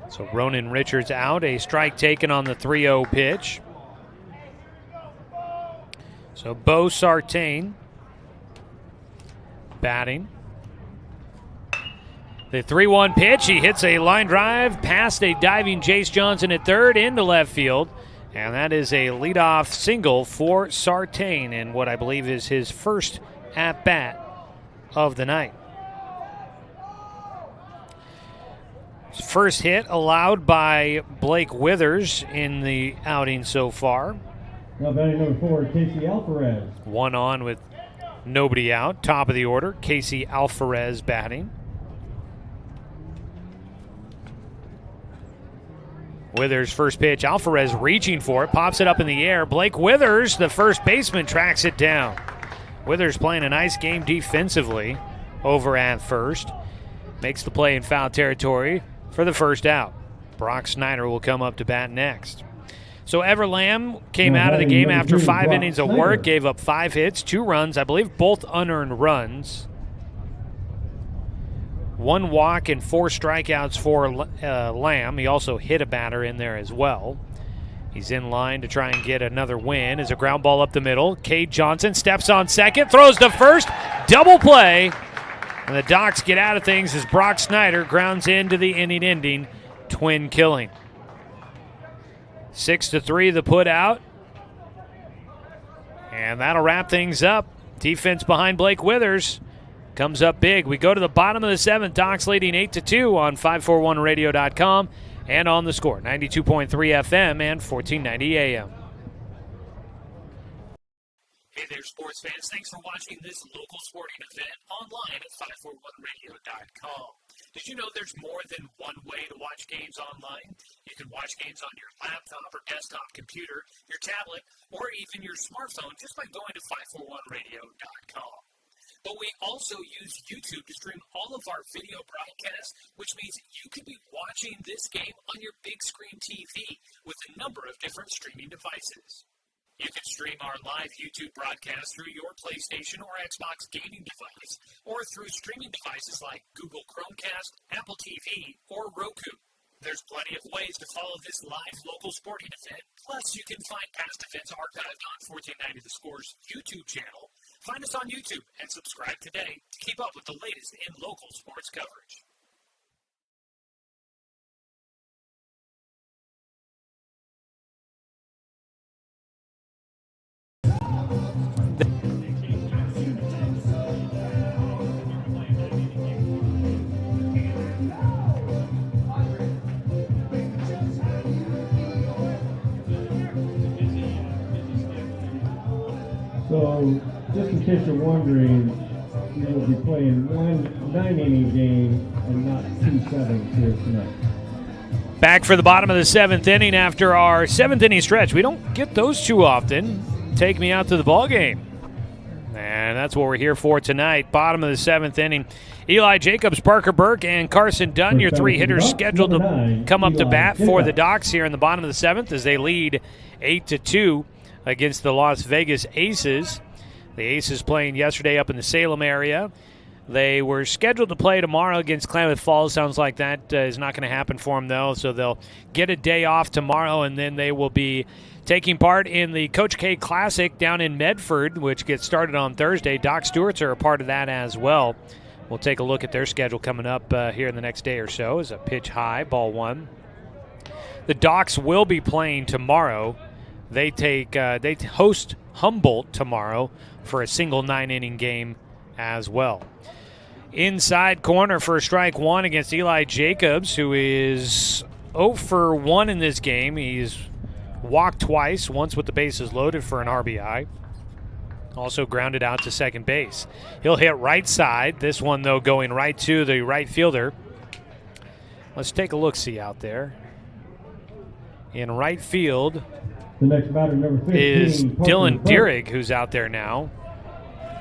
So Ronan Richards out, a strike taken on the 3-0 pitch. So Bo Sartain batting. The 3-1 pitch, he hits a line drive past a diving Jace Johnson at third into left field. And that is a leadoff single for Sartain in what I believe is his first at-bat of the night. First hit allowed by Blake Withers in the outing so far. Now batting number 4, Casey Alvarez. 1 on with nobody out. Top of the order, Casey Alvarez batting. Withers first pitch, Alvarez reaching for it, pops it up in the air. Blake Withers, the first baseman, tracks it down. Withers playing a nice game defensively over at first. Makes the play in foul territory for the first out. Brock Snyder will come up to bat next. So Ever Lamb came out of the game after 5 innings of work, gave up 5 hits, 2 runs, I believe both unearned runs. 1 walk and 4 strikeouts for Lamb. He also hit a batter in there as well. He's in line to try and get another win. As a ground ball up the middle, Cade Johnson steps on second, throws to first, double play. And the Docs get out of things as Brock Snyder grounds into the inning-ending twin killing. 6-3 the put out. And that'll wrap things up. Defense behind Blake Withers comes up big. We go to the bottom of the 7th. Docs leading 8-2 on 541radio.com and on the score, 92.3 FM and 1490 AM. Hey there, sports fans. Thanks for watching this local sporting event online at 541radio.com. Did you know there's more than one way to watch games online? You can watch games on your laptop or desktop computer, your tablet, or even your smartphone just by going to 541radio.com. But we also use YouTube to stream all of our video broadcasts, which means you could be watching this game on your big screen TV with a number of different streaming devices. You can stream our live YouTube broadcast through your PlayStation or Xbox gaming device, or through streaming devices like Google Chromecast, Apple TV, or Roku. There's plenty of ways to follow this live local sporting event. Plus, you can find past events archived on 1490 The Score's YouTube channel. Find us on YouTube and subscribe today to keep up with the latest in local sports coverage. So, just in case you're wondering, we will be playing one 9-inning game and not 2 7s here tonight. Back for the bottom of the 7th inning after our 7th inning stretch. We don't get those too often. Take me out to the ball game. And that's what we're here for tonight. Bottom of the 7th inning. Eli Jacobs, Parker Burke, and Carson Dunn, your 3 hitters scheduled to come up to bat for the Docs here in the bottom of the 7th as they lead 8-2 against the Las Vegas Aces. The Aces playing yesterday up in the Salem area. They were scheduled to play tomorrow against Klamath Falls. Sounds like that is not going to happen for them, though. So they'll get a day off tomorrow, and then they will be taking part in the Coach K Classic down in Medford, which gets started on Thursday. Doc Stewarts are a part of that as well. We'll take a look at their schedule coming up here in the next day or so. As a pitch high, ball 1. The Docs will be playing tomorrow. They host Humboldt tomorrow for a single 9-inning game as well. Inside corner for strike 1 against Eli Jacobs, who is 0 for 1 in this game. He's walked twice, once with the bases loaded for an RBI. Also grounded out to second base. He'll hit right side. This one, though, going right to the right fielder. Let's take a look-see out there. In right field the next batter, number 15, is Parker Dylan Burke. Dierig, who's out there now.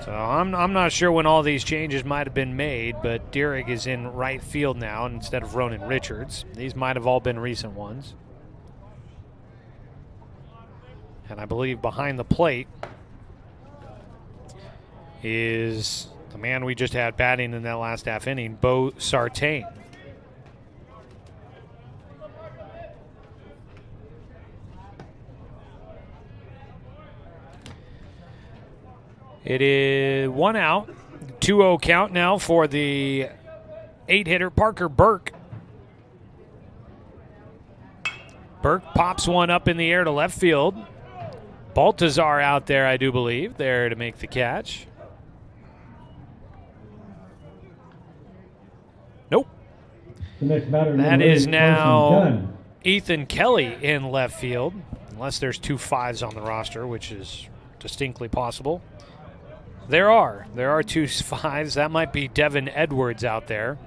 So I'm not sure when all these changes might have been made, but Dierig is in right field now instead of Ronan Richards. These might have all been recent ones. And I believe behind the plate is the man we just had batting in that last half inning, Bo Sartain. It is 1 out, 2-0 count now for the 8-hitter Parker Burke. Burke pops one up in the air to left field. Baltazar out there, I do believe, there to make the catch. Nope. The next batter, That number is 8, now Carson Dunn. Ethan Kelly in left field, unless there's 2 5s on the roster, which is distinctly possible. There are 2 5s. That might be Devin Edwards out there.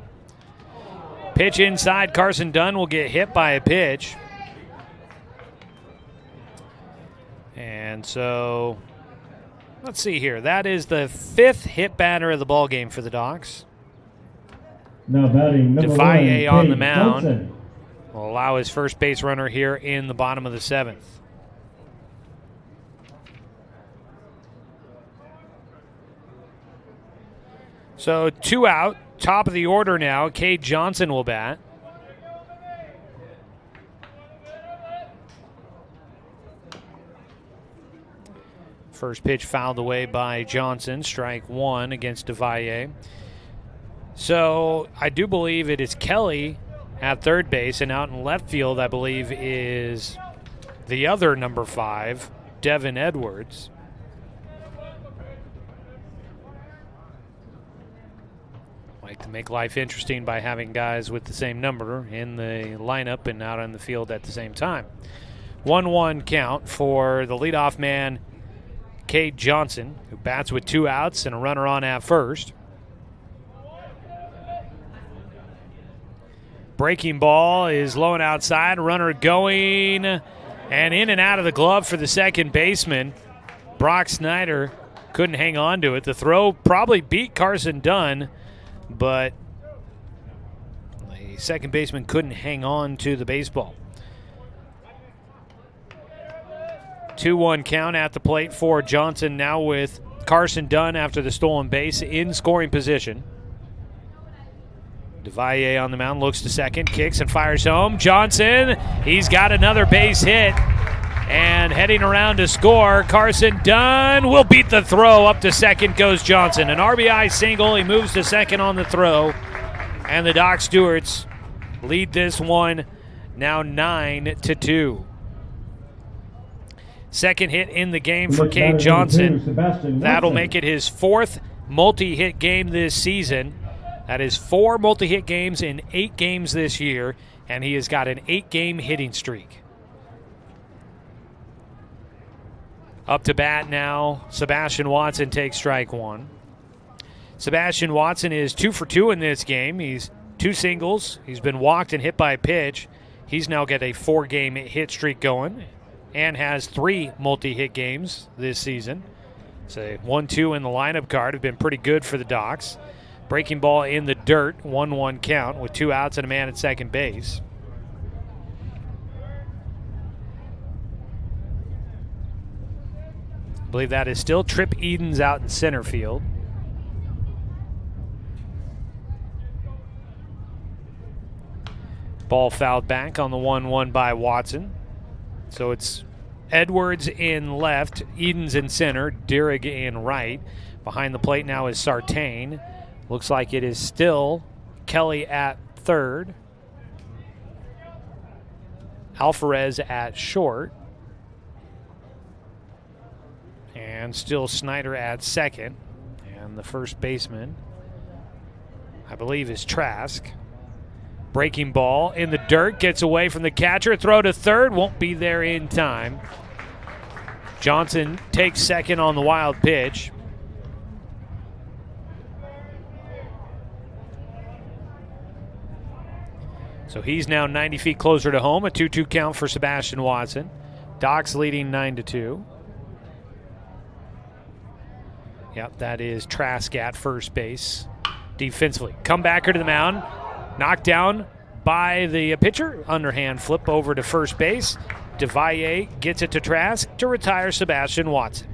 Pitch inside. Carson Dunn will get hit by a pitch. And so, let's see here. That is the 5th hit batter of the ball game for the Docs. Now batting number 1, Devaye on the Kate mound Johnson. will allow his first base runner here in the bottom of the 7th. So 2 out, top of the order now. Cade Johnson will bat. First pitch fouled away by Johnson, strike 1 against Devaye. So I do believe it is Kelly at third base, and out in left field I believe is the other number 5, Devin Edwards. Like to make life interesting by having guys with the same number in the lineup and out on the field at the same time. 1-1 count for the leadoff man, Cade Johnson, who bats with 2 outs and a runner on at first. Breaking ball is low and outside. Runner going and in and out of the glove for the second baseman. Brock Snyder couldn't hang on to it. The throw probably beat Carson Dunn, but the second baseman couldn't hang on to the baseball. 2-1 count at the plate for Johnson, now with Carson Dunn after the stolen base in scoring position. Devaye on the mound, looks to second, kicks and fires home. Johnson, he's got another base hit. And heading around to score, Carson Dunn will beat the throw. Up to second goes Johnson. An RBI single. He moves to second on the throw. And the Doc Stewarts lead this one now 9-2. Second hit in the game for Cade Johnson. That'll make it his 4th multi-hit game this season. That is 4 multi-hit games in 8 games this year. And he has got an 8-game hitting streak. Up to bat now, Sebastian Watson takes strike one. Sebastian Watson is 2 for 2 in this game. He's 2 singles. He's been walked and hit by a pitch. He's now got a 4-game hit streak going and has 3 multi-hit games this season. So 1-2 in the lineup card have been pretty good for the Docs. Breaking ball in the dirt, 1-1 count with 2 outs and a man at second base. I believe that is still Trip Edens out in center field. Ball fouled back on the 1-1 by Watson. So it's Edwards in left, Edens in center, Dierig in right. Behind the plate now is Sartain. Looks like it is still Kelly at third. Alvarez at short. And still Snyder at second. And the first baseman, I believe, is Trask. Breaking ball in the dirt, gets away from the catcher. Throw to third, won't be there in time. Johnson takes second on the wild pitch. So he's now 90 feet closer to home. A 2-2 count for Sebastian Watson. Docs leading 9-2. Yep, that is Trask at first base. Defensively, comebacker to the mound. Knocked down by the pitcher. Underhand flip over to first base. DeValle gets it to Trask to retire Sebastian Watson.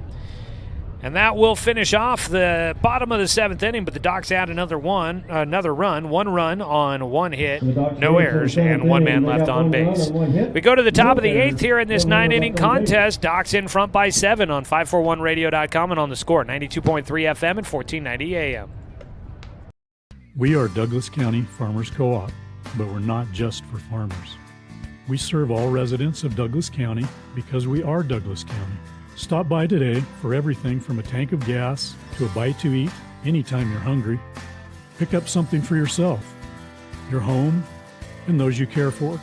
And that will finish off the bottom of the 7th inning, but the Docs add another run. 1 run on 1 hit, no errors, and 1 man left on base. We go to the top of the 8th here in this 9-inning contest. Docs in front by 7 on 541radio.com and on the Score, 92.3 FM and 1490 AM. We are Douglas County Farmers Co-op, but we're not just for farmers. We serve all residents of Douglas County because we are Douglas County. Stop by today for everything from a tank of gas to a bite to eat anytime you're hungry. Pick up something for yourself, your home, and those you care for.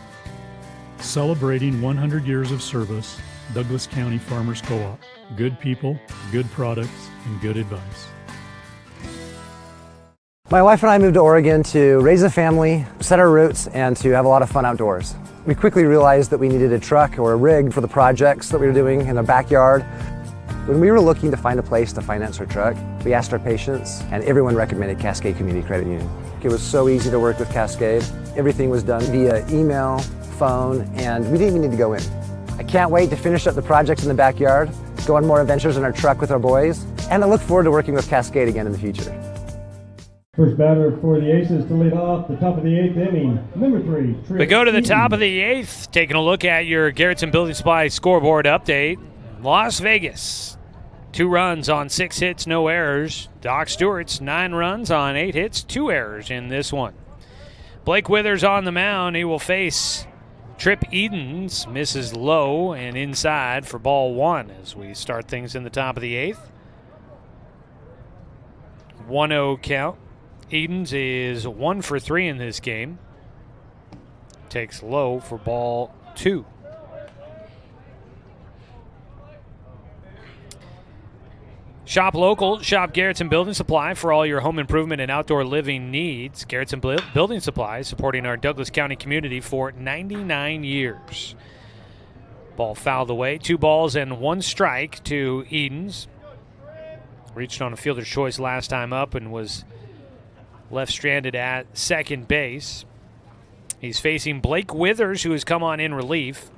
Celebrating 100 years of service, Douglas County Farmers Co-op. Good people, good products, and good advice. My wife and I moved to Oregon to raise a family, set our roots, and to have a lot of fun outdoors. We quickly realized that we needed a truck or a rig for the projects that we were doing in our backyard. When we were looking to find a place to finance our truck, we asked our patients, and everyone recommended Cascade Community Credit Union. It was so easy to work with Cascade. Everything was done via email, phone, and we didn't even need to go in. I can't wait to finish up the projects in the backyard, go on more adventures in our truck with our boys, and I look forward to working with Cascade again in the future. First batter for the Aces to lead off the top of the 8th inning, number 3. We go to the top of the 8th, taking a look at your Garrettson Building Supply scoreboard update. Las Vegas, 2 runs on 6 hits, no errors. Doc Stewart's 9 runs on 8 hits, 2 errors in this one. Blake Withers on the mound. He will face Trip Edens, misses low and inside for ball 1 as we start things in the top of the 8th. 1-0 count. Edens is 1 for 3 in this game. Takes low for ball 2. Shop local, shop Garrettson Building Supply for all your home improvement and outdoor living needs. Garrettson Building Supply supporting our Douglas County community for 99 years. Ball fouled away. 2 balls and 1 strike to Edens. Reached on a fielder's choice last time up and was left stranded at second base. He's facing Blake Withers, who has come on in relief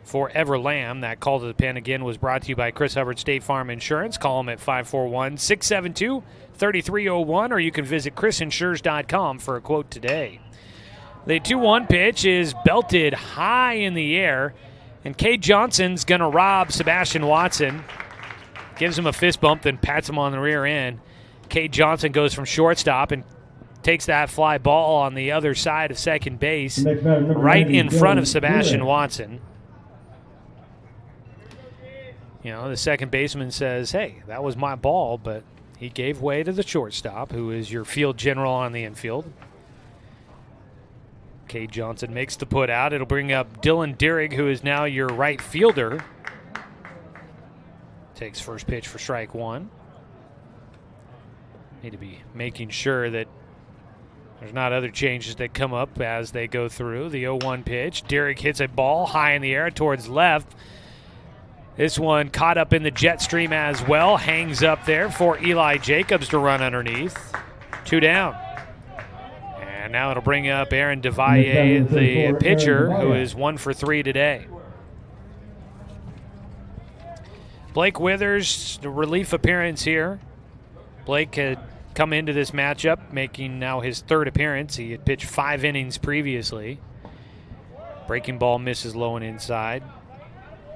for Ever Lamb. That call to the pen again was brought to you by Chris Hubbard State Farm Insurance. Call him at 541-672-3301, or you can visit chrisinsures.com for a quote today. The 2-1 pitch is belted high in the air, and Cade Johnson's going to rob Sebastian Watson. Gives him a fist bump, then pats him on the rear end. Cade Johnson goes from shortstop and takes that fly ball on the other side of second base, right in front of Sebastian Watson. You know, the second baseman says, hey, that was my ball, but he gave way to the shortstop, who is your field general on the infield. Cade Johnson makes the put out. It'll bring up Dylan Dierig, who is now your right fielder. Takes first pitch for strike one. Need to be making sure that there's not other changes that come up as they go through. The 0-1 pitch. Derek hits a ball high in the air towards left. This one caught up in the jet stream as well. Hangs up there for Eli Jacobs to run underneath. 2 down. And now it'll bring up Aaron DeValle, the pitcher, who is 1 for 3 today. Blake Withers, the relief appearance here. Blake had come into this matchup, making now his 3rd appearance. He had pitched 5 innings previously. Breaking ball misses low and inside.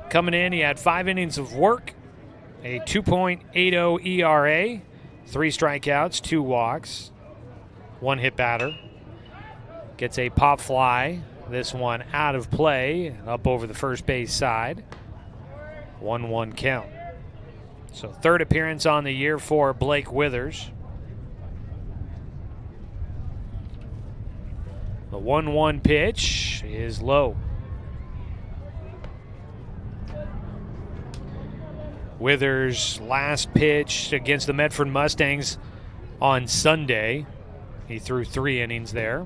Coming in, he had 5 innings of work, a 2.80 ERA, 3 strikeouts, 2 walks, 1 hit batter. Gets a pop fly. This one out of play, up over the first base side. 1-1 count. So 3rd appearance on the year for Blake Withers. The 1-1 pitch is low. Withers' last pitch against the Medford Mustangs on Sunday. He threw 3 innings there.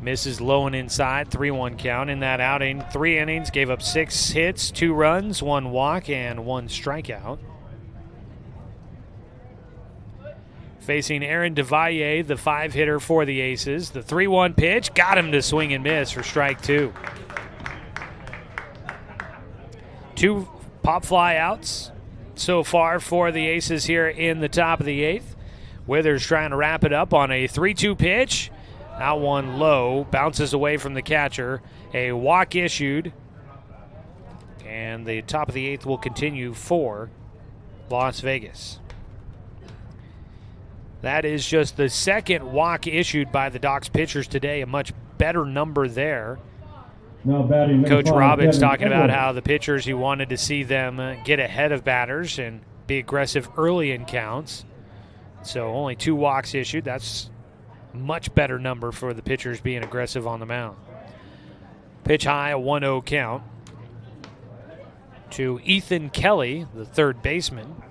Misses low and inside, 3-1 count in that outing. 3 innings, gave up 6 hits, 2 runs, 1 walk, and 1 strikeout. Facing Aaron DeValle, the 5-hitter for the Aces. The 3-1 pitch, got him to swing and miss for strike 2. 2 pop fly outs so far for the Aces here in the top of the 8th. Withers trying to wrap it up on a 3-2 pitch. That one low, bounces away from the catcher. A walk issued. And the top of the 8th will continue for Las Vegas. That is just the 2nd walk issued by the Docs pitchers today. A much better number there. Coach Robbins talking about how the pitchers, he wanted to see them get ahead of batters and be aggressive early in counts. So only 2 walks issued. That's a much better number for the pitchers being aggressive on the mound. Pitch high, a 1-0 count to Ethan Kelly, the 3rd baseman.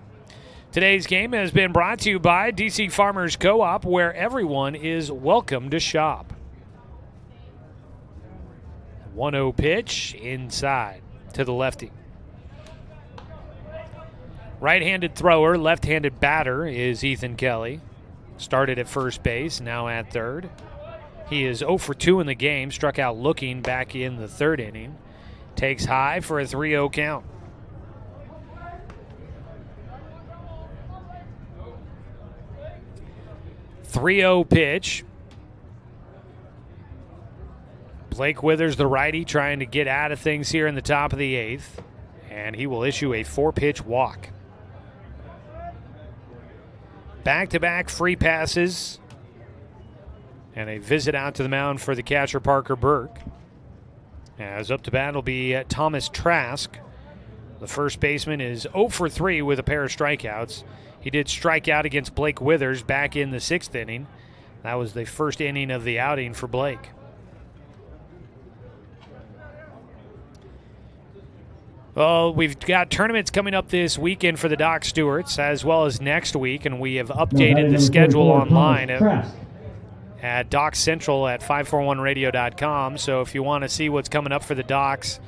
Today's game has been brought to you by DC Farmers Co-op, where everyone is welcome to shop. 1-0 pitch inside to the lefty. Right-handed thrower, left-handed batter is Ethan Kelly. Started at first base, now at 3rd. He is 0 for 2 in the game, struck out looking back in the 3rd inning. Takes high for a 3-0 count. .30 pitch. Blake Withers, the righty, trying to get out of things here in the top of the 8th. And he will issue a 4-pitch walk. Back-to-back free passes. And a visit out to the mound for the catcher, Parker Burke. As up to bat will be Thomas Trask. The first baseman is 0 for 3 with a pair of strikeouts. He did strike out against Blake Withers back in the 6th inning. That was the first inning of the outing for Blake. Well, we've got tournaments coming up this weekend for the Doc Stewarts, as well as next week, and we have updated the schedule online at Doc Central at 541radio.com. So if you want to see what's coming up for the Docs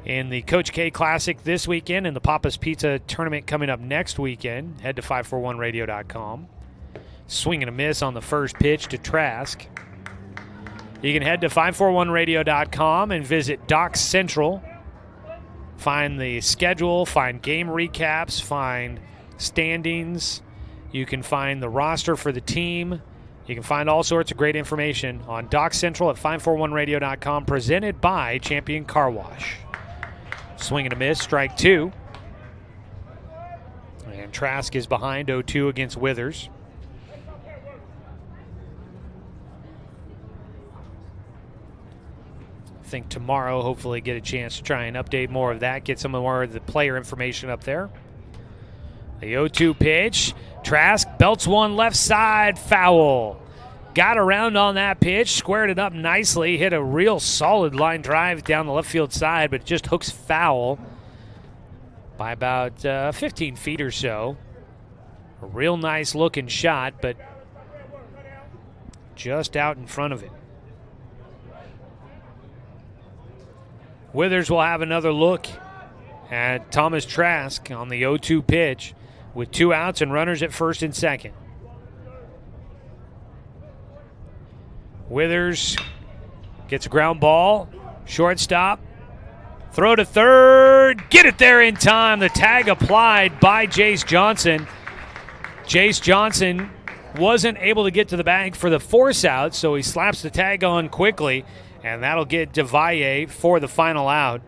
in the Coach K Classic this weekend and the Papa's Pizza tournament coming up next weekend, head to 541radio.com. Swing and a miss on the first pitch to Trask. You can head to 541radio.com and visit Doc Central. Find the schedule, find game recaps, find standings. You can find the roster for the team. You can find all sorts of great information on Doc Central at 541radio.com, presented by Champion Car Wash. Swing and a miss, strike 2. And Trask is behind 0-2 against Withers. I think tomorrow, hopefully get a chance to try and update more of that, get some more of the player information up there. The 0-2 pitch. Trask belts one left side, foul. Got around on that pitch, squared it up nicely, hit a real solid line drive down the left field side, but just hooks foul by about 15 feet or so. A real nice looking shot, but just out in front of it. Withers will have another look at Thomas Trask on the 0-2 pitch with 2 outs and runners at first and second. Withers gets a ground ball, shortstop, throw to third, get it there in time. The tag applied by Jace Johnson. Jace Johnson wasn't able to get to the bag for the force out, so he slaps the tag on quickly, and that'll get DeValle for the final out.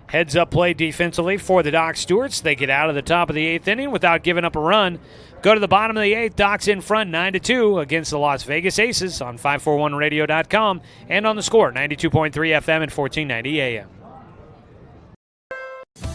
Heads up play defensively for the Doc Stewarts. They get out of the top of the 8th inning without giving up a run. Go to the bottom of the 8th. Doc's in front 9-2 against the Las Vegas Aces on 541radio.com and on the Score 92.3 FM and 1490 AM.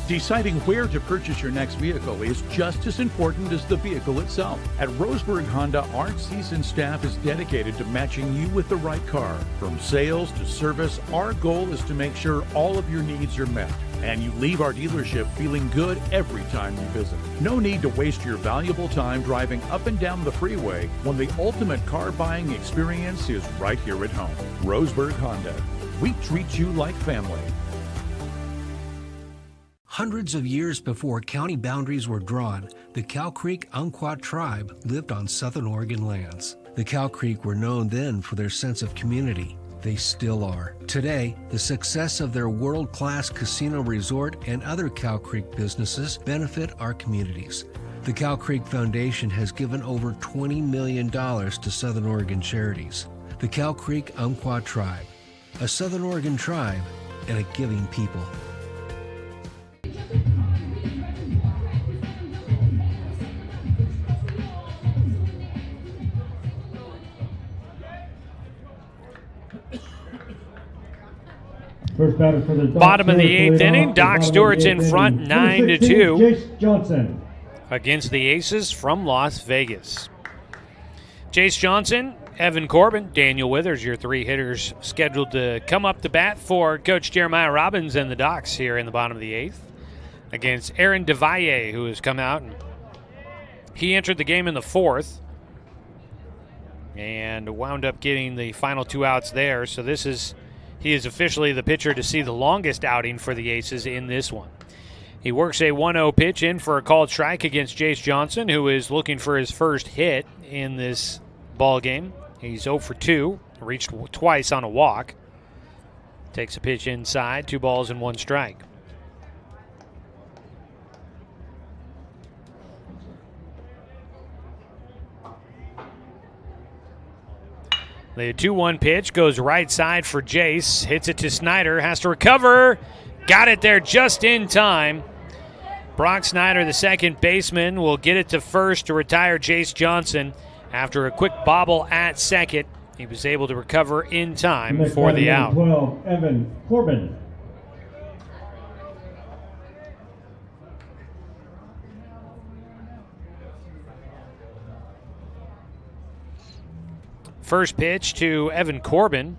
Deciding where to purchase your next vehicle is just as important as the vehicle itself. At Roseburg Honda, our seasoned staff is dedicated to matching you with the right car. From sales to service, our goal is to make sure all of your needs are met, and you leave our dealership feeling good every time you visit. No need to waste your valuable time driving up and down the freeway when the ultimate car buying experience is right here at home. Roseburg Honda. We treat you like family. Hundreds of years before county boundaries were drawn, the Cow Creek Umpqua tribe lived on Southern Oregon lands. The Cow Creek were known then for their sense of community. They still are. Today, the success of their world-class casino resort and other Cow Creek businesses benefit our communities. The Cow Creek Foundation has given over $20 million to Southern Oregon charities. The Cow Creek Umpqua tribe, a Southern Oregon tribe and a giving people. First batter for the Bottom of the 8th inning, Doc Stewart's in front 9-2 Jace Johnson against the Aces from Las Vegas. Jace Johnson, Evan Corbin, Daniel Withers, your 3 hitters scheduled to come up to bat for Coach Jeremiah Robbins and the Docs here in the bottom of the 8th against Aaron DeValle, who has come out. And he entered the game in the 4th and wound up getting the final 2 outs there. So he is officially the pitcher to see the longest outing for the Aces in this one. He works a 1-0 pitch in for a called strike against Jace Johnson, who is looking for his first hit in this ball game. He's 0 for 2, reached twice on a walk. Takes a pitch inside, 2 balls and 1 strike. The 2-1 pitch goes right side for Jace. Hits it to Snyder. Has to recover. Got it there just in time. Brock Snyder, the second baseman, will get it to first to retire Jace Johnson. After a quick bobble at second, he was able to recover in time for the out. 12, Evan Corbin. First pitch to Evan Corbin.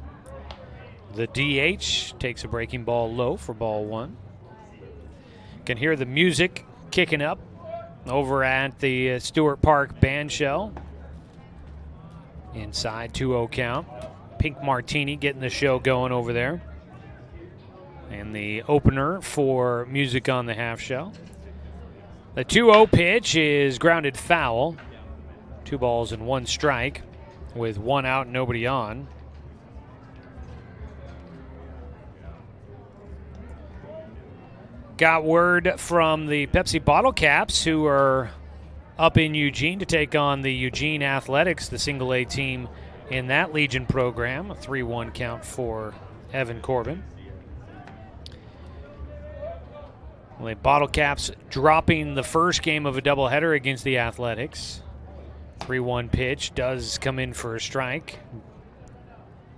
The DH takes a breaking ball low for ball 1. Can hear the music kicking up over at the Stewart Park band shell. Inside, 2-0 count. Pink Martini getting the show going over there. And the opener for music on the half shell. The 2-0 pitch is grounded foul. 2 balls and 1 strike. With 1 out and nobody on. Got word from the Pepsi Bottle Caps, who are up in Eugene to take on the Eugene Athletics, the single A team in that Legion program. A 3-1 count for Evan Corbin. Well, the Bottle Caps dropping the first game of a doubleheader against the Athletics. 3-1 pitch does come in for a strike.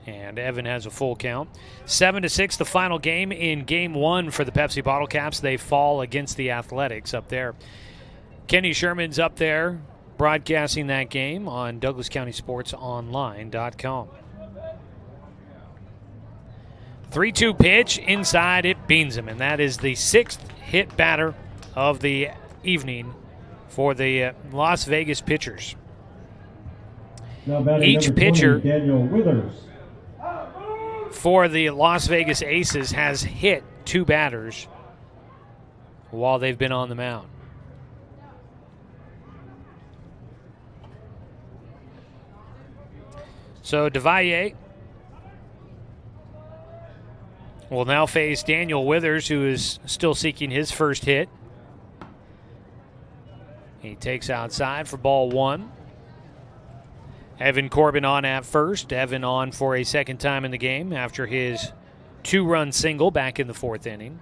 And Evan has a full count. 7-6 the final game in game 1 for the Pepsi Bottle Caps. They fall against the Athletics up there. Kenny Sherman's up there broadcasting that game on DouglasCountySportsOnline.com. 3-2 pitch inside, it beans him, and that is the 6th hit batter of the evening for the Las Vegas pitchers. Each pitcher 20, Daniel Withers. for the Las Vegas Aces has hit 2 batters while they've been on the mound. So DeValle will now face Daniel Withers, who is still seeking his first hit. He takes outside for ball 1. Evan Corbin on at first. Evan on for a second time in the game after his 2-run single back in the 4th inning.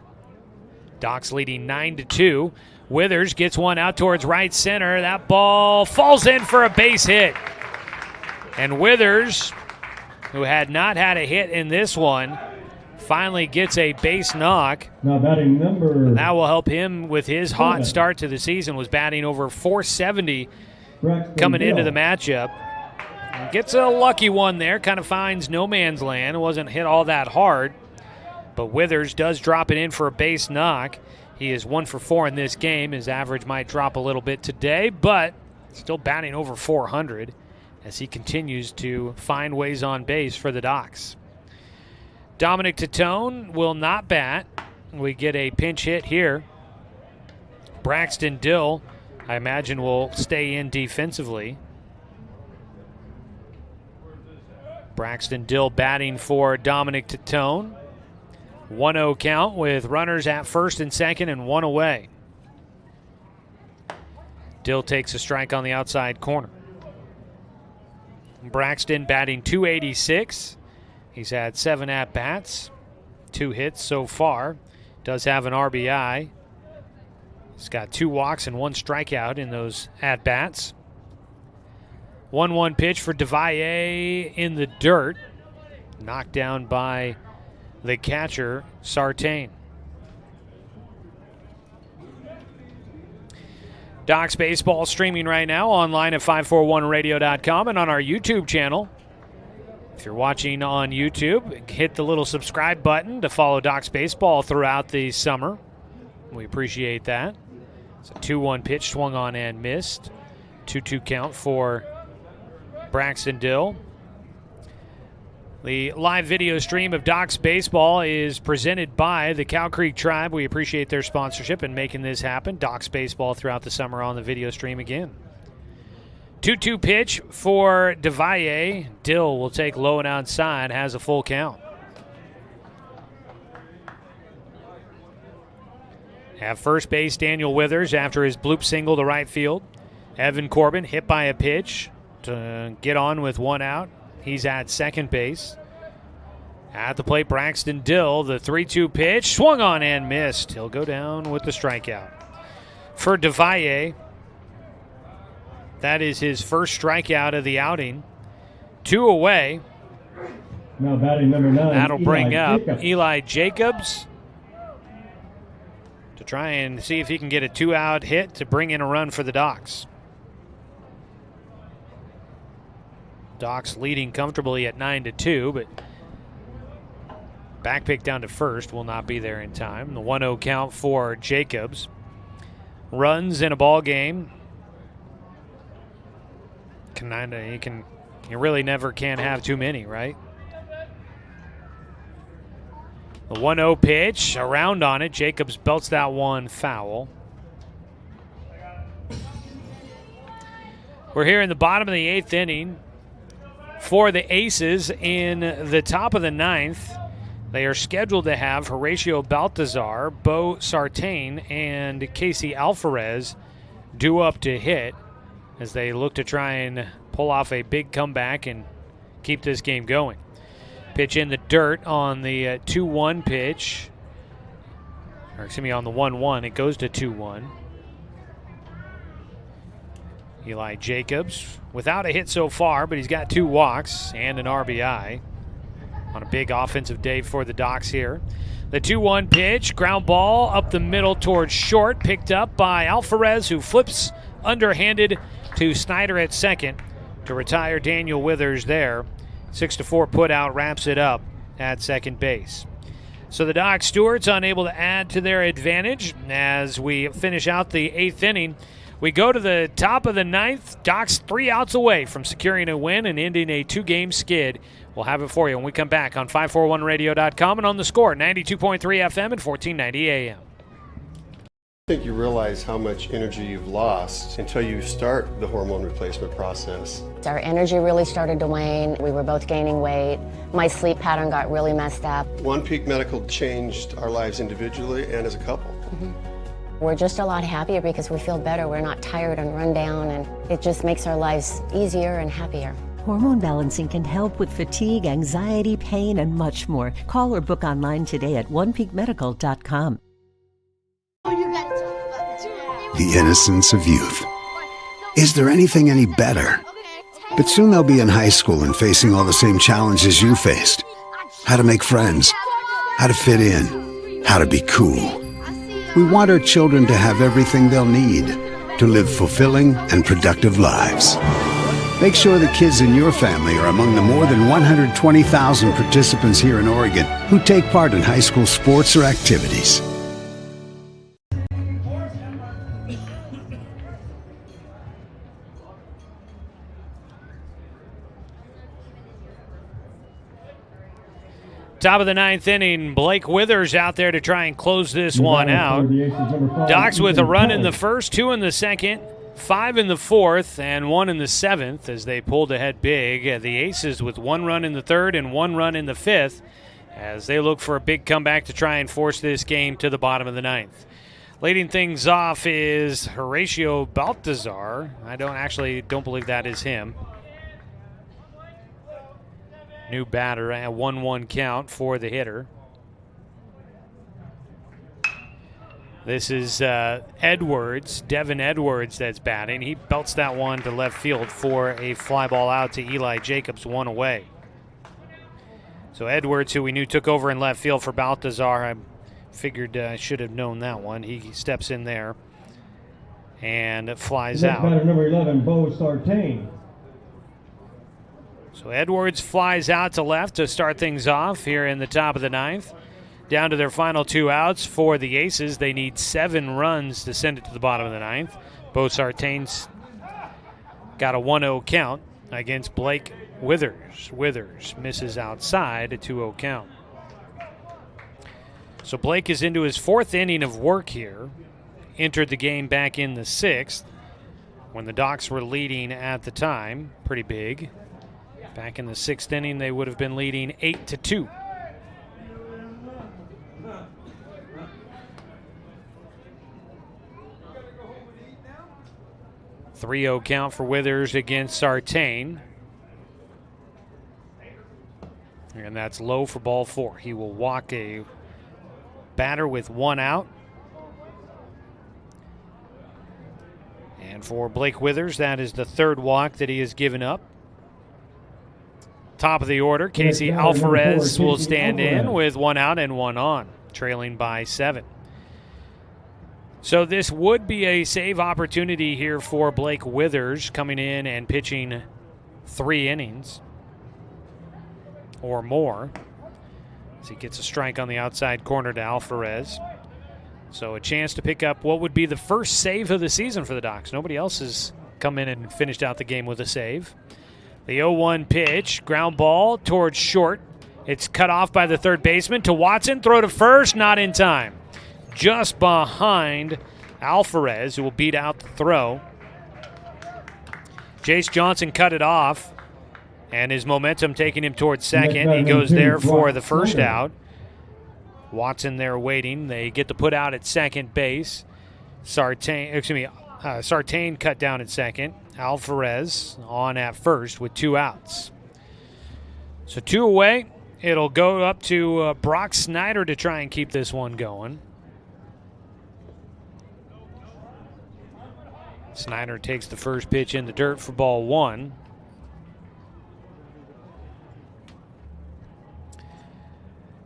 Docs leading 9-2. Withers gets one out towards right center. That ball falls in for a base hit. And Withers, who had not had a hit in this one, finally gets a base knock. Now batting number. And that will help him with his hot start to the season. Was batting over 470 coming into the matchup. And gets a lucky one there. Kind of finds no man's land. It wasn't hit all that hard. But Withers does drop it in for a base knock. He is 1 for 4 in this game. His average might drop a little bit today, but still batting over 400 as he continues to find ways on base for the Docs. Dominic Tatone will not bat. We get a pinch hit here. Braxton Dill, I imagine, will stay in defensively. Braxton Dill batting for Dominic Tatone. 1-0 count with runners at first and second and 1 away. Dill takes a strike on the outside corner. Braxton batting .286. He's had 7 at-bats, 2 hits so far. Does have an RBI. He's got 2 walks and 1 strikeout in those at-bats. 1-1 pitch for DeValle in the dirt. Knocked down by the catcher, Sartain. Docs Baseball streaming right now online at 541radio.com and on our YouTube channel. If you're watching on YouTube, hit the little subscribe button to follow Docs Baseball throughout the summer. We appreciate that. It's a 2-1 pitch, swung on and missed. 2-2 count for Braxton Dill. The live video stream of Docs Baseball is presented by the Cow Creek Tribe. We appreciate their sponsorship and making this happen. Docs Baseball throughout the summer on the video stream again. 2-2 pitch for DeValle. Dill will take low and outside, has a full count. At first base, Daniel Withers after his bloop single to right field. Evan Corbin hit by a pitch to get on with 1 out. He's at second base. At the plate, Braxton Dill, the 3-2 pitch, swung on and missed. He'll go down with the strikeout. For DeValle, that is his first strikeout of the outing. 2 away. Now batting number 9. That'll bring up Eli Jacobs to try and see if he can get a 2-out hit to bring in a run for the Docs. Docs leading comfortably at 9-2, but back pick down to first will not be there in time. The 1-0 count for Jacobs. Runs in a ball game. You really never can have too many, right? The 1-0 pitch, around on it. Jacobs belts that one foul. We're here in the bottom of the 8th inning. For the Aces in the top of the 9th, they are scheduled to have Horatio Baltazar, Bo Sartain, and Casey Alvarez due up to hit as they look to try and pull off a big comeback and keep this game going. Pitch in the dirt on the 2-1 pitch. Or excuse me, on the 1-1. It goes to 2-1. Eli Jacobs without a hit so far, but he's got 2 walks and an RBI on a big offensive day for the Docs here. The 2-1 pitch, ground ball up the middle towards short, picked up by Alvarez, who flips underhanded to Snyder at second to retire Daniel Withers there. 6-4 put out wraps it up at second base. So the Doc Stewart's unable to add to their advantage as we finish out the 8th inning. We go to the top of the 9th. Doc's 3 outs away from securing a win and ending a 2-game skid. We'll have it for you when we come back on 541radio.com and on the Score, 92.3 FM and 1490 AM. I think you realize how much energy you've lost until you start the hormone replacement process. Our energy really started to wane. We were both gaining weight. My sleep pattern got really messed up. One Peak Medical changed our lives individually and as a couple. We're just a lot happier because we feel better. We're not tired and run down, and it just makes our lives easier and happier. Hormone balancing can help with fatigue, anxiety, pain, and much more. Call or book online today at onepeakmedical.com. The innocence of youth. Is there anything any better? But soon they'll be in high school and facing all the same challenges you faced. How to make friends, how to fit in, how to be cool. We want our children to have everything they'll need to live fulfilling and productive lives. Make sure the kids in your family are among the more than 120,000 participants here in Oregon who take part in high school sports or activities. Top of the 9th inning, Blake Withers out there to try and close this one out. Docs with a run in the first, 2 in the second, 5 in the 4th, and 1 in the 7th as they pulled ahead big. The Aces with 1 run in the 3rd and 1 run in the 5th as they look for a big comeback to try and force this game to the bottom of the 9th. Leading things off is Horatio Baltazar. I don't believe that is him. New batter, a 1-1 count for the hitter. This is Edwards, Devin Edwards that's batting. He belts that one to left field for a fly ball out to Eli Jacobs, 1 away. So Edwards, who we knew took over in left field for Baltazar, I figured I should have known that one. He steps in there and it flies out. Batter number 11, Bo Sartain. So Edwards flies out to left to start things off here in the top of the 9th. Down to their final 2 outs for the Aces. They need 7 runs to send it to the bottom of the 9th. Bo Sartain's got a 1-0 count against Blake Withers. Withers misses outside, a 2-0 count. So Blake is into his 4th inning of work here. Entered the game back in the 6th when the Docs were leading at the time. Pretty big. Back in the 6th inning, they would have been leading 8-2. .3-0 count for Withers against Sartain. And that's low for ball 4. He will walk a batter with 1 out. And for Blake Withers, that is the 3rd walk that he has given up. Top of the order, Casey Alvarez will stand in with 1 out and 1 on, trailing by 7. So this would be a save opportunity here for Blake Withers, coming in and pitching 3 innings or more as he gets a strike on the outside corner to Alvarez. So a chance to pick up what would be the first save of the season for the Docs. Nobody else has come in and finished out the game with a save. The 0-1 pitch, ground ball towards short. It's cut off by the 3rd baseman to Watson. Throw to first, not in time. Just behind Alvarez, who will beat out the throw. Jace Johnson cut it off, and his momentum taking him towards second. He goes there for the first out. Watson there waiting. They get the put out at second base. Sartain cut down at second. Alvarez on at first with 2 outs. So 2 away. It'll go up to Brock Snyder to try and keep this one going. Snyder takes the first pitch in the dirt for ball 1.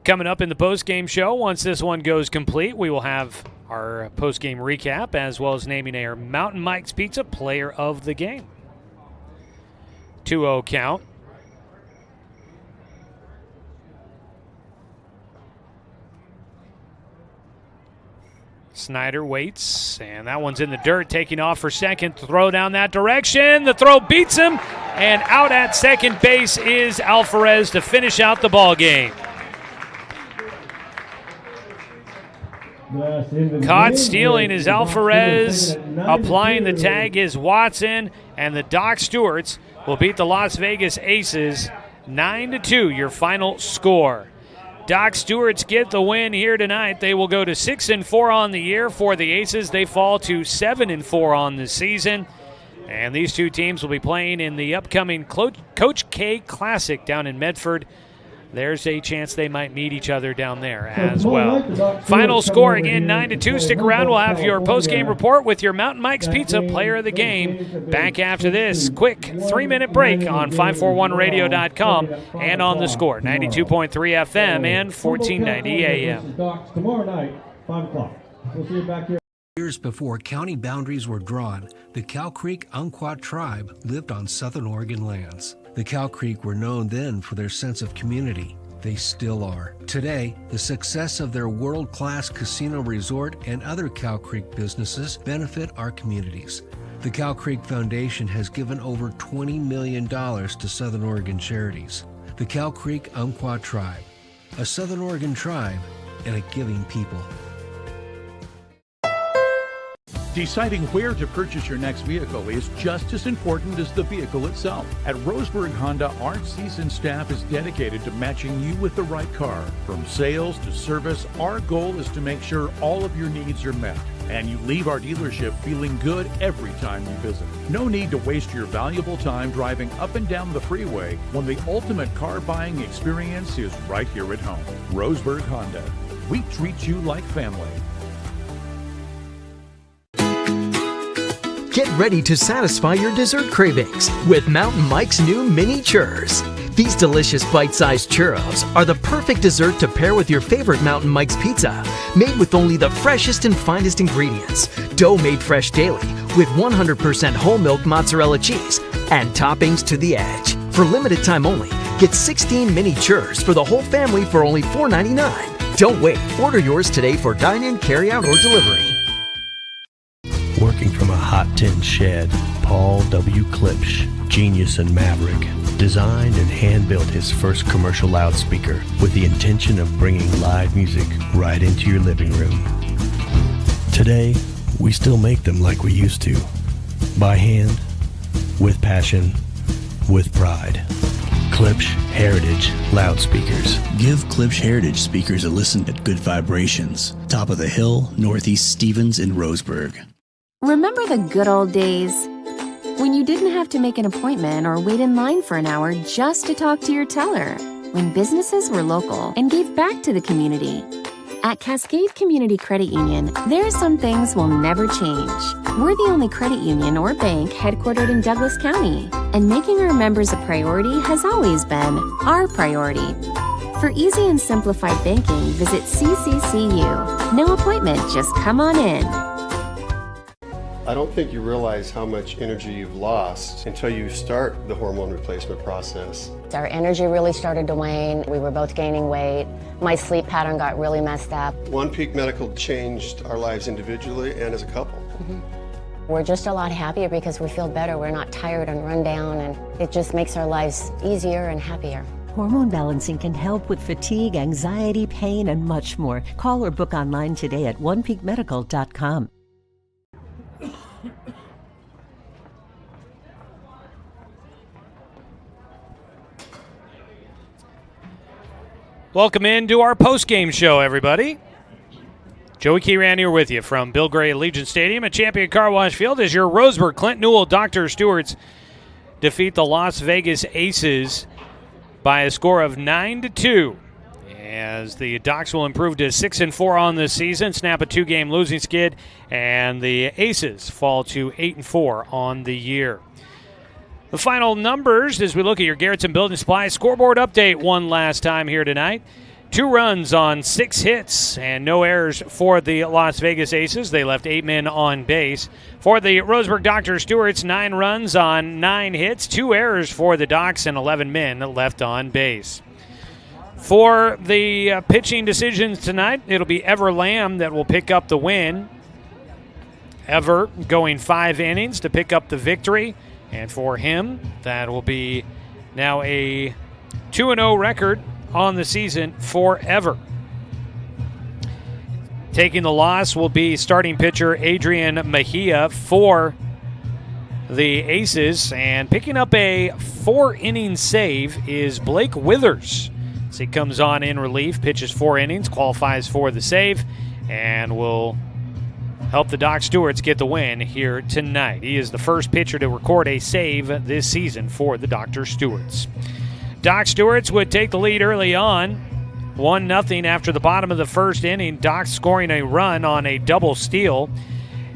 Coming up in the postgame show, once this one goes complete, we will have our postgame recap as well as naming our Mountain Mike's Pizza player of the game. 2-0 count. Snyder waits, and that one's in the dirt, taking off for second. Throw down that direction. The throw beats him, and out at second base is Alvarez to finish out the ball game. Caught stealing is Alvarez. Applying the tag is Watson, and the Doc Stewarts will beat the Las Vegas Aces 9-2, your final score. Doc Stewarts get the win here tonight. They will go to 6-4 on the year. For the Aces, they fall to 7-4 on the season. And these two teams will be playing in the upcoming Coach K Classic down in Medford. There's a chance they might meet each other down there as well. Final score again, 9-2. Stick around. We'll have your post-game report with your Mountain Mike's Pizza player of the game. Back after this quick 3-minute break on 541radio.com and on the score, 92.3 FM and 1490 AM. Tomorrow night, 5 o'clock. We'll see you back here. Years before county boundaries were drawn, the Cow Creek Umpqua tribe lived on Southern Oregon lands. The Cow Creek were known then for their sense of community. They still are. Today, the success of their world-class casino resort and other Cow Creek businesses benefit our communities. The Cow Creek Foundation has given over $20 million to Southern Oregon charities. The Cow Creek Umpqua tribe, a Southern Oregon tribe and a giving people. Deciding where to purchase your next vehicle is just as important as the vehicle itself. At Roseburg Honda, our seasoned staff is dedicated to matching you with the right car. From sales to service, our goal is to make sure all of your needs are met, and you leave our dealership feeling good every time you visit. No need to waste your valuable time driving up and down the freeway when the ultimate car buying experience is right here at home. Roseburg Honda. We treat you like family. Get ready to satisfy your dessert cravings with Mountain Mike's new mini churros. These delicious bite-sized churros are the perfect dessert to pair with your favorite Mountain Mike's pizza, made with only the freshest and finest ingredients, dough made fresh daily with 100% whole milk mozzarella cheese, and toppings to the edge. For limited time only, get 16 mini churros for the whole family for only $4.99. Don't wait. Order yours today for dine-in, carry-out, or delivery. Working from a hot tin shed, Paul W. Klipsch, genius and maverick, designed and hand-built his first commercial loudspeaker with the intention of bringing live music right into your living room. Today, we still make them like we used to, by hand, with passion, with pride. Klipsch Heritage Loudspeakers. Give Klipsch Heritage speakers a listen at Good Vibrations, top of the hill, Northeast Stevens in Roseburg. Remember the good old days? When you didn't have to make an appointment or wait in line for an hour just to talk to your teller. When businesses were local and gave back to the community. At Cascade Community Credit Union, there are some things will never change. We're the only credit union or bank headquartered in Douglas County, and making our members a priority has always been our priority. For easy and simplified banking, visit CCCU. No appointment, just come on in. I don't think you realize how much energy you've lost until you start the hormone replacement process. Our energy really started to wane. We were both gaining weight. My sleep pattern got really messed up. One Peak Medical changed our lives individually and as a couple. We're just a lot happier because we feel better. We're not tired and run down, and it just makes our lives easier and happier. Hormone balancing can help with fatigue, anxiety, pain, and much more. Call or book online today at onepeakmedical.com. Welcome into our post-game show, everybody. Joey Keyran here with you from Bill Gray Allegiant Stadium at Champion Car Wash Field as your Roseburg, Clint Newell, Dr. Stewarts defeat the Las Vegas Aces by a score of 9-2. As the Docs will improve to 6-4 on this season, snap a 2-game losing skid, and the Aces fall to 8-4 on the year. The final numbers as we look at your Garrettson Building Supply scoreboard update one last time here tonight. 2 runs on 6 hits and no errors for the Las Vegas Aces. They left 8 men on base. For the Roseburg Dr. Stewarts, 9 runs on 9 hits, 2 errors for the Docs, and 11 men left on base. For the pitching decisions tonight, it'll be Ever Lamb that will pick up the win. Ever going 5 innings to pick up the victory. And for him, that will be now a 2-0 record on the season for Ever. Taking the loss will be starting pitcher Adrian Mejia for the Aces. And picking up a 4-inning save is Blake Withers. So he comes on in relief, pitches 4 innings, qualifies for the save, and will help the Doc Stewarts get the win here tonight. He is the first pitcher to record a save this season for the Dr. Stewarts. Doc Stewarts would take the lead early on, 1-0 after the bottom of the first inning. Doc scoring a run on a double steal.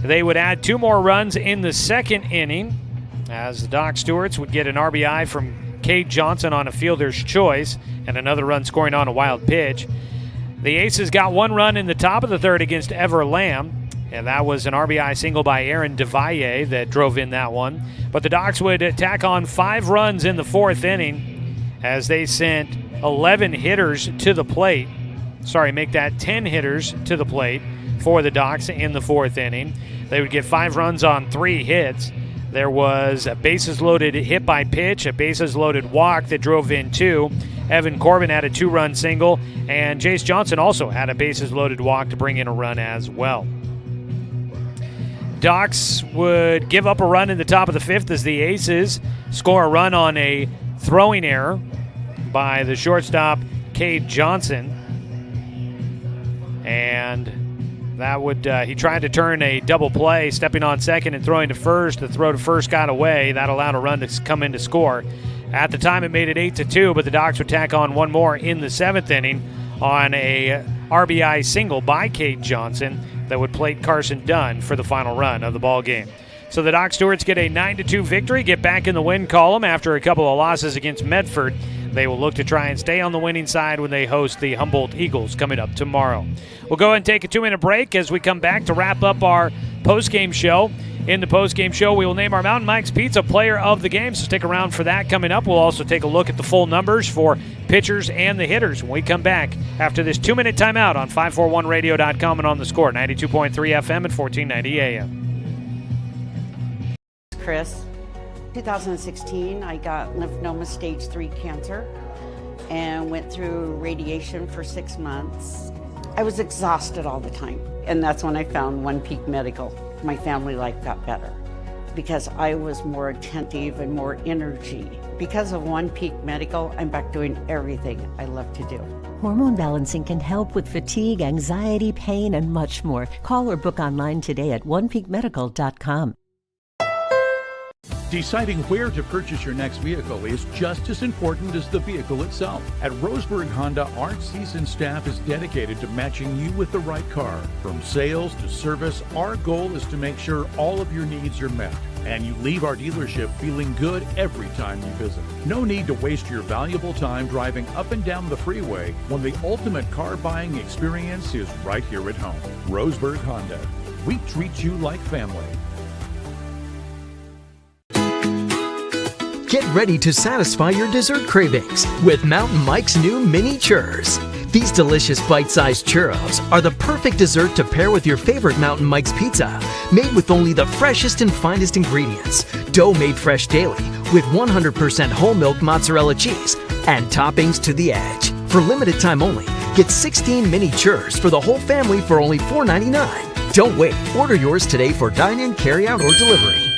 They would add 2 more runs in the second inning as the Doc Stewarts would get an RBI from Cade Johnson on a fielder's choice and another run scoring on a wild pitch. The Aces got 1 run in the top of the third against Ever Lamb, and that was an RBI single by Aaron DeValle that drove in that one. But the Docs would tack on 5 runs in the fourth inning as they sent 11 hitters to the plate. Make that 10 hitters to the plate for the Docs in the fourth inning. They would get 5 runs on 3 hits. There was a bases-loaded hit by pitch, a bases-loaded walk that drove in 2. Evan Corbin had a 2-run single, and Jace Johnson also had a bases-loaded walk to bring in a run as well. Docs would give up a run in the top of the 5th as the Aces score a run on a throwing error by the shortstop, Cade Johnson. And that would, he tried to turn a double play, stepping on second and throwing to first. The throw to first got away. That allowed a run to come in to score. At the time, it made it 8-2, but the Docs would tack on 1 more in the 7th inning on a RBI single by Cade Johnson that would plate Carson Dunn for the final run of the ball game. So the Doc Stewarts get a 9-2 victory, get back in the win column after a couple of losses against Medford. They will look to try and stay on the winning side when they host the Humboldt Eagles coming up tomorrow. We'll go ahead and take a 2-minute break as we come back to wrap up our postgame show. In the postgame show, we will name our Mountain Mike's Pizza Player of the Game, so stick around for that coming up. We'll also take a look at the full numbers for pitchers and the hitters when we come back after this 2-minute timeout on 541radio.com and on the Score, 92.3 FM and 1490 AM. Chris. 2016, I got lymphoma stage 3 cancer and went through radiation for 6 months. I was exhausted all the time, and that's when I found One Peak Medical. My family life got better because I was more attentive and more energy. Because of One Peak Medical, I'm back doing everything I love to do. Hormone balancing can help with fatigue, anxiety, pain, and much more. Call or book online today at onepeakmedical.com. Deciding where to purchase your next vehicle is just as important as the vehicle itself. At Roseburg Honda, our seasoned staff is dedicated to matching you with the right car. From sales to service, our goal is to make sure all of your needs are met, and you leave our dealership feeling good every time you visit. No need to waste your valuable time driving up and down the freeway when the ultimate car buying experience is right here at home. Roseburg Honda. We treat you like family. Get ready to satisfy your dessert cravings with Mountain Mike's new mini churros. These delicious bite-sized churros are the perfect dessert to pair with your favorite Mountain Mike's pizza, made with only the freshest and finest ingredients, dough made fresh daily with 100% whole milk mozzarella cheese, and toppings to the edge. For limited time only, get 16 mini churros for the whole family for only $4.99. Don't wait. Order yours today for dine-in, carry-out, or delivery.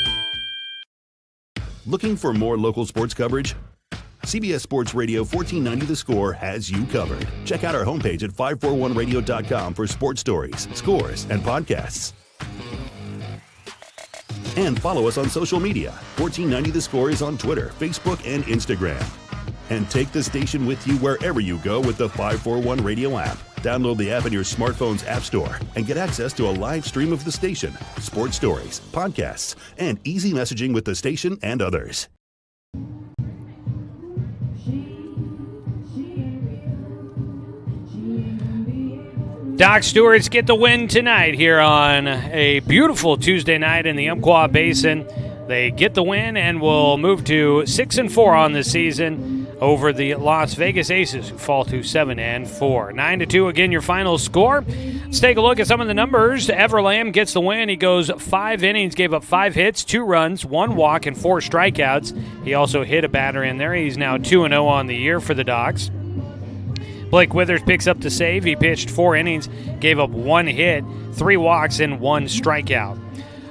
Looking for more local sports coverage? CBS Sports Radio 1490 The Score has you covered. Check out our homepage at 541radio.com for sports stories, scores, and podcasts. And follow us on social media. 1490 The Score is on Twitter, Facebook, and Instagram. And take the station with you wherever you go with the 541 Radio app. Download the app in your smartphone's app store and get access to a live stream of the station, sports stories, podcasts, and easy messaging with the station and others. Doc Stewarts get the win tonight here on a beautiful Tuesday night in the Umpqua Basin. They get the win and will move to 6-4 on the season over the Las Vegas Aces, who fall to 7-4. 9-2 again, your final score. Let's take a look at some of the numbers. Everlam gets the win. He goes 5 innings, gave up 5 hits, 2 runs, 1 walk, and 4 strikeouts. He also hit a batter in there. He's now 2-0 on the year for the Dogs. Blake Withers picks up the save. He pitched 4 innings, gave up 1 hit, 3 walks, and 1 strikeout.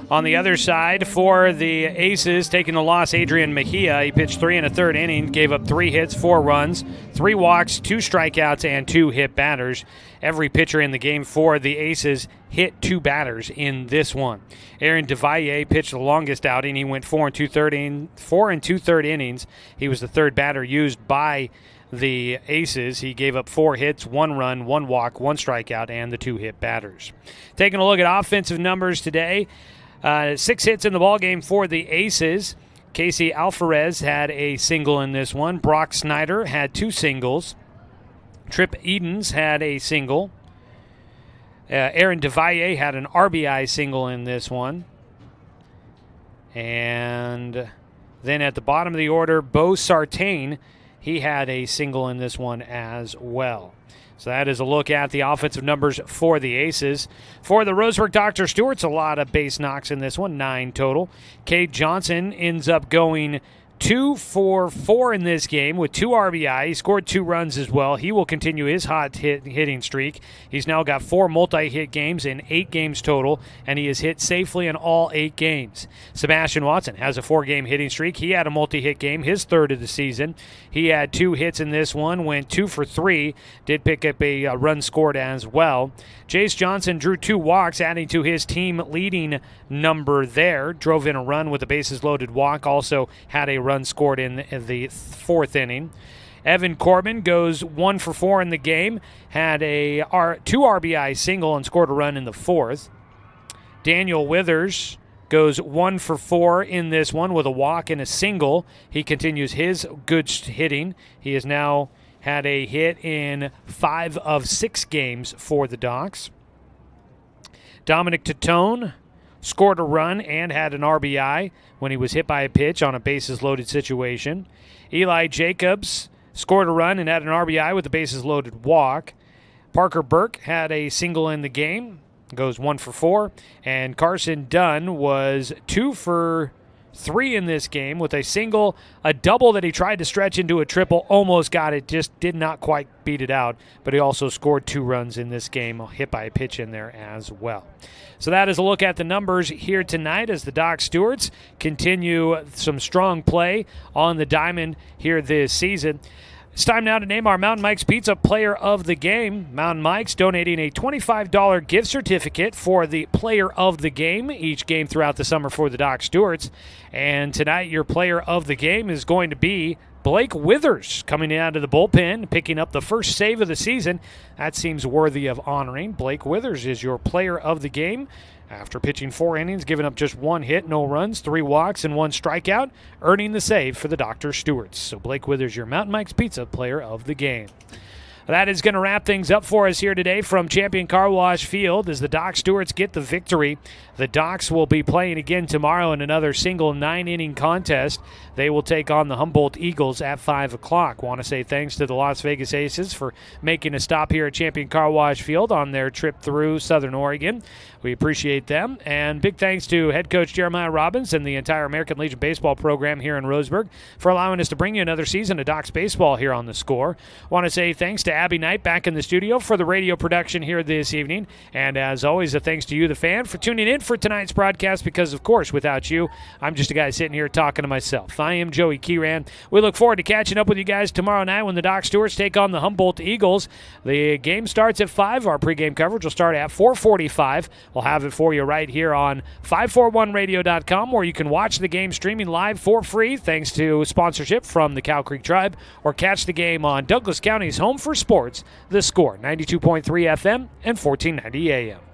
On the other side, for the Aces, taking the loss, Adrian Mejia. He pitched 3 1/3 inning, gave up 3 hits, 4 runs, 3 walks, 2 strikeouts, and 2 hit batters. Every pitcher in the game for the Aces hit 2 batters in this one. Aaron DeValle pitched the longest outing. He went 4 2/3 innings. He was the 3rd batter used by the Aces. He gave up 4 hits, 1 run, 1 walk, 1 strikeout, and the 2 hit batters. Taking a look at offensive numbers today. 6 hits in the ballgame for the Aces. Casey Alvarez had a single in this one. Brock Snyder had 2 singles. Trip Edens had a single. Aaron DeValle had an RBI single in this one. And then at the bottom of the order, Bo Sartain, he had a single in this one as well. So that is a look at the offensive numbers for the Aces. For the Roseburg Dr. Stewart's a lot of base knocks in this one, 9 total. Cade Johnson ends up going 2 for 4 in this game with 2 RBI. He scored 2 runs as well. He will continue his hot hitting streak. He's now got 4 multi-hit games in 8 games total, and he has hit safely in all 8 games. Sebastian Watson has a 4-game hitting streak. He had a multi-hit game, his 3rd of the season. He had 2 hits in this one, went 2 for 3, did pick up a run scored as well. Jace Johnson drew 2 walks, adding to his team leading number there. Drove in a run with a bases loaded walk, also had a run scored in the 4th inning. Evan Corbin goes 1 for 4 in the game, had a 2 RBI single and scored a run in the 4th. Daniel Withers goes 1 for 4 in this one with a walk and a single. He continues his good hitting. He has now had a hit in 5 of 6 games for the Docs. Dominic Tatone scored a run and had an RBI when he was hit by a pitch on a bases-loaded situation. Eli Jacobs scored a run and had an RBI with a bases-loaded walk. Parker Burke had a single in the game, goes 1 for 4. And Carson Dunn was 2 for 3 in this game with a single, a double that he tried to stretch into a triple, almost got it, just did not quite beat it out. But he also scored 2 runs in this game, hit by a pitch in there as well. So that is a look at the numbers here tonight as the Doc Stewarts continue some strong play on the diamond here this season. It's time now to name our Mountain Mike's Pizza Player of the Game. Mountain Mike's donating a $25 gift certificate for the Player of the Game each game throughout the summer for the Doc Stewarts. And tonight your Player of the Game is going to be Blake Withers, coming out of the bullpen, picking up the first save of the season. That seems worthy of honoring. Blake Withers is your Player of the Game. After pitching 4 innings, giving up just 1 hit, no runs, 3 walks, and 1 strikeout, earning the save for the Dr. Stewarts. So Blake Withers, your Mountain Mike's Pizza Player of the Game. That is going to wrap things up for us here today from Champion Car Wash Field as the Doc Stewarts get the victory. The Docs will be playing again tomorrow in another single 9-inning contest. They will take on the Humboldt Eagles at 5 o'clock. Want to say thanks to the Las Vegas Aces for making a stop here at Champion Car Wash Field on their trip through Southern Oregon. We appreciate them. And big thanks to head coach Jeremiah Robbins and the entire American Legion baseball program here in Roseburg for allowing us to bring you another season of Docs baseball here on The Score. Want to say thanks to Abby Knight back in the studio for the radio production here this evening. And as always, a thanks to you, the fan, for tuning in for tonight's broadcast because, of course, without you, I'm just a guy sitting here talking to myself. I am Joey Kieran. We look forward to catching up with you guys tomorrow night when the Doc Stewarts take on the Humboldt Eagles. The game starts at 5. Our pregame coverage will start at 4:45. We'll have it for you right here on 541radio.com, where you can watch the game streaming live for free thanks to sponsorship from the Cow Creek Tribe, or catch the game on Douglas County's home for sports, The Score, 92.3 FM and 1490 AM.